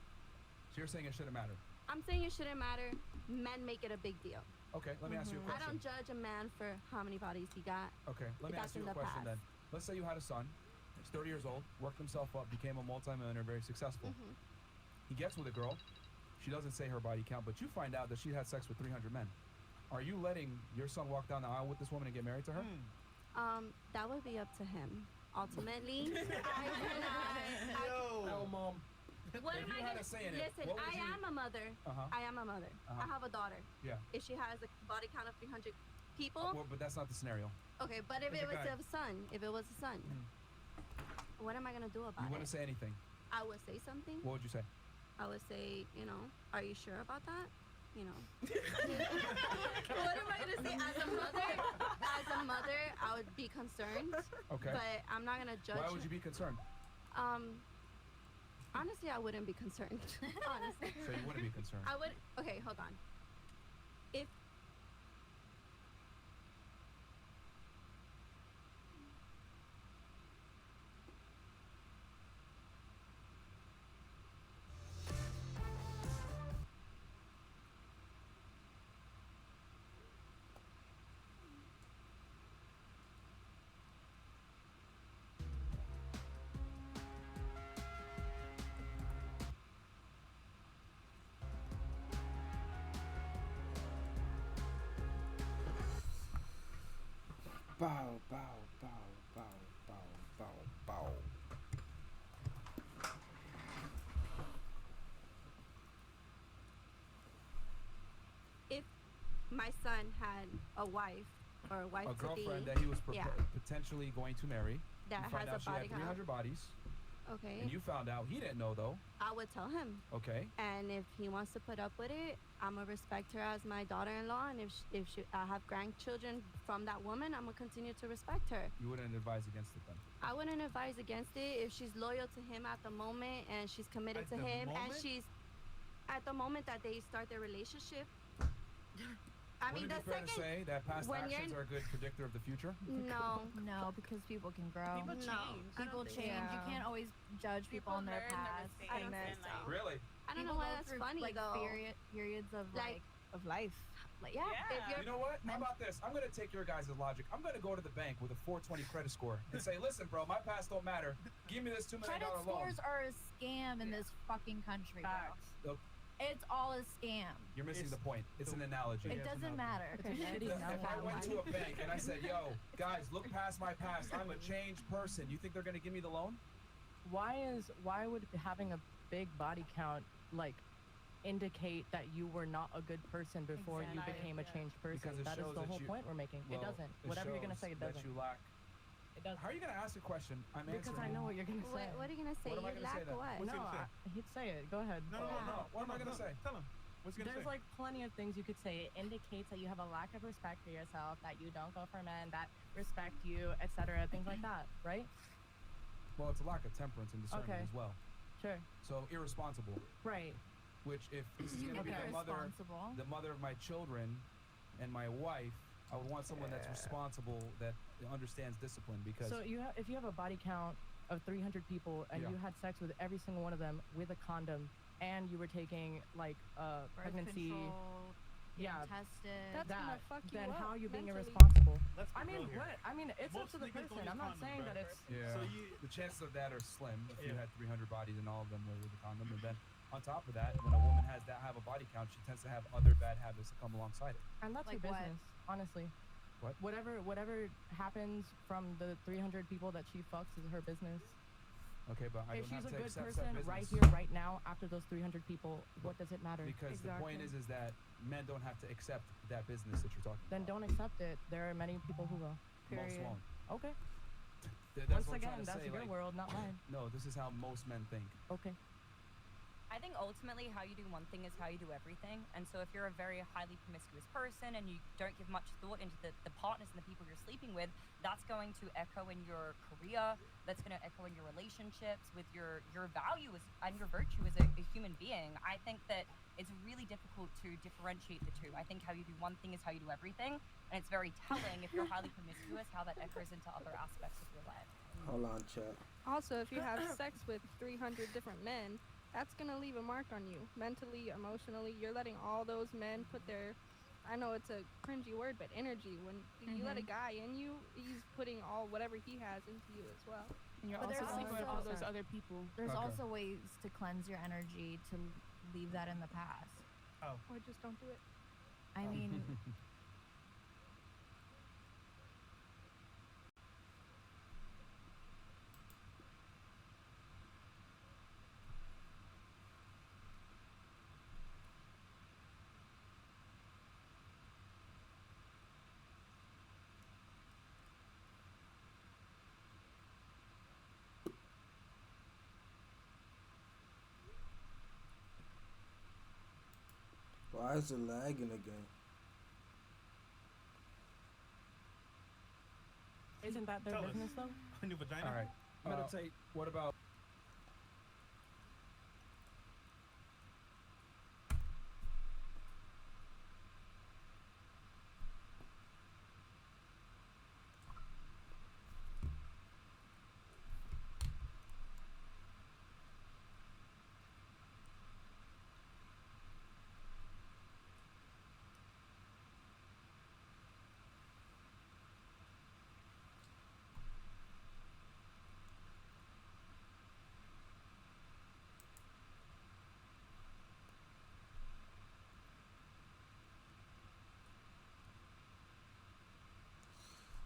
Speaker 1: So you're saying it shouldn't matter?
Speaker 12: I'm saying it shouldn't matter. Men make it a big deal.
Speaker 1: Okay, let me ask you a
Speaker 12: I
Speaker 1: question.
Speaker 12: don't judge a man for how many bodies he got.
Speaker 1: Okay, let me
Speaker 12: That's
Speaker 1: ask you
Speaker 12: in
Speaker 1: a
Speaker 12: the
Speaker 1: question
Speaker 12: past.
Speaker 1: then. Let's say you had a son. He's 30 years old, worked himself up, became a multimillionaire, very successful. He gets with a girl. She doesn't say her body count, but you find out that she had sex with 300 men. Are you letting your son walk down the aisle with this woman and get married to her?
Speaker 12: That would be up to him. Ultimately, I will not.
Speaker 1: Yo, mom.
Speaker 12: What
Speaker 1: If
Speaker 12: am
Speaker 1: you
Speaker 12: I
Speaker 1: had
Speaker 12: gonna
Speaker 1: a say in it,
Speaker 12: listen?
Speaker 1: what would
Speaker 12: I
Speaker 1: you-
Speaker 12: am a mother. I am a mother. I have a daughter.
Speaker 1: Yeah.
Speaker 12: If she has a body count of 300 people,
Speaker 1: Well, but that's not the scenario.
Speaker 12: okay. But if
Speaker 1: It's
Speaker 12: it
Speaker 1: a
Speaker 12: was
Speaker 1: guy.
Speaker 12: a son, what am I gonna do about
Speaker 1: You
Speaker 12: it?
Speaker 1: wouldn't say anything.
Speaker 12: I would say something.
Speaker 1: What would you say?
Speaker 12: I would say, you know, are you sure about that? You know. What am I gonna say? As a mother, I would be concerned.
Speaker 1: Okay.
Speaker 12: But I'm not gonna judge.
Speaker 1: Why would you be concerned?
Speaker 12: Honestly, I wouldn't be concerned. Honestly.
Speaker 1: So you wouldn't be concerned.
Speaker 12: I would. Okay, hold on. If
Speaker 2: Bow, bow, bow, bow, bow, bow, bow.
Speaker 12: if my son had a wife or a wife
Speaker 1: A
Speaker 12: to
Speaker 1: girlfriend
Speaker 12: be,
Speaker 1: that he was
Speaker 12: yeah,
Speaker 1: potentially going to marry.
Speaker 12: that
Speaker 1: you find
Speaker 12: has
Speaker 1: out
Speaker 12: a
Speaker 1: she
Speaker 12: body
Speaker 1: had 300
Speaker 12: count.
Speaker 1: bodies.
Speaker 12: Okay.
Speaker 1: And you found out. He didn't know, though.
Speaker 12: I would tell him.
Speaker 1: Okay.
Speaker 12: And if he wants to put up with it, I'm gonna respect her as my daughter-in-law. And if I have grandchildren from that woman, I'm gonna continue to respect her.
Speaker 1: You wouldn't advise against it then?
Speaker 12: I wouldn't advise against it if she's loyal to him at the moment and she's committed
Speaker 1: At
Speaker 12: to
Speaker 1: the
Speaker 12: him and
Speaker 1: moment?
Speaker 12: she's at the moment that they start their relationship. I
Speaker 1: Would
Speaker 12: mean,
Speaker 1: it
Speaker 12: the
Speaker 1: be fair to
Speaker 12: second
Speaker 1: say that past
Speaker 12: when you're
Speaker 1: actions are a good predictor of the future?
Speaker 12: no,
Speaker 3: No, because people can grow.
Speaker 12: People change.
Speaker 3: People change. You can't always judge people on their past.
Speaker 12: I don't think so.
Speaker 1: Really?
Speaker 12: I don't
Speaker 3: People
Speaker 12: know why
Speaker 3: go
Speaker 12: that's
Speaker 3: through,
Speaker 12: funny
Speaker 3: like,
Speaker 12: though.
Speaker 3: periods of
Speaker 12: Like
Speaker 7: of life.
Speaker 18: Like, yeah. If you're
Speaker 1: You know what? How about this? I'm gonna take your guys' logic. I'm gonna go to the bank with a 420 credit score and say, listen, bro, my past don't matter. Give me this $2 million
Speaker 18: credit
Speaker 1: loan.
Speaker 18: scores are a scam in this fucking country, bro. It's all a scam.
Speaker 1: You're missing the point. It's an analogy.
Speaker 18: It doesn't matter.
Speaker 1: If I went to a bank and I said, yo, guys, look past my past. I'm a changed person. You think they're gonna give me the loan?
Speaker 6: Why would having a big body count like indicate that you were not a good person before you became a changed person?
Speaker 1: Because it
Speaker 6: That is
Speaker 1: shows
Speaker 6: the
Speaker 1: that
Speaker 6: whole
Speaker 1: you-
Speaker 6: point we're making.
Speaker 1: well,
Speaker 6: It doesn't.
Speaker 1: it
Speaker 6: Whatever you're gonna
Speaker 1: shows
Speaker 6: say, it
Speaker 1: that
Speaker 6: doesn't.
Speaker 1: you lack.
Speaker 6: It doesn't.
Speaker 1: How are you gonna ask a question? I'm
Speaker 6: Because
Speaker 1: answering.
Speaker 6: I know what you're gonna say.
Speaker 12: What are you gonna say?
Speaker 1: What am I
Speaker 12: You
Speaker 1: gonna say
Speaker 12: lack
Speaker 1: then?
Speaker 12: what?
Speaker 1: What's he
Speaker 6: No,
Speaker 1: gonna say?
Speaker 6: he'd say it. Go ahead.
Speaker 1: No. What am I gonna say?
Speaker 4: Tell him. What's he gonna
Speaker 6: There's
Speaker 4: say?
Speaker 6: like plenty of things you could say. It indicates that you have a lack of respect for yourself, that you don't go for men that respect you, etc. Things like that, right?
Speaker 1: Well, it's a lack of temperance and discernment
Speaker 6: Okay.
Speaker 1: as well.
Speaker 6: Sure.
Speaker 1: So irresponsible.
Speaker 6: Right.
Speaker 1: Which, if this is gonna be
Speaker 18: Okay.
Speaker 1: the mother of my children, and my wife, I would want someone that's responsible, that understands discipline. Because
Speaker 6: So if you have a body count of 300 people and
Speaker 1: Yeah.
Speaker 6: you had sex with every single one of them with a condom, and you were taking like pregnancy,
Speaker 18: tested.
Speaker 14: That's gonna fuck you
Speaker 6: then
Speaker 14: up
Speaker 6: how are you being
Speaker 14: mentally.
Speaker 6: irresponsible?
Speaker 4: Let's be
Speaker 6: I mean,
Speaker 4: real here.
Speaker 6: what? I mean, it's up
Speaker 4: Most
Speaker 6: to the
Speaker 4: niggas
Speaker 6: person.
Speaker 4: gonna
Speaker 6: I'm
Speaker 4: use
Speaker 6: not
Speaker 4: condoms,
Speaker 6: saying
Speaker 4: bro.
Speaker 6: that it's.
Speaker 1: yeah,
Speaker 4: So
Speaker 1: the chances of that are slim if you
Speaker 4: Yeah.
Speaker 1: had 300 bodies and all of them were with a condom. And then on top of that, when a woman have a body count, she tends to have other bad habits that come alongside it.
Speaker 6: And that's
Speaker 18: Like
Speaker 6: your
Speaker 18: what?
Speaker 6: business, honestly.
Speaker 1: What?
Speaker 6: Whatever happens from the 300 people that she fucks is her business.
Speaker 1: Okay, but I
Speaker 6: If
Speaker 1: don't
Speaker 6: she's
Speaker 1: have
Speaker 6: a
Speaker 1: to
Speaker 6: good
Speaker 1: accept
Speaker 6: person
Speaker 1: that business.
Speaker 6: right here, right now, after those 300 people, what does it matter?
Speaker 1: Because the point is that men don't have to accept that business that you're talking
Speaker 6: Then
Speaker 1: about.
Speaker 6: don't accept it. There are many people who will.
Speaker 1: Most
Speaker 6: Period.
Speaker 1: won't.
Speaker 6: Okay.
Speaker 1: That's
Speaker 6: Once
Speaker 1: what I'm
Speaker 6: again,
Speaker 1: trying to
Speaker 6: that's
Speaker 1: say,
Speaker 6: your
Speaker 1: like,
Speaker 6: world, not mine.
Speaker 1: No, this is how most men think.
Speaker 6: Okay.
Speaker 15: I think ultimately how you do one thing is how you do everything. And so if you're a very highly promiscuous person and you don't give much thought into the partners and the people you're sleeping with, that's going to echo in your career, that's going to echo in your relationships, with your value and your virtue as a human being. I think that it's really difficult to differentiate the two. I think how you do one thing is how you do everything. And it's very telling if you're highly promiscuous how that echoes into other aspects of your life.
Speaker 2: Hold on, chat.
Speaker 14: Also, if you have sex with 300 different men, that's gonna leave a mark on you mentally, emotionally. You're letting all those men put their, I know it's a cringy word, but energy. When you let a guy in you, he's putting all whatever he has into you as well.
Speaker 21: And you're
Speaker 18: But
Speaker 21: also
Speaker 18: there's
Speaker 21: sleeping with all
Speaker 18: also-
Speaker 21: those other people.
Speaker 18: There's
Speaker 1: Okay.
Speaker 18: also ways to cleanse your energy to leave that in the past.
Speaker 14: Or just don't do it.
Speaker 18: I mean,
Speaker 2: Why is it lagging again?
Speaker 6: Isn't that their
Speaker 4: Tell us.
Speaker 6: business though?
Speaker 4: On your vagina?
Speaker 1: All right.
Speaker 8: Meditate.
Speaker 1: What about?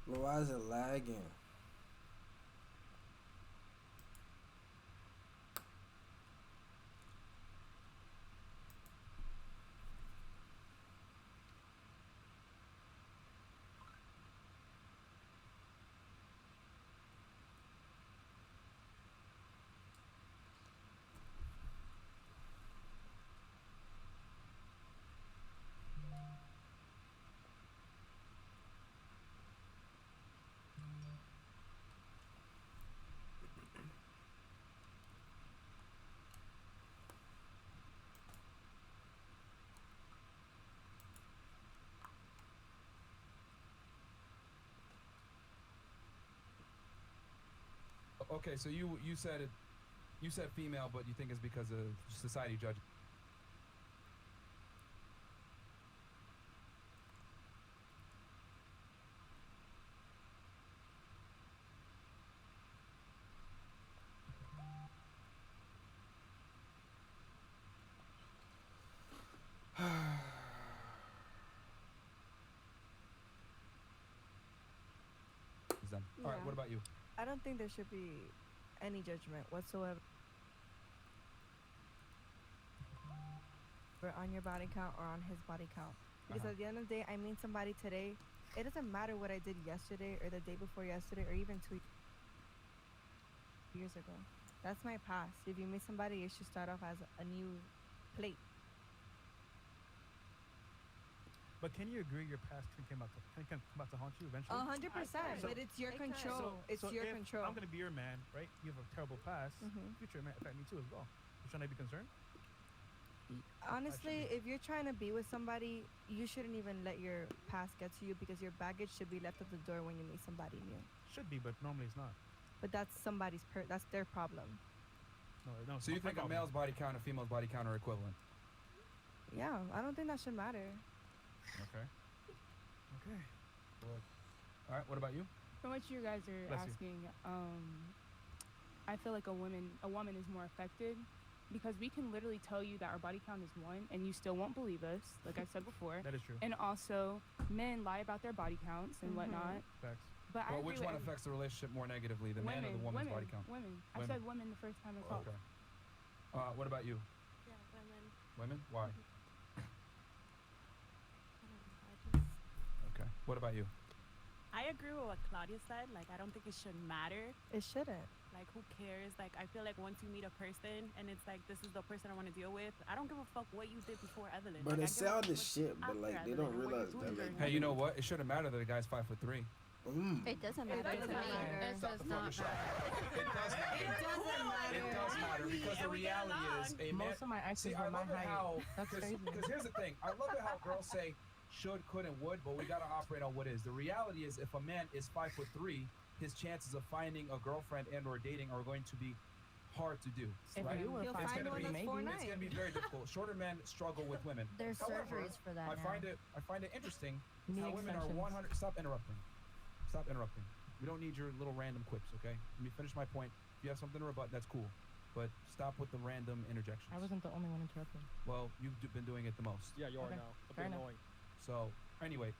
Speaker 2: Well, why is it lagging?
Speaker 1: Okay, so you said it. You said female, but you think it's because of society judging. All right, what about you?
Speaker 7: I don't think there should be any judgment whatsoever on your body count or on his body count. Because at the end of the day, I meet somebody today. It doesn't matter what I did yesterday or the day before yesterday or even 2 years ago. That's my past. If you meet somebody, it should start off as a new plate.
Speaker 4: But can you agree your past can come out to haunt you eventually?
Speaker 7: 100%. But it's your control. It's your
Speaker 4: if
Speaker 7: control.
Speaker 4: I'm gonna be your man, right? You have a terrible past. Future may affect me too as well. Shouldn't I be concerned?
Speaker 7: Honestly, if you're trying to be with somebody, you shouldn't even let your past get to you because your baggage should be left at the door when you meet somebody new.
Speaker 4: Should be, but normally it's not.
Speaker 7: But that's somebody's that's their problem.
Speaker 4: No.
Speaker 1: So you think a male's body count and a female's body count are equivalent?
Speaker 7: Yeah, I don't think that should matter.
Speaker 1: Okay.
Speaker 4: Okay.
Speaker 1: All right, what about you?
Speaker 21: From what you guys are
Speaker 1: Bless you.
Speaker 21: asking, I feel like a woman is more affected because we can literally tell you that our body count is 1 and you still won't believe us, like I said before.
Speaker 4: That is true.
Speaker 21: And also, men lie about their body counts and whatnot.
Speaker 4: Facts.
Speaker 21: But I
Speaker 1: Well,
Speaker 21: agree
Speaker 1: which
Speaker 21: with
Speaker 1: one affects the relationship more negatively, the man or the woman's body count?
Speaker 21: Women. I said women the first time I talked.
Speaker 1: Okay. What about you?
Speaker 10: Yeah, women.
Speaker 1: Women? Why? Okay. What about you?
Speaker 13: I agree with what Claudia said. Like, I don't think it should matter.
Speaker 7: It shouldn't.
Speaker 13: Like, who cares? Like, I feel like once you meet a person and it's like, this is the person I want to deal with, I don't give a fuck what you did before Evelyn.
Speaker 2: But
Speaker 13: like,
Speaker 2: it sounded shit, but like they don't realize that. Like,
Speaker 1: Hey, you know what? It shouldn't matter that the guy's 5'3".
Speaker 12: It doesn't matter to me.
Speaker 1: It does not matter. It does matter because the reality is a man.
Speaker 6: Most of my exes
Speaker 1: See, I
Speaker 6: were my
Speaker 1: love it
Speaker 6: height.
Speaker 1: how
Speaker 6: That's crazy.
Speaker 1: because here's the thing. I love it how girls say should, could, and would, but we gotta operate on what is. The reality is, if a man is 5'3", his chances of finding a girlfriend and/or dating are going to be hard to do.
Speaker 6: If
Speaker 1: right?
Speaker 6: you were
Speaker 7: You'll find one that's 4'9".
Speaker 1: It's gonna be very difficult. Shorter men struggle with women.
Speaker 18: There's
Speaker 1: However,
Speaker 18: surgeries for that
Speaker 1: I
Speaker 18: now.
Speaker 1: find it interesting
Speaker 6: Knee
Speaker 1: how women are
Speaker 6: extensions.
Speaker 1: 100. Stop interrupting. Stop interrupting. We don't need your little random quips, okay? Let me finish my point. If you have something to rebut, that's cool. But stop with the random interjections.
Speaker 6: I wasn't the only one interrupting.
Speaker 1: Well, you've been doing it the most.
Speaker 8: Yeah, you are
Speaker 6: Okay.
Speaker 8: now. A
Speaker 6: Fair
Speaker 8: bit
Speaker 6: enough.
Speaker 8: annoying.
Speaker 1: So, anyway.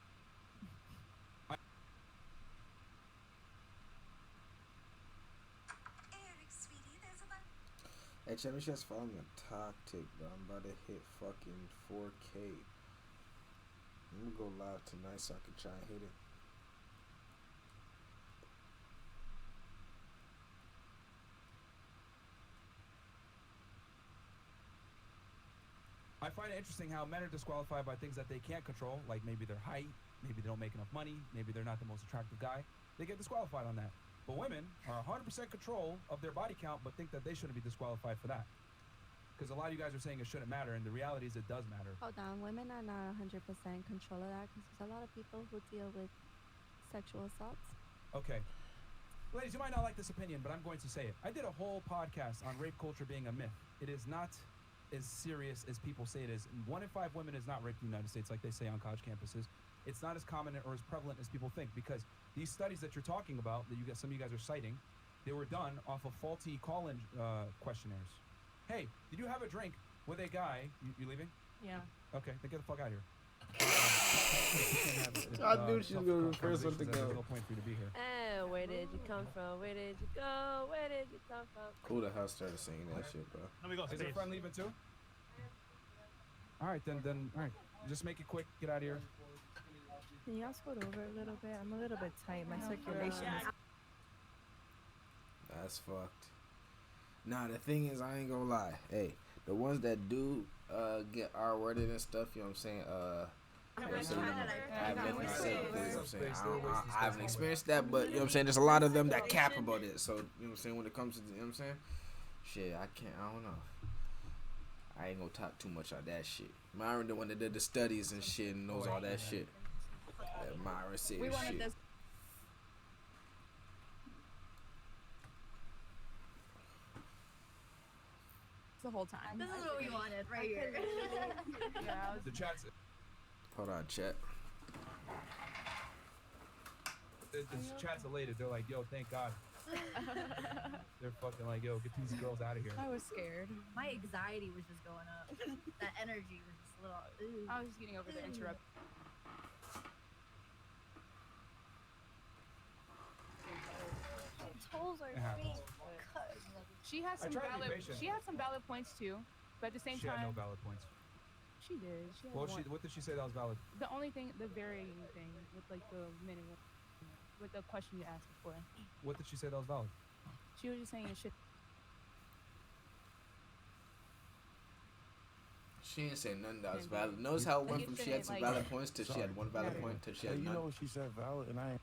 Speaker 2: hey, check me, just following a tactic, bro. I'm about to hit fucking 4K. I'm gonna go live tonight so I can try and hit it.
Speaker 1: I find it interesting how men are disqualified by things that they can't control, like maybe their height, maybe they don't make enough money, maybe they're not the most attractive guy. They get disqualified on that. But women are 100% control of their body count, but think that they shouldn't be disqualified for that. Because a lot of you guys are saying it shouldn't matter, and the reality is it does matter.
Speaker 12: Hold on, women are not 100% control of that because there's a lot of people who deal with sexual assaults.
Speaker 1: Okay. Ladies, you might not like this opinion, but I'm going to say it. I did a whole podcast on rape culture being a myth. It is not as serious as people say it is. 1 in 5 women is not raped in the United States like they say on college campuses. It's not as common or as prevalent as people think because these studies that you're talking about, that some of you guys are citing, they were done off of faulty call-in questionnaires. Hey, did you have a drink with a guy? You leaving?
Speaker 6: Yeah.
Speaker 1: Okay, then get the fuck out of here.
Speaker 2: I knew she was gonna be the first one to
Speaker 1: There's
Speaker 2: go.
Speaker 1: no point for you to be here.
Speaker 17: Where did you come from? Where did you go? Where did you come from?
Speaker 2: Who the hell started singing that shit, bro?
Speaker 4: Let me go.
Speaker 1: Is your friend leaving too? All right, then, all right. Just make it quick. Get out of here.
Speaker 7: Can y'all scoot over a little bit? I'm a little bit tight. My circulation is...
Speaker 2: That's fucked. Nah, the thing is, I ain't gonna lie. Hey, the ones that do get R-worded and stuff, you know what I'm saying? I haven't experienced that, but you know what I'm saying? There's a lot of them that cap about it. So, you know what I'm saying? When it comes to, you know what I'm saying? Shit, I don't know. I ain't gonna talk too much on that shit. Myron, the one that did the studies and shit, and knows all that shit. Myron said shit.
Speaker 6: This. The whole time.
Speaker 18: This is what we wanted right here.
Speaker 6: Yeah,
Speaker 1: The chat's...
Speaker 2: Hold on, chat.
Speaker 1: The chat's elated. They're like, yo, thank God. They're fucking like, yo, get these girls out of here.
Speaker 6: I was scared.
Speaker 18: My anxiety was just going up. That energy was just a little. Ooh.
Speaker 21: I was just getting over the interrupt.
Speaker 14: holes are
Speaker 1: It happens.
Speaker 14: fake.
Speaker 21: She has
Speaker 1: I
Speaker 21: some
Speaker 1: try to be
Speaker 21: valid.
Speaker 1: patient.
Speaker 21: She has some valid points too, but at the same
Speaker 1: She had
Speaker 21: time,
Speaker 1: no valid points.
Speaker 21: she did. She had
Speaker 1: Well,
Speaker 21: one.
Speaker 1: what did she say that was valid?
Speaker 21: The only thing, the varying thing with like the men and women, with the question you asked before,
Speaker 1: What did she say that was valid?
Speaker 21: she was just saying it should.
Speaker 2: She didn't say nothing that was valid. Notice how it went from she had some valid points to she had one valid point to she had
Speaker 9: You
Speaker 2: none.
Speaker 9: know what she said valid, and I ain't.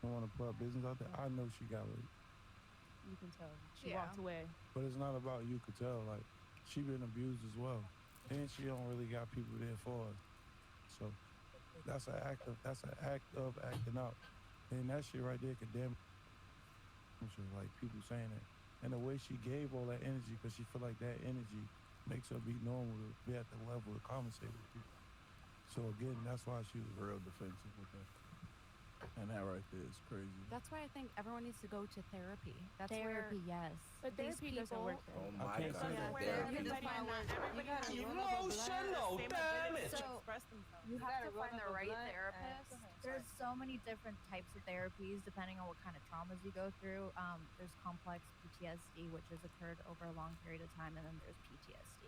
Speaker 9: I want to put her business out there. I know she got it,
Speaker 21: You can tell she walked away.
Speaker 9: but it's not about you could tell. Like she been abused as well, and she don't really got people there for her. So that's an act of acting out, and that shit right there could damn. Like people saying it, and the way she gave all that energy, because she feel like that energy makes her be normal to be at the level to conversate with people. So again, that's why she was real defensive with that. And that right there is crazy.
Speaker 19: That's why I think everyone needs to go to therapy. That's
Speaker 3: Therapy,
Speaker 19: where
Speaker 3: yes.
Speaker 21: But
Speaker 19: these
Speaker 21: therapy doesn't
Speaker 19: people-
Speaker 21: work.
Speaker 2: Oh
Speaker 9: I
Speaker 2: my
Speaker 9: can't
Speaker 2: god,
Speaker 9: say that.
Speaker 2: therapy.
Speaker 14: You just find that you gotta
Speaker 13: Emotional
Speaker 14: damage.
Speaker 18: So
Speaker 13: express themselves.
Speaker 18: you have to find the right
Speaker 14: blunt and-
Speaker 18: therapist. There's so many different types of therapies depending on what kind of traumas you go through. There's complex PTSD, which has occurred over a long period of time, and then there's PTSD.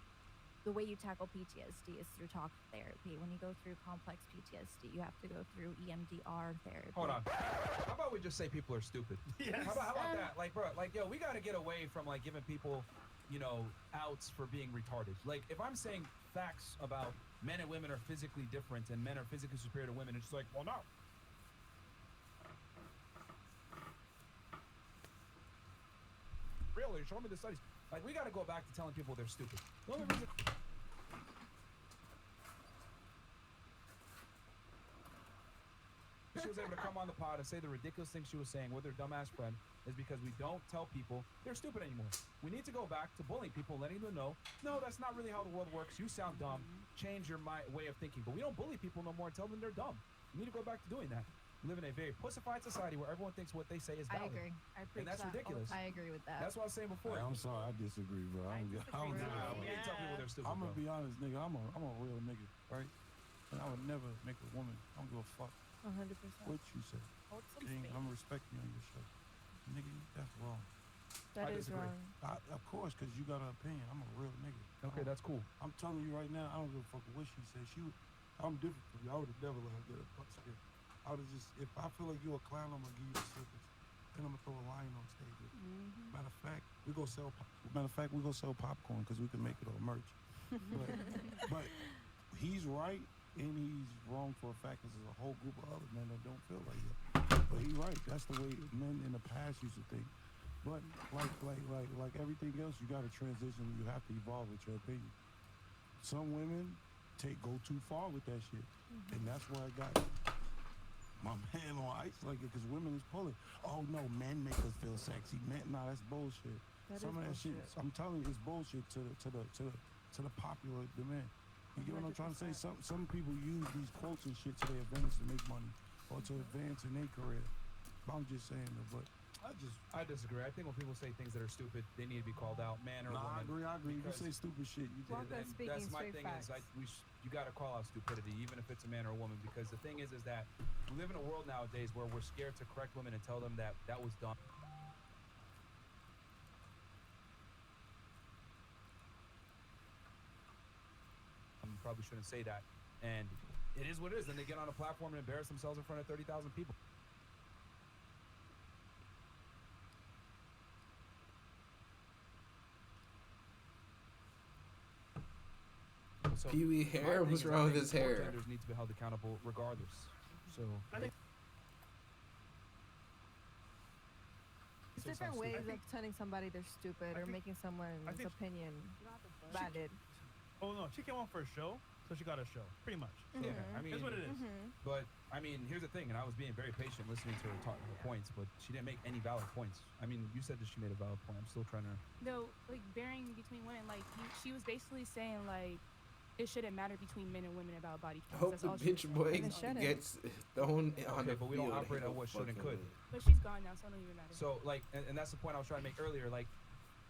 Speaker 18: The way you tackle PTSD is through talk therapy. When you go through complex PTSD, you have to go through EMDR therapy.
Speaker 1: Hold on. How about we just say people are stupid?
Speaker 4: Yes.
Speaker 1: How about that? Like, bro, like, yo, we got to get away from like giving people, you know, outs for being retarded. Like, if I'm saying facts about men and women are physically different and men are physically superior to women, it's just like, well, no. Really? Show me the studies. Like, we got to go back to telling people they're stupid. The only reason. She was able to come on the pod and say the ridiculous things she was saying with her dumbass friend is because we don't tell people they're stupid anymore. We need to go back to bullying people, letting them know, no, that's not really how the world works. You sound dumb. Change your way of thinking. But we don't bully people no more and tell them they're dumb. We need to go back to doing that. We live in a very pussified society where everyone thinks what they say is valid.
Speaker 18: I agree.
Speaker 1: And that's ridiculous.
Speaker 18: I agree with that.
Speaker 1: That's what I was saying before.
Speaker 9: Hey, I'm sorry, I disagree, bro. I don't
Speaker 1: We need to tell people they're stupid,
Speaker 9: I'm gonna
Speaker 1: bro.
Speaker 9: be honest, nigga. I'm a real nigga, right? And I would never make a woman. I don't give a fuck
Speaker 14: 100%.
Speaker 9: what you say.
Speaker 14: Hold some
Speaker 9: King,
Speaker 14: space.
Speaker 9: I'm respecting you on your show. Nigga, that's wrong.
Speaker 14: That
Speaker 1: I
Speaker 14: is
Speaker 1: disagree.
Speaker 14: wrong.
Speaker 9: Of course, because you got an opinion. I'm a real nigga.
Speaker 1: Okay, that's cool.
Speaker 9: I'm telling you right now, I don't give a fuck what she said. I'm different from you. I would have never let her get a butt scared. I would have just, if I feel like you're a clown, I'm gonna give you the circus. Then I'm gonna throw a lion on stage with you. Matter of fact, we gonna sell popcorn because we can make it all merch. But he's right and he's wrong for a fact. Because there's a whole group of other men that don't feel like that. But he's right. That's the way men in the past used to think. But like everything else, you gotta transition. You have to evolve with your opinion. Some women go too far with that shit, and that's why I got my man on ice like it, because women is pulling. Oh no, men make us feel sexy. Men, nah, that's bullshit. Some of that shit, I'm telling you, it's bullshit to the popular demand. You get what I'm trying to say? Some people use these quotes and shit to their advantage to make money or to advance in their career. I'm just saying that, but
Speaker 1: I disagree. I think when people say things that are stupid, they need to be called out, man or woman.
Speaker 9: I agree. You
Speaker 1: because-
Speaker 9: say stupid shit. You
Speaker 14: Well,
Speaker 9: did.
Speaker 14: that's speaking
Speaker 1: That's my
Speaker 14: straight
Speaker 1: thing
Speaker 14: facts.
Speaker 1: you got to call out stupidity, even if it's a man or a woman, because the thing is that we live in a world nowadays where we're scared to correct women and tell them that was dumb. Probably shouldn't say that, and it is what it is. Then they get on a platform and embarrass themselves in front of 30,000 people. So
Speaker 2: Pee-wee
Speaker 1: my
Speaker 2: hair?
Speaker 1: thing
Speaker 2: What's
Speaker 1: is, I
Speaker 2: wrong with
Speaker 1: think
Speaker 2: his
Speaker 1: both
Speaker 2: hair?
Speaker 1: genders need to be held accountable regardless. So
Speaker 7: There's different ways of telling somebody they're stupid or making someone's opinion valid.
Speaker 4: Oh no, she came on for a show, so she got a show, pretty much. So
Speaker 1: yeah, I mean,
Speaker 4: that's what it is.
Speaker 1: But I mean, here's the thing, and I was being very patient listening to her talk her points, but she didn't make any valid points. I mean, you said that she made a valid point. I'm still trying to.
Speaker 21: No, like bearing between women, like she was basically saying like it shouldn't matter between men and women about body counts.
Speaker 2: Hope
Speaker 21: That's
Speaker 2: the
Speaker 21: all she was
Speaker 2: bitch
Speaker 21: saying.
Speaker 2: boy gets thrown on the
Speaker 1: Okay, but we don't
Speaker 2: field.
Speaker 1: operate on what should and could.
Speaker 21: But she's gone now, so it don't even matter.
Speaker 1: So like, and that's the point I was trying to make earlier. Like,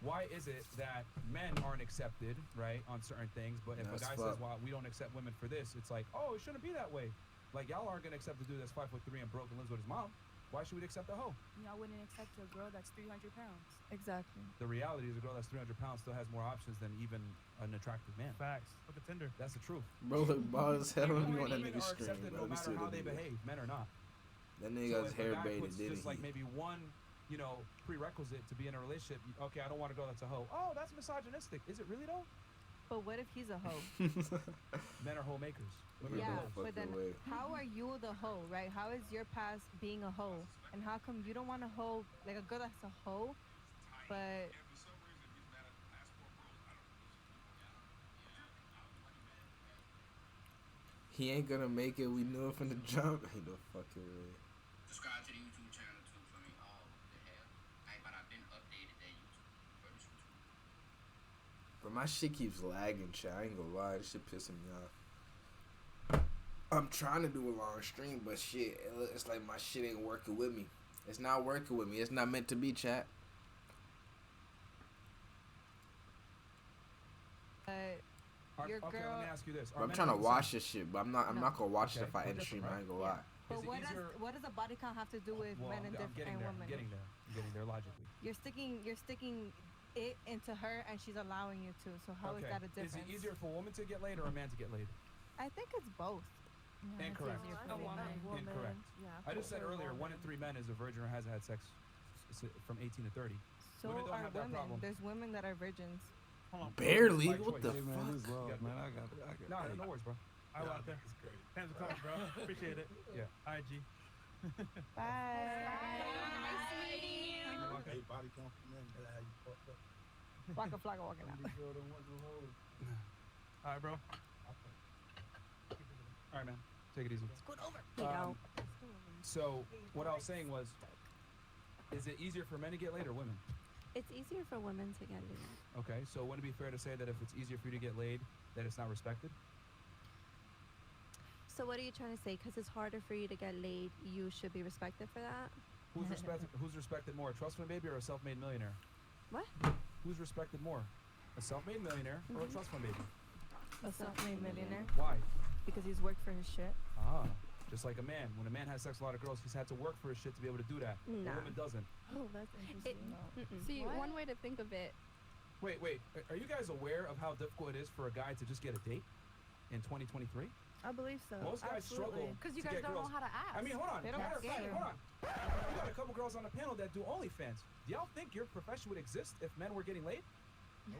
Speaker 1: why is it that men aren't accepted, right, on certain things, but if a
Speaker 2: That's
Speaker 1: guy
Speaker 2: fuck.
Speaker 1: says, well, we don't accept women for this, it's like, oh, it shouldn't be that way. Like, y'all aren't gonna accept a dude that's 5'3" and broke and lives with his mom. Why should we accept a hoe?
Speaker 21: I wouldn't accept a girl that's 300 pounds.
Speaker 6: Exactly.
Speaker 1: The reality is a girl that's 300 pounds still has more options than even an attractive man.
Speaker 4: Facts. Look at Tinder.
Speaker 1: That's the truth.
Speaker 2: Bro, look bald as hell. Let me on that
Speaker 1: Women
Speaker 2: nigga
Speaker 1: are
Speaker 2: stream,
Speaker 1: accepted
Speaker 2: bro.
Speaker 1: no
Speaker 2: Let me see
Speaker 1: matter how
Speaker 2: what
Speaker 1: they
Speaker 2: that nigga.
Speaker 1: behave, men or not.
Speaker 2: That nigga got his
Speaker 1: if
Speaker 2: hair
Speaker 1: a guy
Speaker 2: braided,
Speaker 1: puts
Speaker 2: didn't
Speaker 1: just
Speaker 2: he?
Speaker 1: like maybe one, prerequisite to be in a relationship. Okay, I don't want a girl that's a hoe. Oh, that's misogynistic. Is it really though?
Speaker 7: But what if he's a hoe?
Speaker 1: Men are hoe makers. Women
Speaker 7: Yeah,
Speaker 1: are hoes.
Speaker 7: but then how are you the hoe, right? How is your past being a hoe? And how come you don't want a hoe, like a girl that's a hoe, but...
Speaker 2: He ain't gonna make it. We knew it from the jump. Ain't no fucking way.
Speaker 5: Subscribe to the YouTube channel too for me. Oh, what the hell? But I've been updated that YouTube for this YouTube.
Speaker 2: But my shit keeps lagging, chat. I ain't gonna lie. This shit pissing me off. I'm trying to do a long stream, but shit, it's like my shit ain't working with me. It's not working with me. It's not meant to be, chat.
Speaker 7: Your
Speaker 1: okay,
Speaker 7: girl...
Speaker 1: let me ask you this.
Speaker 2: I'm trying to watch this shit, but I'm not gonna watch it if I end the stream. I ain't gonna lie.
Speaker 7: But what does a body count have to do with men and women?
Speaker 1: I'm getting there logically.
Speaker 7: You're sticking it into her, and she's allowing you to. So how is that a difference?
Speaker 1: Is it easier for a woman to get laid or a man to get laid?
Speaker 7: I think it's both.
Speaker 1: Yeah, incorrect. Incorrect.
Speaker 7: Yeah,
Speaker 1: I just said earlier, 1 in 3 men is a virgin or hasn't had sex from 18 to 30.
Speaker 7: So
Speaker 1: women don't
Speaker 7: are
Speaker 1: have that
Speaker 7: women.
Speaker 1: problem.
Speaker 7: There's women that are virgins.
Speaker 2: Barely.
Speaker 1: By
Speaker 2: What
Speaker 1: choice.
Speaker 2: the
Speaker 1: Hey,
Speaker 2: fuck?
Speaker 9: Man, this love, man. I got it.
Speaker 1: No worries, bro.
Speaker 4: I out there. Thanks for coming, bro. Appreciate it.
Speaker 1: Yeah.
Speaker 4: IG.
Speaker 7: Bye.
Speaker 8: Hey, body compliment. That's how you fucked up.
Speaker 7: Waka flocka walking out.
Speaker 4: All right, bro.
Speaker 1: All right, man. Take it easy.
Speaker 7: Scoot over.
Speaker 1: So what I was saying was, is it easier for men to get laid or women?
Speaker 12: It's easier for women to get laid.
Speaker 1: Okay, so wouldn't it be fair to say that if it's easier for you to get laid, that it's not respected?
Speaker 12: So what are you trying to say? Because it's harder for you to get laid, you should be respected for that?
Speaker 1: Who's respected more, a trust fund baby or a self-made millionaire?
Speaker 12: What?
Speaker 1: Who's respected more, a self-made millionaire or a trust fund baby?
Speaker 7: A self-made millionaire.
Speaker 1: Why?
Speaker 7: Because he's worked for his shit.
Speaker 1: Ah, just like a man. When a man has sex with a lot of girls, he's had to work for his shit to be able to do that.
Speaker 12: Nah.
Speaker 1: A woman doesn't.
Speaker 6: Oh, that's interesting.
Speaker 14: See, one way to think of it.
Speaker 1: Wait. Are you guys aware of how difficult it is for a guy to just get a date in 2023?
Speaker 7: I believe so.
Speaker 1: Most guys struggle
Speaker 6: Because you
Speaker 1: to
Speaker 6: guys
Speaker 1: get
Speaker 6: don't
Speaker 1: girls.
Speaker 6: know how to ask.
Speaker 1: I mean, hold on.
Speaker 7: They don't
Speaker 1: Matter of fact,
Speaker 7: care.
Speaker 1: hold on. We got a couple girls on the panel that do OnlyFans. Do y'all think your profession would exist if men were getting laid? You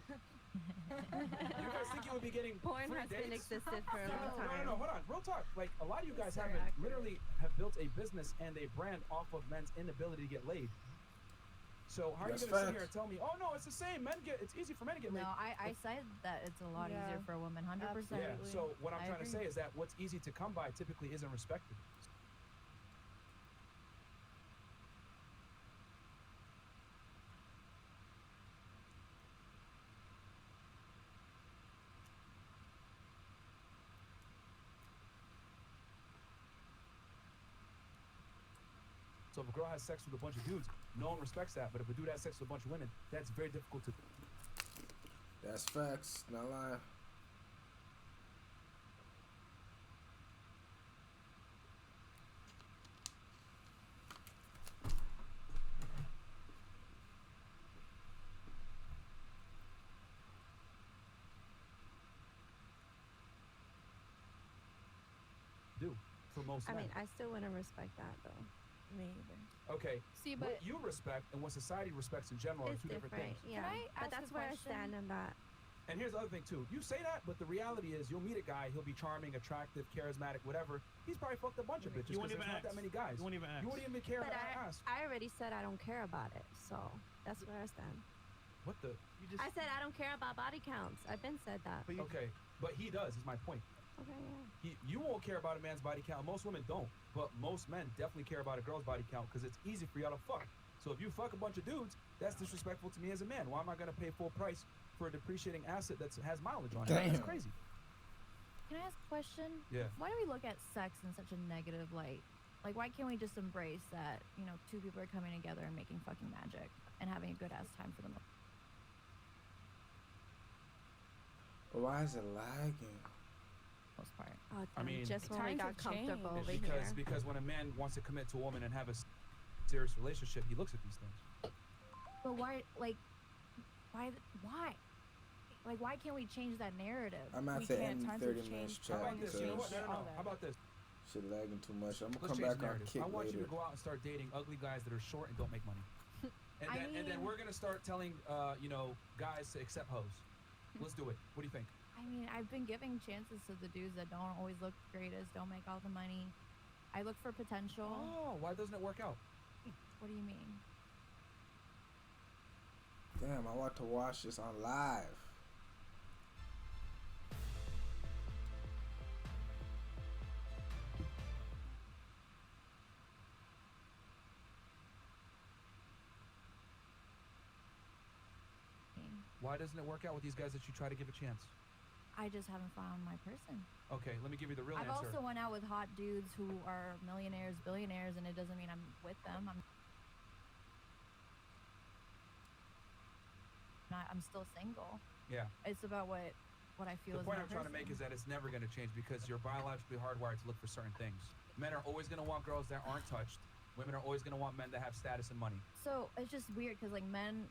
Speaker 1: guys think you would be getting
Speaker 12: Porn
Speaker 1: free
Speaker 12: has
Speaker 1: dates?
Speaker 12: been existed for a long time.
Speaker 1: No, hold on. Real talk. Like, a lot of you guys
Speaker 12: Sorry,
Speaker 1: literally have built a business and a brand off of men's inability to get laid. So how are you
Speaker 2: That's
Speaker 1: going to sit here
Speaker 2: facts.
Speaker 1: and tell me, oh no, it's the same. It's easy for men to get laid.
Speaker 18: No, I said that it's a lot easier for a woman, 100%.
Speaker 1: Yeah. So what I'm
Speaker 18: I
Speaker 1: trying to
Speaker 18: agree.
Speaker 1: say is that what's easy to come by typically isn't respected. So if a girl has sex with a bunch of dudes, no one respects that. But if a dude has sex with a bunch of women, that's very difficult to.
Speaker 2: That's facts. Not lying.
Speaker 1: do for most
Speaker 12: I
Speaker 1: men.
Speaker 12: mean, I still wouldn't respect that though.
Speaker 7: Me either.
Speaker 1: Okay.
Speaker 14: See,
Speaker 1: what
Speaker 14: but
Speaker 1: you respect and what society respects in general are
Speaker 12: It's
Speaker 1: two different
Speaker 12: different,
Speaker 1: things.
Speaker 12: yeah.
Speaker 18: Can I
Speaker 12: But
Speaker 18: ask
Speaker 12: that's
Speaker 18: a
Speaker 12: where I
Speaker 18: question?
Speaker 12: stand on that.
Speaker 1: And here's the other thing too. You say that, but the reality is you'll meet a guy, he'll be charming, attractive, charismatic, whatever. He's probably fucked a bunch of bitches
Speaker 4: You
Speaker 1: because
Speaker 4: won't
Speaker 1: there's
Speaker 4: even
Speaker 1: not that
Speaker 4: ask.
Speaker 1: many guys.
Speaker 4: You won't even ask.
Speaker 1: You wouldn't even care
Speaker 12: But
Speaker 1: about ask.
Speaker 12: I already said I don't care about it, so that's where I stand.
Speaker 1: What the?
Speaker 12: I said I don't care about body counts. I've been said that.
Speaker 1: Okay, but he does, is my point.
Speaker 12: Okay, yeah.
Speaker 1: You won't care about a man's body count. Most women don't, but most men definitely care about a girl's body count because it's easy for y'all to fuck. So if you fuck a bunch of dudes, that's disrespectful to me as a man. Why am I gonna pay full price for a depreciating asset that has mileage on it?
Speaker 2: Damn.
Speaker 1: That's crazy.
Speaker 18: Can I ask a question?
Speaker 1: Yeah.
Speaker 18: Why do we look at sex in such a negative light? Like, why can't we just embrace that, you know, two people are coming together and making fucking magic and having a good ass time for them?
Speaker 2: Why is it lagging?
Speaker 3: most part.
Speaker 12: Oh,
Speaker 1: I mean,
Speaker 12: just when we got comfortable over
Speaker 1: because when a man wants to commit to a woman and have a serious relationship, he looks at these things.
Speaker 18: But why, like, why? Like, why can't we change that narrative?
Speaker 2: I'm at the end 30 minutes chat.
Speaker 1: How about this? You know what? No. How about this?
Speaker 2: Shit lagging too much. I'm gonna
Speaker 1: Let's
Speaker 2: come
Speaker 1: change
Speaker 2: back on
Speaker 1: narratives.
Speaker 2: kick
Speaker 1: I want
Speaker 2: later.
Speaker 1: you to go out and start dating ugly guys that are short and don't make money. And then we're gonna start telling guys to accept hoes. Let's do it. What do you think?
Speaker 18: I mean, I've been giving chances to the dudes that don't always look greatest, don't make all the money. I look for potential.
Speaker 1: Oh, why doesn't it work out?
Speaker 18: What do you mean?
Speaker 2: Damn, I want to watch this on live.
Speaker 1: Why doesn't it work out with these guys that you try to give a chance?
Speaker 18: I just haven't found my person.
Speaker 1: Okay, let me give you the real
Speaker 18: I've
Speaker 1: answer.
Speaker 18: also went out with hot dudes who are millionaires, billionaires, and it doesn't mean I'm with them. I'm still single.
Speaker 1: Yeah.
Speaker 18: It's about what I feel.
Speaker 1: The
Speaker 18: is
Speaker 1: point
Speaker 18: my
Speaker 1: I'm trying to make
Speaker 18: person.
Speaker 1: is that it's never going to change because you're biologically hardwired to look for certain things. Men are always going to want girls that aren't touched. Women are always going to want men that have status and money.
Speaker 18: So it's just weird because like men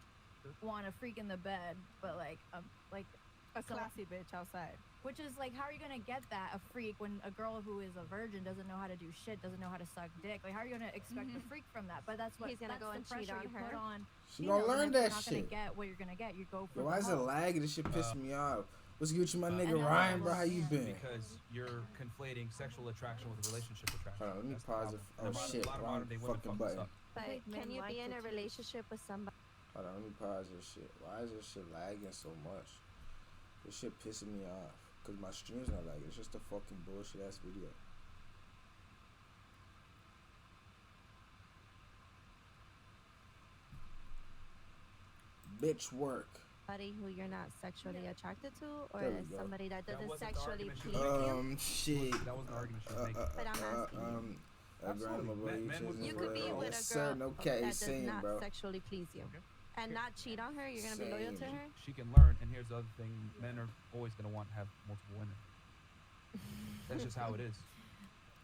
Speaker 18: want a freak in the bed, but like
Speaker 7: a classy bitch outside.
Speaker 18: Which is like, how are you gonna get that, a freak, when a girl who is a virgin doesn't know how to do shit, doesn't know how to suck dick? Like, how are you gonna expect a freak from that? But that's what
Speaker 12: He's gonna
Speaker 18: that's
Speaker 12: go
Speaker 18: the
Speaker 12: and cheat
Speaker 18: pressure
Speaker 12: on
Speaker 18: you
Speaker 12: her.
Speaker 18: put on.
Speaker 2: She gonna learn that
Speaker 18: You're not
Speaker 2: shit.
Speaker 18: gonna get what you're gonna get. You go for.
Speaker 2: Yo, why is it lagging? This shit pissing me off. What's good with you, my nigga Ryan, bro? How you been?
Speaker 1: Because you're conflating sexual attraction with relationship attraction.
Speaker 2: Hold on, let me
Speaker 1: That's the
Speaker 2: pause it.
Speaker 1: problem.
Speaker 2: Oh shit,
Speaker 1: A lot of
Speaker 2: wrong
Speaker 1: modern day women
Speaker 2: fucking
Speaker 1: fuck this
Speaker 2: button.
Speaker 1: up.
Speaker 12: But can you be in a relationship with somebody?
Speaker 2: Hold on, let me pause this shit. Why is this shit lagging so much? This shit pissing me off. Cause my stream's not lagging. It's just a fucking bullshit ass video. Bitch work.
Speaker 12: Somebody who you're not sexually attracted to, or
Speaker 2: There we
Speaker 12: is
Speaker 2: go.
Speaker 12: somebody that doesn't
Speaker 1: wasn't the
Speaker 12: sexually
Speaker 1: argument she
Speaker 12: please
Speaker 1: was
Speaker 12: you?
Speaker 1: making.
Speaker 2: Shit.
Speaker 1: That was an argument she was making.
Speaker 12: But I'm asking you.
Speaker 2: Grandma, bro,
Speaker 12: You could be with
Speaker 2: yes,
Speaker 12: a
Speaker 2: sir,
Speaker 12: girl
Speaker 2: no
Speaker 12: that
Speaker 2: cat,
Speaker 12: does
Speaker 2: same,
Speaker 12: not
Speaker 2: bro.
Speaker 12: sexually please you, and not cheat on her. You're gonna be loyal to her.
Speaker 1: She can learn, and here's the other thing: men are always gonna want to have multiple women. That's just how it is.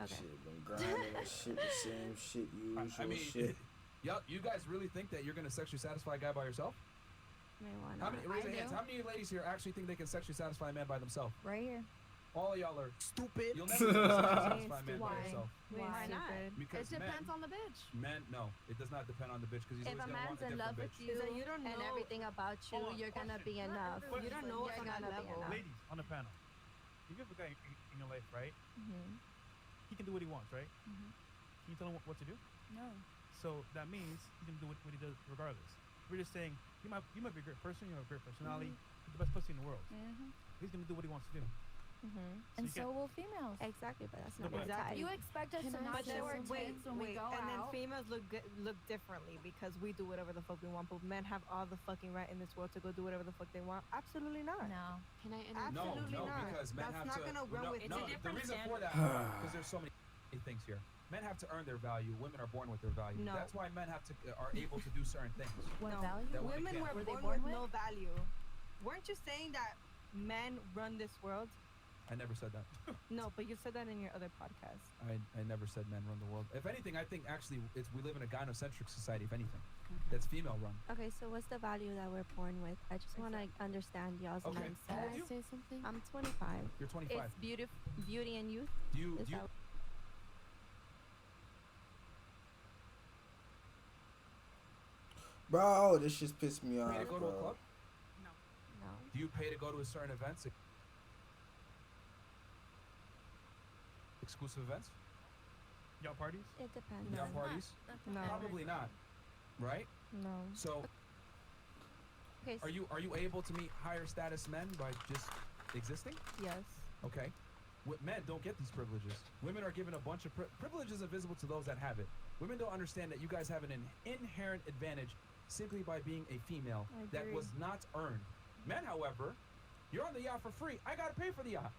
Speaker 12: Okay.
Speaker 2: Shit, been grinding and shit, the same shit, usual
Speaker 1: I mean,
Speaker 2: shit.
Speaker 1: Yup, you guys really think that you're gonna sexually satisfy a guy by yourself? How many? Raise your hands. How many ladies here actually think they can sexually satisfy a man by themselves?
Speaker 18: Right here.
Speaker 1: All of y'all are
Speaker 4: stupid.
Speaker 1: You'll never be able to satisfy a man by
Speaker 18: Why?
Speaker 1: yourself.
Speaker 18: Why not?
Speaker 1: Because
Speaker 19: It depends
Speaker 1: men,
Speaker 19: on the bitch.
Speaker 1: Men, no, it does not depend on the bitch because he's
Speaker 12: If
Speaker 1: always
Speaker 12: a
Speaker 1: gonna
Speaker 12: man's
Speaker 1: want a
Speaker 12: in
Speaker 1: different
Speaker 12: love with
Speaker 1: bitch.
Speaker 12: you,
Speaker 14: So you don't
Speaker 12: and
Speaker 14: know-
Speaker 12: everything about you, you're gonna be enough.
Speaker 14: You don't know what's
Speaker 12: You're
Speaker 14: on that
Speaker 12: gonna be
Speaker 14: level.
Speaker 12: enough.
Speaker 4: Ladies on the panel, if you have a guy in your life, right?
Speaker 12: Mm-hmm.
Speaker 4: He can do what he wants, right?
Speaker 12: Mm-hmm.
Speaker 4: Can you tell him what to do?
Speaker 21: No.
Speaker 4: So that means he's gonna do what he does regardless. We're just saying you might be a great person, you have a great personality, you're the best pussy in the world.
Speaker 21: Mm-hmm.
Speaker 4: He's gonna do what he wants to do.
Speaker 18: And
Speaker 4: you
Speaker 18: so will females.
Speaker 12: Exactly, but that's
Speaker 4: No,
Speaker 12: not
Speaker 4: but-
Speaker 12: my type.
Speaker 18: You expect us to
Speaker 7: But
Speaker 18: not
Speaker 7: then
Speaker 18: show our
Speaker 7: wait,
Speaker 18: tits when we go
Speaker 7: and then
Speaker 18: out.
Speaker 7: females look differently because we do whatever the fuck we want, but men have all the fucking right in this world to go do whatever the fuck they want. Absolutely not.
Speaker 18: No.
Speaker 11: Can I
Speaker 7: Absolutely
Speaker 1: no,
Speaker 7: not.
Speaker 1: because men
Speaker 7: That's
Speaker 1: have
Speaker 7: not
Speaker 1: to.
Speaker 7: gonna run
Speaker 1: no,
Speaker 7: with
Speaker 1: no,
Speaker 7: me.
Speaker 1: the reason for that, because there's so many things here. Men have to earn their value. Women are born with their value.
Speaker 7: No.
Speaker 1: That's why men have to are able to do certain things.
Speaker 18: What
Speaker 7: No.
Speaker 18: value?
Speaker 1: That
Speaker 7: Women
Speaker 1: can't.
Speaker 7: were
Speaker 18: they
Speaker 7: born
Speaker 18: born
Speaker 7: with
Speaker 18: with?
Speaker 7: no value. Weren't you saying that men run this world?
Speaker 1: I never said that.
Speaker 7: No, but you said that in your other podcast.
Speaker 1: I never said men run the world. If anything, I think actually we live in a gynocentric society. If anything, that's female run.
Speaker 12: Okay, so what's the value that we're born with? I just want to understand y'all's
Speaker 1: Okay.
Speaker 12: mindset.
Speaker 1: How old are you?
Speaker 11: say something?
Speaker 12: I'm 25.
Speaker 1: You're 25.
Speaker 12: It's beauty and youth.
Speaker 1: Do you?
Speaker 12: Is
Speaker 1: Do you?
Speaker 12: that-
Speaker 2: Bro, this just pissed me off,
Speaker 1: Pay to go to a
Speaker 2: bro.
Speaker 1: club?
Speaker 12: No.
Speaker 1: Do you pay to go to a certain events? Exclusive events?
Speaker 4: Y'all parties?
Speaker 12: It depends.
Speaker 1: Y'all parties?
Speaker 7: No.
Speaker 1: Probably not. Right?
Speaker 7: No.
Speaker 1: So,
Speaker 12: Okay.
Speaker 1: are you able to meet higher status men by just existing?
Speaker 7: Yes.
Speaker 1: Okay. Men don't get these privileges. Women are given a bunch of privileges invisible to those that have it. Women don't understand that you guys have an inherent advantage simply by being a female
Speaker 7: I
Speaker 1: that
Speaker 7: agree.
Speaker 1: was not earned. Men, however, you're on the yacht for free. I gotta pay for the yacht.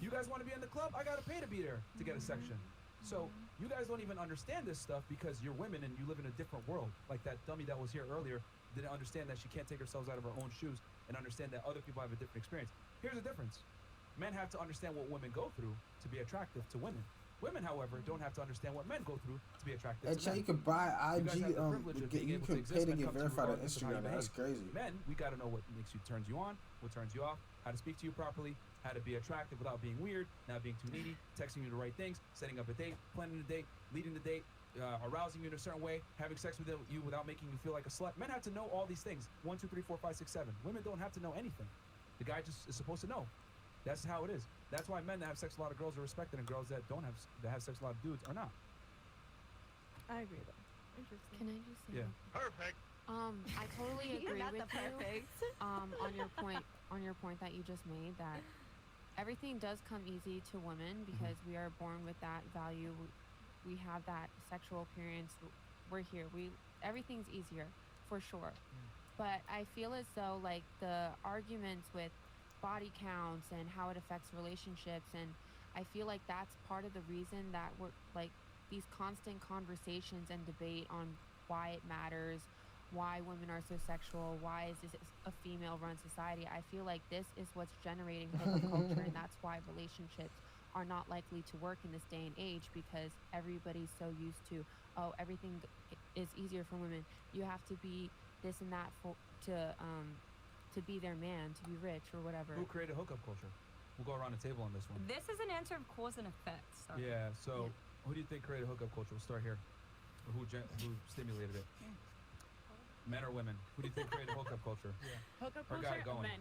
Speaker 1: You guys want to be in the club? I gotta pay to be there to get a section. So you guys don't even understand this stuff because you're women and you live in a different world. Like that dummy that was here earlier didn't understand that she can't take herself out of her own shoes and understand that other people have a different experience. Here's the difference. Men have to understand what women go through to be attractive to women. Women, however, don't have to understand what men go through to be attractive to men.
Speaker 2: You can buy
Speaker 1: You guys have
Speaker 2: IG.
Speaker 1: the privilege of being
Speaker 2: You
Speaker 1: able
Speaker 2: can
Speaker 1: to
Speaker 2: pay
Speaker 1: exist
Speaker 2: to
Speaker 1: when it
Speaker 2: get
Speaker 1: comes to
Speaker 2: verified on
Speaker 1: regardless of how you
Speaker 2: Instagram. That's
Speaker 1: behave.
Speaker 2: crazy.
Speaker 1: Men, we got to know what turns you on, what turns you off, how to speak to you properly, how to be attractive without being weird, not being too needy, texting you the right things, setting up a date, planning a date, leading the date, arousing you in a certain way, having sex with you without making you feel like a slut. Men have to know all these things. 1, 2, 3, 4, 5, 6, 7. Women don't have to know anything. The guy just is supposed to know. That's how it is. That's why men that have sex with a lot of girls are respected, and girls that have sex with a lot of dudes are not.
Speaker 6: I agree though. Interesting.
Speaker 11: Can I just say?
Speaker 1: Yeah.
Speaker 8: Perfect.
Speaker 11: I totally agree
Speaker 12: Not
Speaker 11: with
Speaker 12: the perfect.
Speaker 11: you. On your point that you just made, that everything does come easy to women because we are born with that value. We have that sexual appearance. We're here. Everything's easier for sure. But I feel as though like the arguments with body counts and how it affects relationships, and I feel like that's part of the reason that we're like these constant conversations and debate on why it matters, why women are so sexual, why is this a female-run society. I feel like this is what's generating hookup culture, and that's why relationships are not likely to work in this day and age, because everybody's so used to, oh, everything is easier for women. You have to be this and that to be their man, to be rich or whatever.
Speaker 1: Who created hookup culture? We'll go around the table on this one.
Speaker 15: This is an answer of cause and effect. Sorry.
Speaker 1: Yeah. So, who do you think created hookup culture? We'll start here. Or who stimulated it? Men or women? Who do you think created hookup culture?
Speaker 13: Hookup
Speaker 1: Or got
Speaker 13: culture,
Speaker 1: it going?
Speaker 13: men.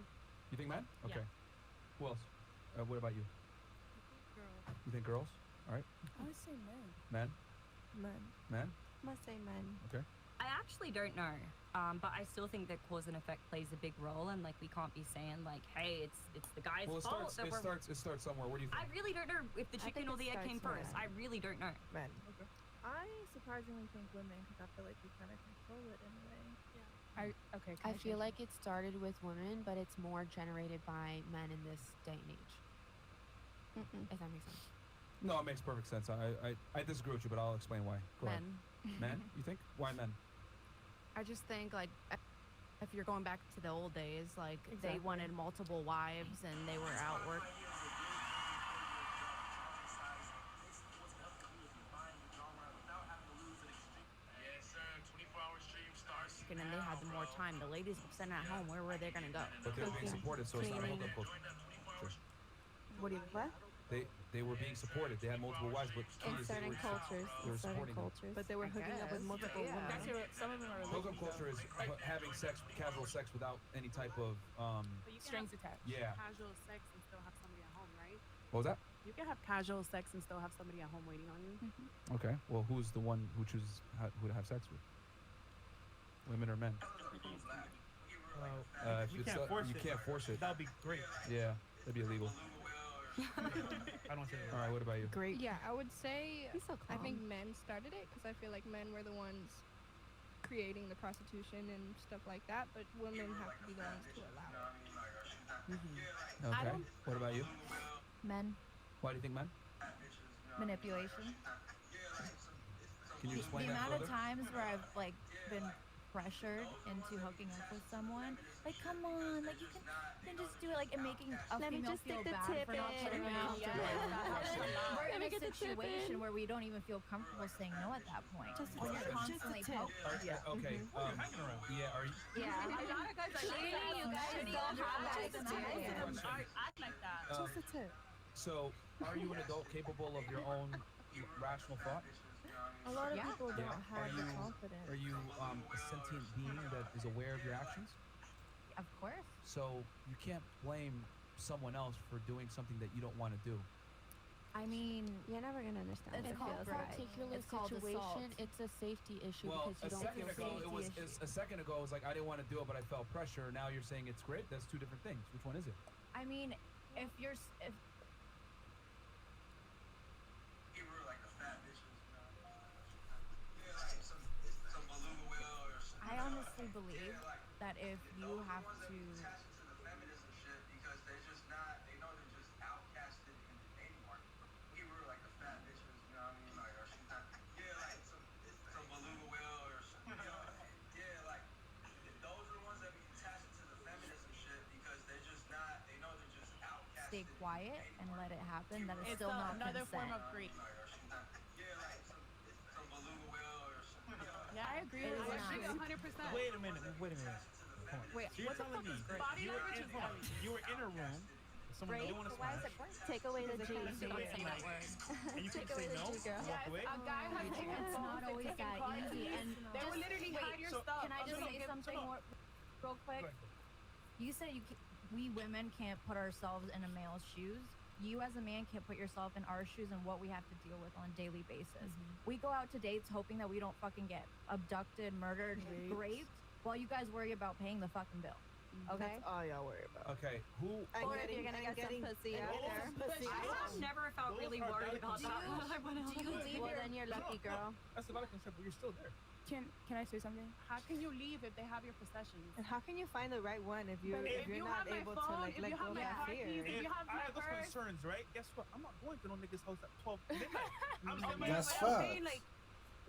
Speaker 1: You think men? Okay.
Speaker 13: Yeah.
Speaker 1: Who else? What about you? You think girls? All right.
Speaker 21: I would say men.
Speaker 1: Men?
Speaker 12: Men.
Speaker 1: Men?
Speaker 12: Must say men.
Speaker 1: Okay.
Speaker 15: I actually don't know, but I still think that cause and effect plays a big role, and like we can't be saying like, hey, it's the guy's
Speaker 1: Well,
Speaker 15: fault.
Speaker 1: it starts somewhere. What do you think?
Speaker 15: I really don't know if the chicken or the egg came first. I really don't know.
Speaker 6: Men.
Speaker 3: I surprisingly think women, because I feel like we kind of control it in a way.
Speaker 11: I feel like it started with women, but it's more generated by men in this day and age. If that makes sense.
Speaker 1: No, it makes perfect sense. I disagree with you, but I'll explain why. Go ahead. Men? You think? Why men?
Speaker 19: I just think like if you're going back to the old days, like they wanted multiple wives and they were out work. And then they had more time. The ladies were sitting at home. Where were they gonna go?
Speaker 1: But they were being supported, so it's not a hookup culture.
Speaker 12: What do you what?
Speaker 1: They were being supported. They had multiple wives, but
Speaker 12: In certain cultures.
Speaker 1: they were supporting them.
Speaker 6: But they were hooking up with multiple women.
Speaker 21: That's some of them are
Speaker 1: Hookup culture is having casual sex without any type of
Speaker 21: But you can strings attached.
Speaker 1: Yeah.
Speaker 13: Casual sex and still have somebody at home, right?
Speaker 1: What was that?
Speaker 13: You can have casual sex and still have somebody at home waiting on you.
Speaker 1: Okay. Well, who's the one who chooses who to have sex with? Women or men?
Speaker 4: You can't force it.
Speaker 1: You can't force it.
Speaker 4: That would be great.
Speaker 1: Yeah, that'd be illegal.
Speaker 4: I don't say that.
Speaker 1: All right. What about you?
Speaker 6: Great. Yeah, I would say
Speaker 12: He's so
Speaker 6: I think
Speaker 12: calm.
Speaker 6: men started it because I feel like men were the ones creating the prostitution and stuff like that, but women have to be the ones to allow it.
Speaker 1: Okay. What about you?
Speaker 18: Men.
Speaker 1: Why do you think men?
Speaker 18: Manipulation.
Speaker 1: Can you explain
Speaker 18: The
Speaker 1: that
Speaker 18: amount
Speaker 1: further?
Speaker 18: of times where I've like been pressured into hooking up with someone, like come on, like you can just do it, like and making a
Speaker 12: Let me
Speaker 18: female
Speaker 12: just
Speaker 18: feel
Speaker 12: stick the
Speaker 18: bad
Speaker 12: tip
Speaker 18: for not
Speaker 12: in.
Speaker 18: putting me out there. We're
Speaker 12: Let
Speaker 18: in
Speaker 12: me
Speaker 18: a
Speaker 12: get the tip
Speaker 18: situation
Speaker 12: in.
Speaker 18: where we don't even feel comfortable saying no at that point.
Speaker 12: Just
Speaker 18: when you're
Speaker 12: a tip.
Speaker 18: constantly
Speaker 12: Just a tip.
Speaker 18: poking.
Speaker 1: Okay.
Speaker 4: Mm-hmm.
Speaker 1: Yeah. Are you?
Speaker 18: Yeah.
Speaker 15: A lot of guys are like,
Speaker 18: You guys don't have that experience.
Speaker 15: act like that.
Speaker 6: Just a tip.
Speaker 1: So, are you an adult capable of your own rational thought?
Speaker 6: A lot of
Speaker 18: Yeah.
Speaker 6: people don't
Speaker 1: Are
Speaker 6: have the
Speaker 1: you
Speaker 6: confidence.
Speaker 1: are you a sentient being that is aware of your actions?
Speaker 18: Of course.
Speaker 1: So you can't blame someone else for doing something that you don't want to do.
Speaker 18: I mean,
Speaker 12: You're never gonna understand what
Speaker 18: It's
Speaker 12: it
Speaker 18: called
Speaker 12: feels
Speaker 11: For a
Speaker 12: like.
Speaker 11: particular
Speaker 18: It's called
Speaker 11: situation,
Speaker 18: assault.
Speaker 11: it's a safety issue
Speaker 1: Well,
Speaker 11: because you don't feel safe.
Speaker 1: a second ago it was like I didn't want to do it, but I felt pressure. Now you're saying it's great. That's two different things. Which one is it?
Speaker 18: I mean, if I honestly believe that if you have to stay quiet and let it happen, that is
Speaker 13: It's
Speaker 18: still not
Speaker 13: another
Speaker 18: consent.
Speaker 13: form of grief.
Speaker 21: Yeah, I agree
Speaker 18: It
Speaker 21: with
Speaker 18: is
Speaker 21: what
Speaker 18: not.
Speaker 21: she
Speaker 13: 100%.
Speaker 4: Wait a minute. Hold on.
Speaker 21: Wait,
Speaker 4: So you're
Speaker 21: what the
Speaker 4: telling
Speaker 21: fuck
Speaker 4: me
Speaker 21: is great?
Speaker 13: Body
Speaker 4: you were
Speaker 13: language
Speaker 4: in,
Speaker 13: is
Speaker 4: hold on,
Speaker 13: everything.
Speaker 4: you were in a room with someone you
Speaker 12: Rape?
Speaker 4: don't want to
Speaker 12: Why is
Speaker 4: smash.
Speaker 12: it great? Take away the G.
Speaker 4: Take away and like, and you
Speaker 12: Take
Speaker 4: can
Speaker 12: away
Speaker 4: say
Speaker 12: the
Speaker 4: no,
Speaker 12: G, girl.
Speaker 4: walk away.
Speaker 21: A guy has
Speaker 18: It's
Speaker 21: taken phones,
Speaker 18: not
Speaker 21: they've
Speaker 18: always
Speaker 21: taken
Speaker 18: that
Speaker 21: car
Speaker 18: easy.
Speaker 21: keys.
Speaker 18: And
Speaker 21: They will
Speaker 18: just
Speaker 21: literally
Speaker 18: wait,
Speaker 21: hide your
Speaker 4: so-
Speaker 21: stuff.
Speaker 18: Can I just
Speaker 4: no,
Speaker 18: say
Speaker 4: no,
Speaker 18: something
Speaker 4: no.
Speaker 18: more, real quick?
Speaker 4: Go ahead.
Speaker 18: You said we women can't put ourselves in a male's shoes. You as a man can't put yourself in our shoes and what we have to deal with on a daily basis. We go out to dates hoping that we don't fucking get abducted, murdered, raped, while you guys worry about paying the fucking bill. Okay?
Speaker 17: That's all y'all worry about.
Speaker 1: Okay, who?
Speaker 12: Or if you're gonna get some pussy out there.
Speaker 15: I have never felt really worried about that.
Speaker 12: Do you leave? Well, then you're lucky, girl.
Speaker 4: That's a lot of concern, but you're still there.
Speaker 21: Can I say something?
Speaker 13: How can you leave if they have your possessions?
Speaker 7: And how can you find the right one if you're
Speaker 13: But
Speaker 7: if
Speaker 13: if
Speaker 7: you're
Speaker 13: you
Speaker 7: not
Speaker 13: have my
Speaker 7: able
Speaker 13: phone,
Speaker 7: to like
Speaker 13: if
Speaker 7: let
Speaker 13: you
Speaker 7: go
Speaker 13: have
Speaker 7: of
Speaker 13: my
Speaker 7: that
Speaker 13: car
Speaker 7: fear?
Speaker 13: keys, if you have
Speaker 4: I
Speaker 13: my
Speaker 4: have those
Speaker 13: purse.
Speaker 4: concerns, right? Guess what? I'm not going to no nigga's house at 12 midnight. I'm saying
Speaker 2: That's
Speaker 13: But I'm
Speaker 2: fucked.
Speaker 13: saying, like,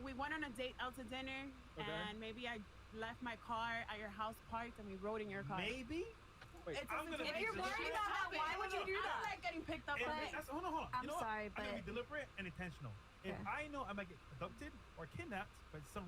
Speaker 13: we went on a date out to dinner,
Speaker 4: Okay.
Speaker 13: and maybe I left my car at your house parked, and we rode in your car.
Speaker 4: Maybe. Wait,
Speaker 13: It's a
Speaker 4: I'm gonna
Speaker 13: situation.
Speaker 4: be
Speaker 13: If you're worried about that, why would you do that? I don't like getting picked up.
Speaker 4: Hold on.
Speaker 12: I'm
Speaker 4: You know what?
Speaker 12: sorry,
Speaker 4: I'm gonna
Speaker 12: but-
Speaker 4: be deliberate and intentional. If
Speaker 12: Okay.
Speaker 4: I know I might get abducted or kidnapped by some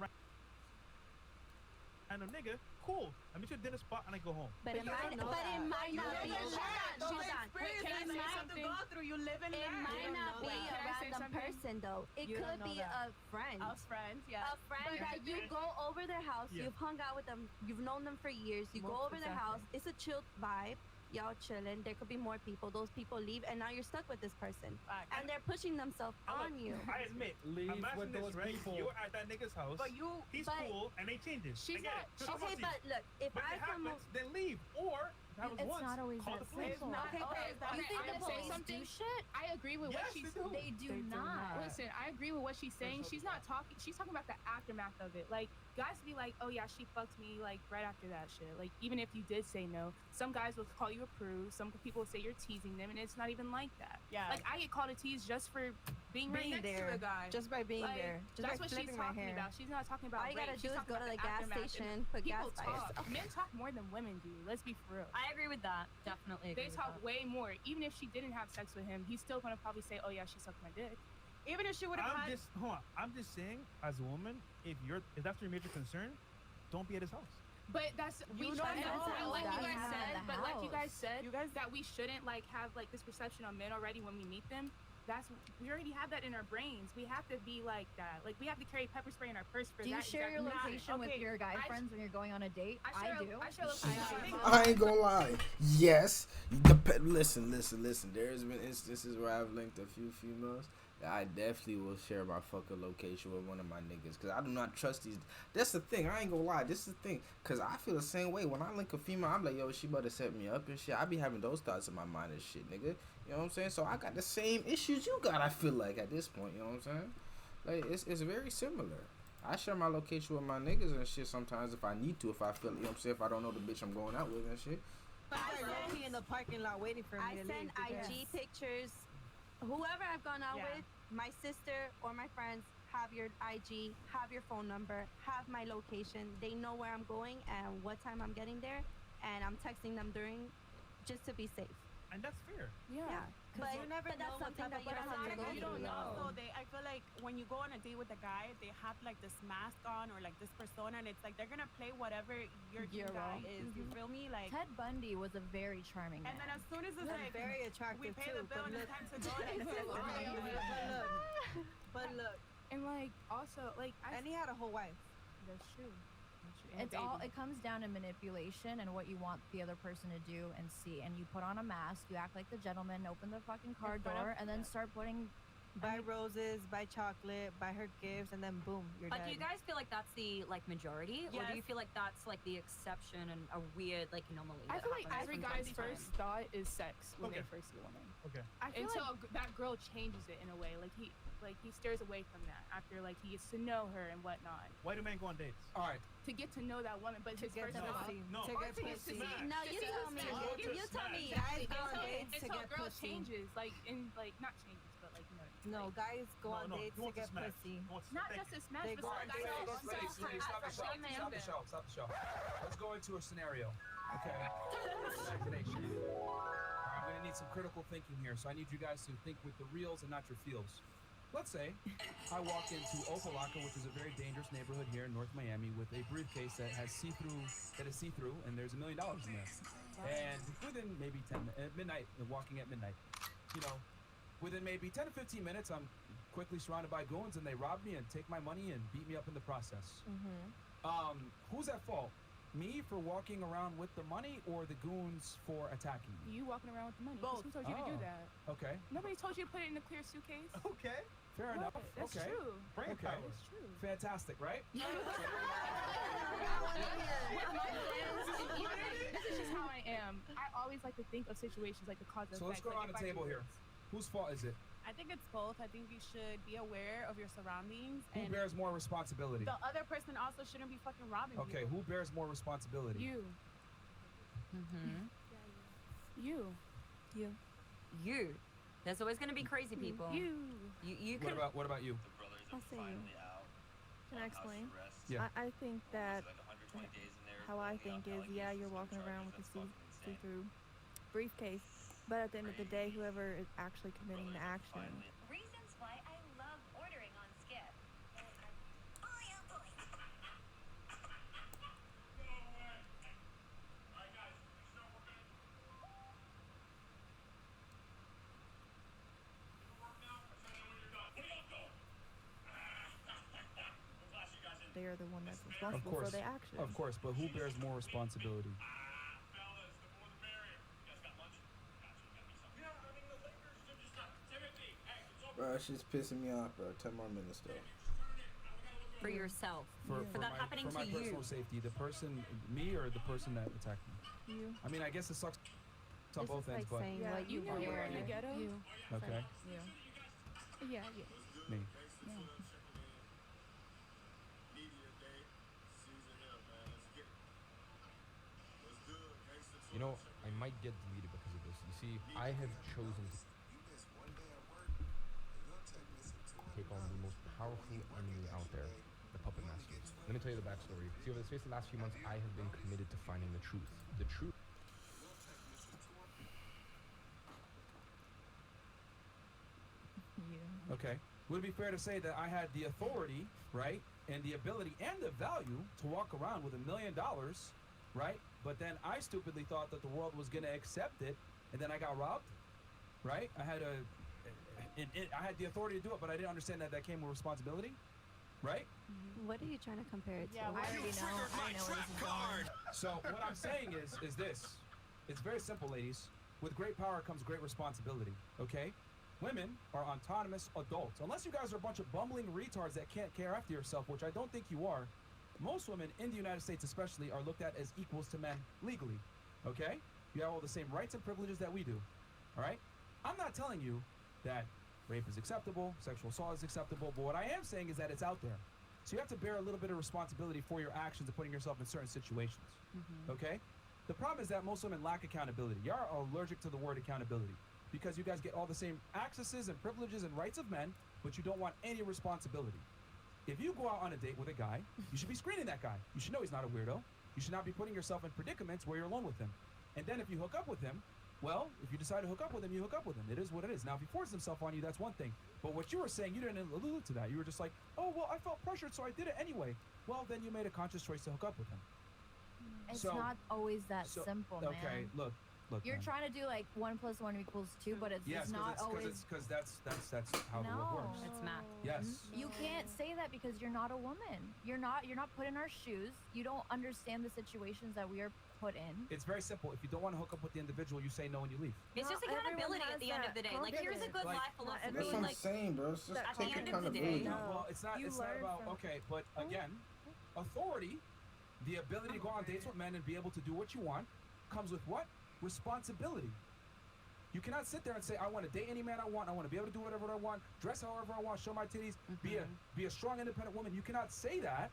Speaker 4: random nigga, cool. I meet you at dinner spot and I go home.
Speaker 12: But it might not be.
Speaker 13: You
Speaker 12: Hold
Speaker 13: never
Speaker 12: on.
Speaker 13: experience
Speaker 21: Can I
Speaker 13: that.
Speaker 21: say
Speaker 13: You have to
Speaker 21: something?
Speaker 13: go through. You live in
Speaker 12: It
Speaker 13: that.
Speaker 12: might not be
Speaker 21: Can
Speaker 12: a
Speaker 21: I say
Speaker 12: random
Speaker 21: something?
Speaker 12: person though. It
Speaker 18: You don't
Speaker 12: could
Speaker 18: know
Speaker 12: be
Speaker 18: that.
Speaker 12: a friend.
Speaker 13: Of friends, yeah.
Speaker 12: A friend that you go over their house,
Speaker 4: Yeah.
Speaker 12: you've hung out with them, you've known them for years, you go over their house, it's a chill vibe, y'all chilling, there could be more people, those people leave, and now you're stuck with this person.
Speaker 13: Fact.
Speaker 12: And they're pushing themselves on you.
Speaker 4: I admit,
Speaker 8: Leave
Speaker 4: I'm asking
Speaker 8: with
Speaker 4: this,
Speaker 8: those
Speaker 4: right?
Speaker 8: people.
Speaker 4: You're at that nigga's house.
Speaker 13: But you,
Speaker 4: He's
Speaker 12: but-
Speaker 4: cool, and they changes.
Speaker 21: She's
Speaker 4: I get
Speaker 21: not-
Speaker 4: it. Just
Speaker 12: Okay,
Speaker 4: come
Speaker 12: but look, if
Speaker 4: But
Speaker 12: I
Speaker 4: if it
Speaker 12: come
Speaker 4: happens, then leave. Or if it happens
Speaker 18: It's
Speaker 4: once,
Speaker 18: not always
Speaker 4: call
Speaker 18: that
Speaker 4: the police.
Speaker 18: simple.
Speaker 12: Okay, but
Speaker 21: Okay,
Speaker 18: You
Speaker 21: I'm
Speaker 18: think
Speaker 21: gonna
Speaker 18: the
Speaker 21: say
Speaker 18: police
Speaker 21: something.
Speaker 18: do shit?
Speaker 21: I agree with what
Speaker 4: Yes,
Speaker 21: she's
Speaker 4: they do.
Speaker 18: They do not.
Speaker 21: Listen, I agree with what she's saying. She's not talking. She's talking about the aftermath of it. Like guys be like, "Oh yeah, she fucked me." Like right after that shit. Like even if you did say no, some guys will call you a prude. Some people say you're teasing them, and it's not even like that.
Speaker 13: Yeah.
Speaker 21: Like I get called a tease just for being right next
Speaker 7: there,
Speaker 21: to a guy.
Speaker 7: just by being
Speaker 21: Like,
Speaker 7: there, just
Speaker 21: that's
Speaker 7: by
Speaker 21: what she's
Speaker 7: flipping my
Speaker 21: talking
Speaker 7: hair.
Speaker 21: about. She's not talking about
Speaker 12: All you
Speaker 21: rape.
Speaker 12: gotta
Speaker 21: She's
Speaker 12: do is
Speaker 21: talking
Speaker 12: go to
Speaker 21: about
Speaker 12: the gas
Speaker 21: aftermath. And
Speaker 12: station, put gas
Speaker 21: people
Speaker 12: by
Speaker 21: talk.
Speaker 12: yourself.
Speaker 21: Men talk more than women do. Let's be for real.
Speaker 15: I agree with that. Definitely agree
Speaker 21: They
Speaker 15: with
Speaker 21: talk
Speaker 15: that.
Speaker 21: way more. Even if she didn't have sex with him, he's still gonna probably say, "Oh yeah, she sucked my dick."
Speaker 13: even if she would have had.
Speaker 4: I'm just saying, as a woman, if that's your major concern, don't be at his house.
Speaker 21: But that's we
Speaker 13: You
Speaker 21: try
Speaker 13: don't
Speaker 21: to
Speaker 13: know.
Speaker 21: like you
Speaker 18: That
Speaker 21: guys
Speaker 18: happened
Speaker 21: said,
Speaker 18: at the
Speaker 21: but like you guys
Speaker 18: house.
Speaker 21: said, that we shouldn't like have like this perception on men already when we meet them. We already have that in our brains. We have to be like that. Like we have to carry pepper spray in our purse for
Speaker 18: Do you
Speaker 21: that.
Speaker 18: share your
Speaker 21: exact
Speaker 18: location with
Speaker 21: reason.
Speaker 18: your guy
Speaker 21: I-
Speaker 18: friends when you're going on a date?
Speaker 21: I share
Speaker 18: do.
Speaker 21: I share location.
Speaker 2: I ain't gonna lie. Yes. Listen. There's been instances where I've linked a few females. I definitely will share my fucking location with one of my niggas. Because I do not trust these. That's the thing. I ain't gonna lie. This is the thing. Because I feel the same way. When I link a female, I'm like, yo, she better set me up and shit. I be having those thoughts in my mind and shit, nigga. You know what I'm saying? So I got the same issues you got, I feel like, at this point. You know what I'm saying? Like, it's very similar. I share my location with my niggas and shit sometimes if I need to. If I feel, you know what I'm saying? If I don't know the bitch I'm going out with and shit.
Speaker 7: I low-key in the parking lot waiting for me
Speaker 12: I
Speaker 7: to
Speaker 12: send
Speaker 7: leave.
Speaker 12: IG pictures. Whoever I've gone out with, my sister or my friends have your IG, have your phone number, have my location. They know where I'm going and what time I'm getting there, and I'm texting them during, just to be safe.
Speaker 4: And that's fair.
Speaker 21: Yeah.
Speaker 12: But,
Speaker 7: you never
Speaker 12: but that's
Speaker 7: know what
Speaker 12: something
Speaker 7: type
Speaker 12: that
Speaker 7: of
Speaker 12: you don't have to go
Speaker 13: You
Speaker 12: through.
Speaker 13: don't know. So I feel like when you go on a date with a guy, they have like this mask on or like this persona, and it's like they're gonna play whatever your
Speaker 18: Your
Speaker 13: guy
Speaker 18: role.
Speaker 13: is. You feel me? Like.
Speaker 18: Ted Bundy was a very charming man.
Speaker 13: And then as soon as it's like
Speaker 7: very attractive
Speaker 13: we pay
Speaker 7: too,
Speaker 13: the bill
Speaker 7: but
Speaker 13: and it's
Speaker 7: look-
Speaker 13: time to go, and
Speaker 7: But look,
Speaker 21: And like also like
Speaker 7: and he had a whole wife.
Speaker 21: That's true. And a
Speaker 18: It's all.
Speaker 21: baby.
Speaker 18: It comes down to manipulation and what you want the other person to do and see. And you put on a mask. You act like the gentleman. Open the fucking car
Speaker 7: In front of-
Speaker 18: door, and then start putting.
Speaker 7: Buy roses, buy chocolate, buy her gifts, and then boom, you're
Speaker 15: But
Speaker 7: dead.
Speaker 15: do you guys feel like that's the majority, or do you
Speaker 21: Yes.
Speaker 15: feel like that's like the exception and a weird like anomaly?
Speaker 21: I
Speaker 15: that
Speaker 21: feel like
Speaker 15: happens
Speaker 21: every
Speaker 15: from
Speaker 21: guy's
Speaker 15: time to time?
Speaker 21: first thought is sex when
Speaker 4: Okay.
Speaker 21: they first see a woman.
Speaker 4: Okay.
Speaker 21: I feel until that girl changes it in a way, like he stares away from that after like he gets to know her and whatnot.
Speaker 4: Why do men go on dates?
Speaker 1: All right.
Speaker 21: To get to know that woman, but his
Speaker 7: get
Speaker 21: first
Speaker 7: to
Speaker 21: thought.
Speaker 7: pussy.
Speaker 4: No.
Speaker 7: To
Speaker 21: Or
Speaker 7: get
Speaker 21: to get to
Speaker 7: pussy.
Speaker 21: see.
Speaker 12: No,
Speaker 21: to
Speaker 12: you
Speaker 21: see
Speaker 12: tell
Speaker 21: the
Speaker 12: me.
Speaker 21: smash.
Speaker 12: You tell me.
Speaker 7: Guys go on
Speaker 21: Until-
Speaker 7: dates to
Speaker 21: until
Speaker 7: get
Speaker 21: a girl
Speaker 7: pussy.
Speaker 21: changes, like in like not changes, but like you know.
Speaker 7: No, guys go on
Speaker 4: No,
Speaker 7: dates
Speaker 4: he
Speaker 7: to
Speaker 4: wants
Speaker 7: get
Speaker 4: smash.
Speaker 7: pussy.
Speaker 4: He wants
Speaker 21: Not
Speaker 4: thank
Speaker 21: just
Speaker 4: you.
Speaker 21: a smash,
Speaker 7: They
Speaker 21: but
Speaker 7: go
Speaker 21: some
Speaker 7: on
Speaker 21: guys
Speaker 7: dates
Speaker 21: also
Speaker 7: to get
Speaker 21: still
Speaker 7: pussy.
Speaker 1: Stop the show. Stop the show. Stop the show. Let's go into a scenario. Okay. Imagination. All right, I'm gonna need some critical thinking here, so I need you guys to think with the reals and not your feels. Let's say I walk into Opalaka, which is a very dangerous neighborhood here in North Miami, with a briefcase that is see-through, and there's $1 million in there. And within maybe walking at midnight, within maybe 10 to 15 minutes, I'm quickly surrounded by goons, and they rob me and take my money and beat me up in the process. Who's at fault? Me for walking around with the money, or the goons for attacking me?
Speaker 21: You walking around with the money.
Speaker 1: Both.
Speaker 21: Who told you to do that?
Speaker 1: Okay.
Speaker 21: Nobody told you to put it in a clear suitcase.
Speaker 1: Okay. Fair enough.
Speaker 21: That's
Speaker 1: okay.
Speaker 21: true.
Speaker 1: Okay.
Speaker 21: That's true.
Speaker 1: Fantastic, right?
Speaker 21: This is just how I am. I always like to think of situations like the cause and
Speaker 1: So let's
Speaker 21: effect.
Speaker 1: go around the table here. Whose fault is it?
Speaker 13: I think it's both. I think you should be aware of your surroundings.
Speaker 1: Who
Speaker 13: and
Speaker 1: bears more responsibility?
Speaker 13: the other person also shouldn't be fucking robbing
Speaker 1: Okay,
Speaker 13: people.
Speaker 1: who bears more responsibility?
Speaker 21: You. You.
Speaker 15: You. There's always gonna be crazy people.
Speaker 21: You
Speaker 1: What about you?
Speaker 7: I'll say you. Can I explain?
Speaker 1: Yeah.
Speaker 7: I think that how I think is, yeah, you're walking around with a see-through briefcase, but at the end of the day, whoever is actually committing the action.
Speaker 16: Reasons why I love ordering on Skip.
Speaker 7: They are the one that's responsible for their actions.
Speaker 1: Of course, but who bears more responsibility?
Speaker 2: Bro, she's pissing me off, bro. 10 more minutes, though.
Speaker 15: For yourself.
Speaker 1: For
Speaker 15: that happening
Speaker 1: for my
Speaker 15: to
Speaker 1: personal
Speaker 15: you.
Speaker 1: safety, the person, me or the person that attacked me?
Speaker 7: You.
Speaker 1: I mean, I guess it sucks on
Speaker 7: This
Speaker 1: both
Speaker 7: is
Speaker 1: ends,
Speaker 7: like
Speaker 1: but
Speaker 7: saying what you
Speaker 21: know you were in the ghetto.
Speaker 7: You.
Speaker 1: okay,
Speaker 7: You.
Speaker 21: Yeah, you.
Speaker 1: me.
Speaker 22: You know, I might get deleted because of this. You see, I have chosen to take on the most powerful enemy out there, the puppet masters. Let me tell you the backstory. See, over the space of the last few months, I have been committed to finding the truth. The truth.
Speaker 1: Okay. Would it be fair to say that I had the authority, right, and the ability and the value to walk around with $1 million, right? But then I stupidly thought that the world was gonna accept it, and then I got robbed, right? I had the authority to do it, but I didn't understand that came with responsibility, right?
Speaker 12: What are you trying to compare it to?
Speaker 18: Yeah, I already know. I know where this is going.
Speaker 1: So what I'm saying is this. It's very simple, ladies. With great power comes great responsibility, okay? Women are autonomous adults. Unless you guys are a bunch of bumbling retards that can't care after yourself, which I don't think you are, most women in the United States especially are looked at as equals to men legally, okay? You have all the same rights and privileges that we do, all right? I'm not telling you that rape is acceptable, sexual assault is acceptable, but what I am saying is that it's out there. So you have to bear a little bit of responsibility for your actions and putting yourself in certain situations, okay? The problem is that most women lack accountability. You're allergic to the word accountability because you guys get all the same accesses and privileges and rights of men, but you don't want any responsibility. If you go out on a date with a guy, you should be screening that guy. You should know he's not a weirdo. You should not be putting yourself in predicaments where you're alone with him. And then if you hook up with him, well, if you decide to hook up with him, you hook up with him. It is what it is. Now, if he forces himself on you, that's one thing. But what you were saying, you didn't allude to that. You were just like, oh, well, I felt pressured, so I did it anyway. Well, then you made a conscious choice to hook up with him.
Speaker 18: It's
Speaker 1: So-
Speaker 18: not always that simple, man.
Speaker 1: Okay, look,
Speaker 18: You're
Speaker 1: man.
Speaker 18: trying to do like 1 + 1 = 2, but it's not always.
Speaker 1: Because that's how the world works.
Speaker 18: It's math.
Speaker 1: Yes.
Speaker 18: You can't say that because you're not a woman. You're not put in our shoes. You don't understand the situations that we are put in.
Speaker 1: It's very simple. If you don't want to hook up with the individual, you say no and you leave.
Speaker 15: It's just accountability at the end of the day. Like, here's a good life philosophy.
Speaker 2: That's what I'm
Speaker 15: Like,
Speaker 2: saying, bro. It's just
Speaker 15: at the
Speaker 2: take
Speaker 15: end of the day,
Speaker 2: accountability.
Speaker 1: Well, it's not about, okay, but again, authority, the ability to go on dates with men and be able to do what you want, comes with what? Responsibility. You cannot sit there and say, I want to date any man I want, I want to be able to do whatever I want, dress however I want, show my titties, be a strong, independent woman. You cannot say that,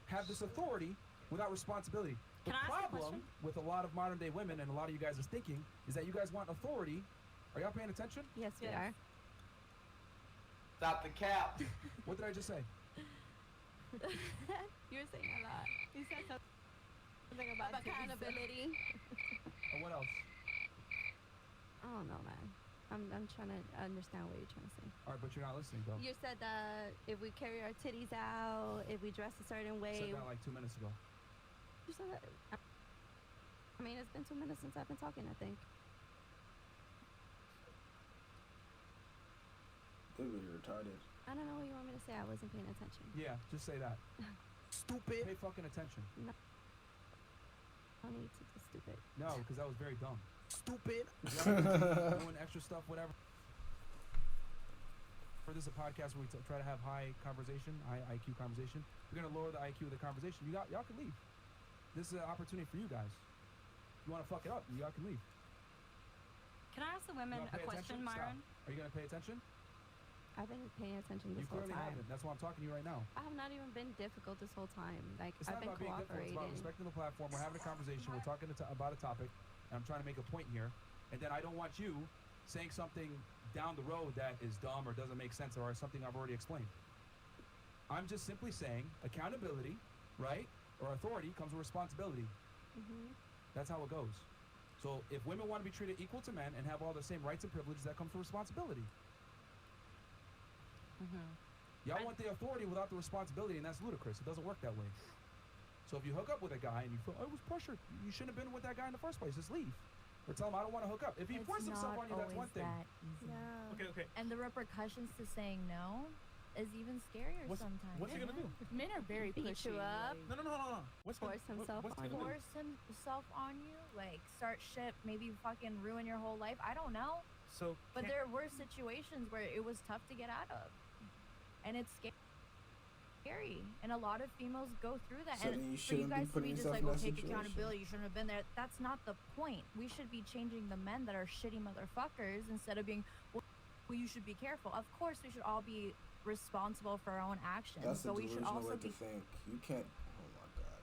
Speaker 1: have this authority without responsibility. The
Speaker 15: Can I ask you a
Speaker 1: problem
Speaker 15: question?
Speaker 1: with a lot of modern day women and a lot of you guys is thinking is that you guys want authority. Are y'all paying attention?
Speaker 12: Yes, we are.
Speaker 23: Stop the cap.
Speaker 1: What did I just say?
Speaker 12: You were saying a lot. You said something about accountability.
Speaker 1: And what else?
Speaker 12: don't know, man. I'm trying to understand what you're trying to say.
Speaker 1: All right, but you're not listening, though.
Speaker 12: You said that if we carry our titties out, if we dress a certain way.
Speaker 1: Said that like 2 minutes ago.
Speaker 12: You said that. I mean, it's been 2 minutes since I've been talking, I think.
Speaker 2: They're really retarded.
Speaker 12: I don't know what you want me to say. I wasn't paying attention.
Speaker 1: Yeah, just say that. Stupid. Pay fucking attention.
Speaker 12: No. I don't need to be stupid.
Speaker 1: No, because that was very dumb.
Speaker 2: Stupid.
Speaker 1: Doing extra stuff, whatever. This is a podcast where we try to have high IQ conversation. We're gonna lower the IQ of the conversation. Y'all can leave. This is an opportunity for you guys. If you want to fuck it up, y'all can leave.
Speaker 15: Can I ask the women a question, Myron?
Speaker 1: Are you gonna pay attention?
Speaker 12: I've been paying attention this whole time.
Speaker 1: You clearly haven't. That's why I'm talking to you right now.
Speaker 12: I have not even been difficult this whole time. Like,
Speaker 1: It's
Speaker 12: I've
Speaker 1: not
Speaker 12: been
Speaker 1: about being difficult. It's
Speaker 12: cooperating.
Speaker 1: about respecting the platform. We're having a conversation. We're talking about a topic. And I'm trying to make a point here. And then I don't want you saying something down the road that is dumb or doesn't make sense or something I've already explained. I'm just simply saying accountability, right, or authority comes with responsibility. That's how it goes. So if women want to be treated equal to men and have all the same rights and privileges, that comes with responsibility. Y'all want the authority without the responsibility, and that's ludicrous. It doesn't work that way. So if you hook up with a guy and you feel, I was pressured, you shouldn't have been with that guy in the first place. Just leave. Or tell him I don't want to hook up. If he forces himself on you, that's one thing.
Speaker 12: Yeah.
Speaker 4: Okay.
Speaker 6: And the repercussions to saying no is even scarier sometimes.
Speaker 4: What's he gonna do?
Speaker 21: Men are very
Speaker 12: Beat
Speaker 21: pushy.
Speaker 12: you up.
Speaker 21: like-
Speaker 4: No.
Speaker 12: Force himself on you.
Speaker 6: Force himself on you, like start shit, maybe fucking ruin your whole life. I don't know.
Speaker 4: So,
Speaker 6: but there were situations where it was tough to get out of, and it's scary. And a lot of females go through that.
Speaker 2: So
Speaker 6: and
Speaker 2: then you
Speaker 6: for you
Speaker 2: shouldn't be
Speaker 6: guys to
Speaker 2: putting
Speaker 6: be just
Speaker 2: yourself
Speaker 6: like,
Speaker 2: in
Speaker 6: oh,
Speaker 2: that
Speaker 6: take
Speaker 2: situation.
Speaker 6: accountability. You shouldn't have been there. That's not the point. We should be changing the men that are shitty motherfuckers instead of being, well, you should be careful. Of course, we should all be responsible for our own actions.
Speaker 2: That's a
Speaker 6: but we should
Speaker 2: delusional
Speaker 6: also
Speaker 2: way
Speaker 6: be
Speaker 2: to think. You can't. Oh my god.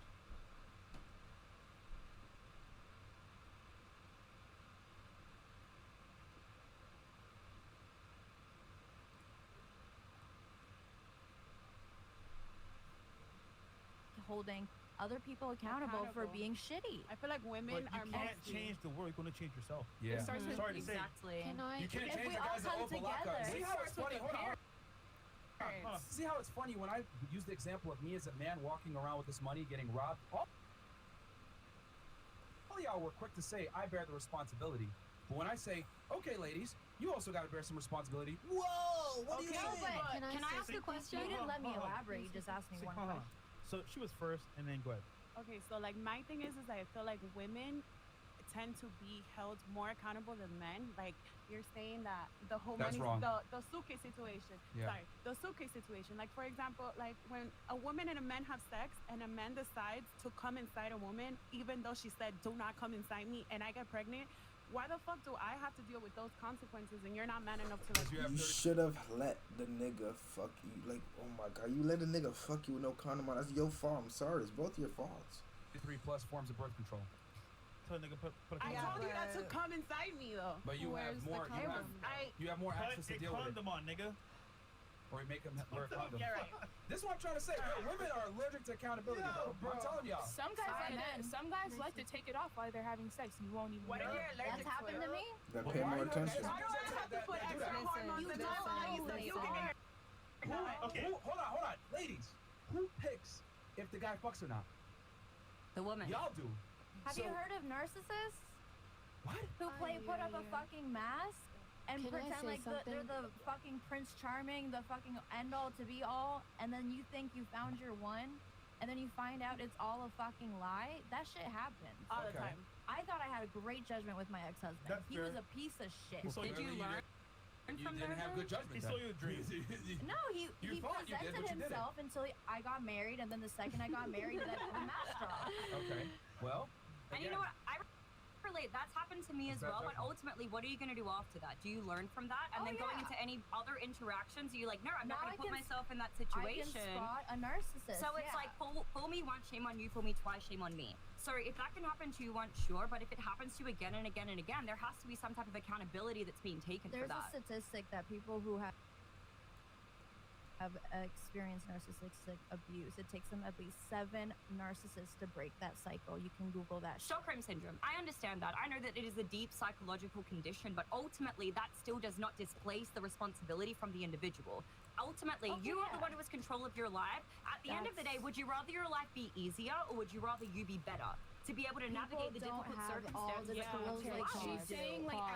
Speaker 6: holding other people accountable for being shitty.
Speaker 13: I feel like women
Speaker 4: But
Speaker 13: are
Speaker 4: you can't
Speaker 13: mostly-
Speaker 4: change the world. You're gonna change yourself.
Speaker 1: Yeah.
Speaker 21: It starts with
Speaker 4: Sorry to say.
Speaker 21: exactly.
Speaker 11: Can I?
Speaker 1: You can't
Speaker 6: If
Speaker 1: change
Speaker 6: we
Speaker 1: the
Speaker 6: all
Speaker 1: guys that
Speaker 6: come
Speaker 1: Opalaka.
Speaker 6: together.
Speaker 1: See how it's funny? Hold on.
Speaker 21: Parents.
Speaker 1: See how it's funny when I use the example of me as a man walking around with this money getting robbed? All y'all were quick to say, I bear the responsibility. But when I say, okay, ladies, you also got to bear some responsibility. Whoa! What do you
Speaker 6: No,
Speaker 1: say?
Speaker 6: but
Speaker 11: Can I
Speaker 6: ask a question? You didn't let me elaborate. You just asked me one question.
Speaker 4: So she was first, and then go ahead.
Speaker 13: Okay, so like my thing is I feel like women tend to be held more accountable than men. Like you're saying that the whole
Speaker 1: That's
Speaker 13: money,
Speaker 1: wrong.
Speaker 13: the suitcase situation.
Speaker 1: Yeah.
Speaker 13: Sorry, the suitcase situation. Like for example, like when a woman and a man have sex and a man decides to come inside a woman, even though she said do not come inside me, and I get pregnant. Why the fuck do I have to deal with those consequences and you're not man enough to like
Speaker 2: You should have let the nigga fuck you. Like, oh my god, you let a nigga fuck you with no condom on. That's your fault. I'm sorry. It's both your faults.
Speaker 1: 3+ forms of birth control.
Speaker 4: Tell a nigga put a
Speaker 13: I
Speaker 4: condom
Speaker 13: told
Speaker 4: on.
Speaker 13: you not to come inside me though.
Speaker 1: But you have more. You have more access to
Speaker 4: Put a
Speaker 1: deal with it.
Speaker 4: condom on, nigga.
Speaker 1: Or you make them wear a condom.
Speaker 13: Yeah, right.
Speaker 1: This is what I'm trying to say. Bro, women are allergic to accountability. Bro. I'm telling y'all.
Speaker 21: Some guys like to take it off while they're having sex, and you won't even
Speaker 13: What if
Speaker 21: know.
Speaker 13: you're allergic
Speaker 6: That's happened to me.
Speaker 2: Gotta pay more attention.
Speaker 13: Why do I have to put extra hormones in my body so you can get
Speaker 1: Hold on. Ladies, who picks if the guy fucks or not?
Speaker 15: The woman.
Speaker 1: Y'all do.
Speaker 6: Have you heard of narcissists?
Speaker 1: What?
Speaker 6: Who put up a fucking mask and
Speaker 11: Can I
Speaker 6: pretend
Speaker 11: say
Speaker 6: like they're the fucking Prince Charming, the fucking end all to be all, and then you think you found your one, and then you find out it's all a fucking lie? That shit happens.
Speaker 13: all the time.
Speaker 6: I thought I had a great judgment with my ex-husband.
Speaker 4: That's
Speaker 6: He
Speaker 4: fair.
Speaker 6: was a piece of shit.
Speaker 13: Did you learn
Speaker 1: You
Speaker 13: from
Speaker 1: didn't
Speaker 13: there?
Speaker 1: have good judgment.
Speaker 4: He
Speaker 1: then.
Speaker 4: saw your dreams.
Speaker 6: No, he
Speaker 1: thought you did,
Speaker 6: presented
Speaker 1: but you didn't.
Speaker 6: himself until I got married, and then the second I got married, then the mask dropped.
Speaker 1: Okay. Well.
Speaker 15: And you know what? I relate. That's happened to me as
Speaker 1: Is that
Speaker 15: well. But
Speaker 1: different?
Speaker 15: ultimately, what are you going to do after that? Do you learn from that? And then going into any other interactions, are you like, no, I'm not
Speaker 6: Now
Speaker 15: going to
Speaker 6: I
Speaker 15: put
Speaker 6: can-
Speaker 15: myself in that
Speaker 6: I can
Speaker 15: situation.
Speaker 6: spot a narcissist.
Speaker 15: So it's like, fool me once, shame on you. Fool me twice, shame on me. So if that can happen to you once, sure. But if it happens to you again and again and again, there has to be some type of accountability that's being taken
Speaker 6: There's
Speaker 15: for
Speaker 6: a
Speaker 15: that.
Speaker 6: statistic that people who have
Speaker 18: have experienced narcissistic abuse. It takes them at least 7 narcissists to break that cycle. You can Google that.
Speaker 15: Stockholm syndrome. I understand that. I know that it is a deep psychological condition, but ultimately that still does not displace the responsibility from the individual. Ultimately, you are the one who has control of your life. At the end of the day, would you rather your life be easier or would you rather you be better? To be able to navigate the difficult circumstances.
Speaker 21: She's saying like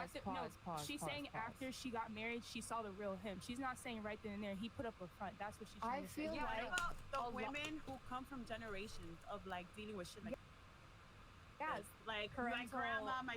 Speaker 21: she's saying after she got married, she saw the real him. She's not saying right then and there he put up a front. That's what she's trying to say.
Speaker 13: Yeah, what about the women who come from generations of like dealing with shit like
Speaker 18: yes,
Speaker 13: like my grandma, my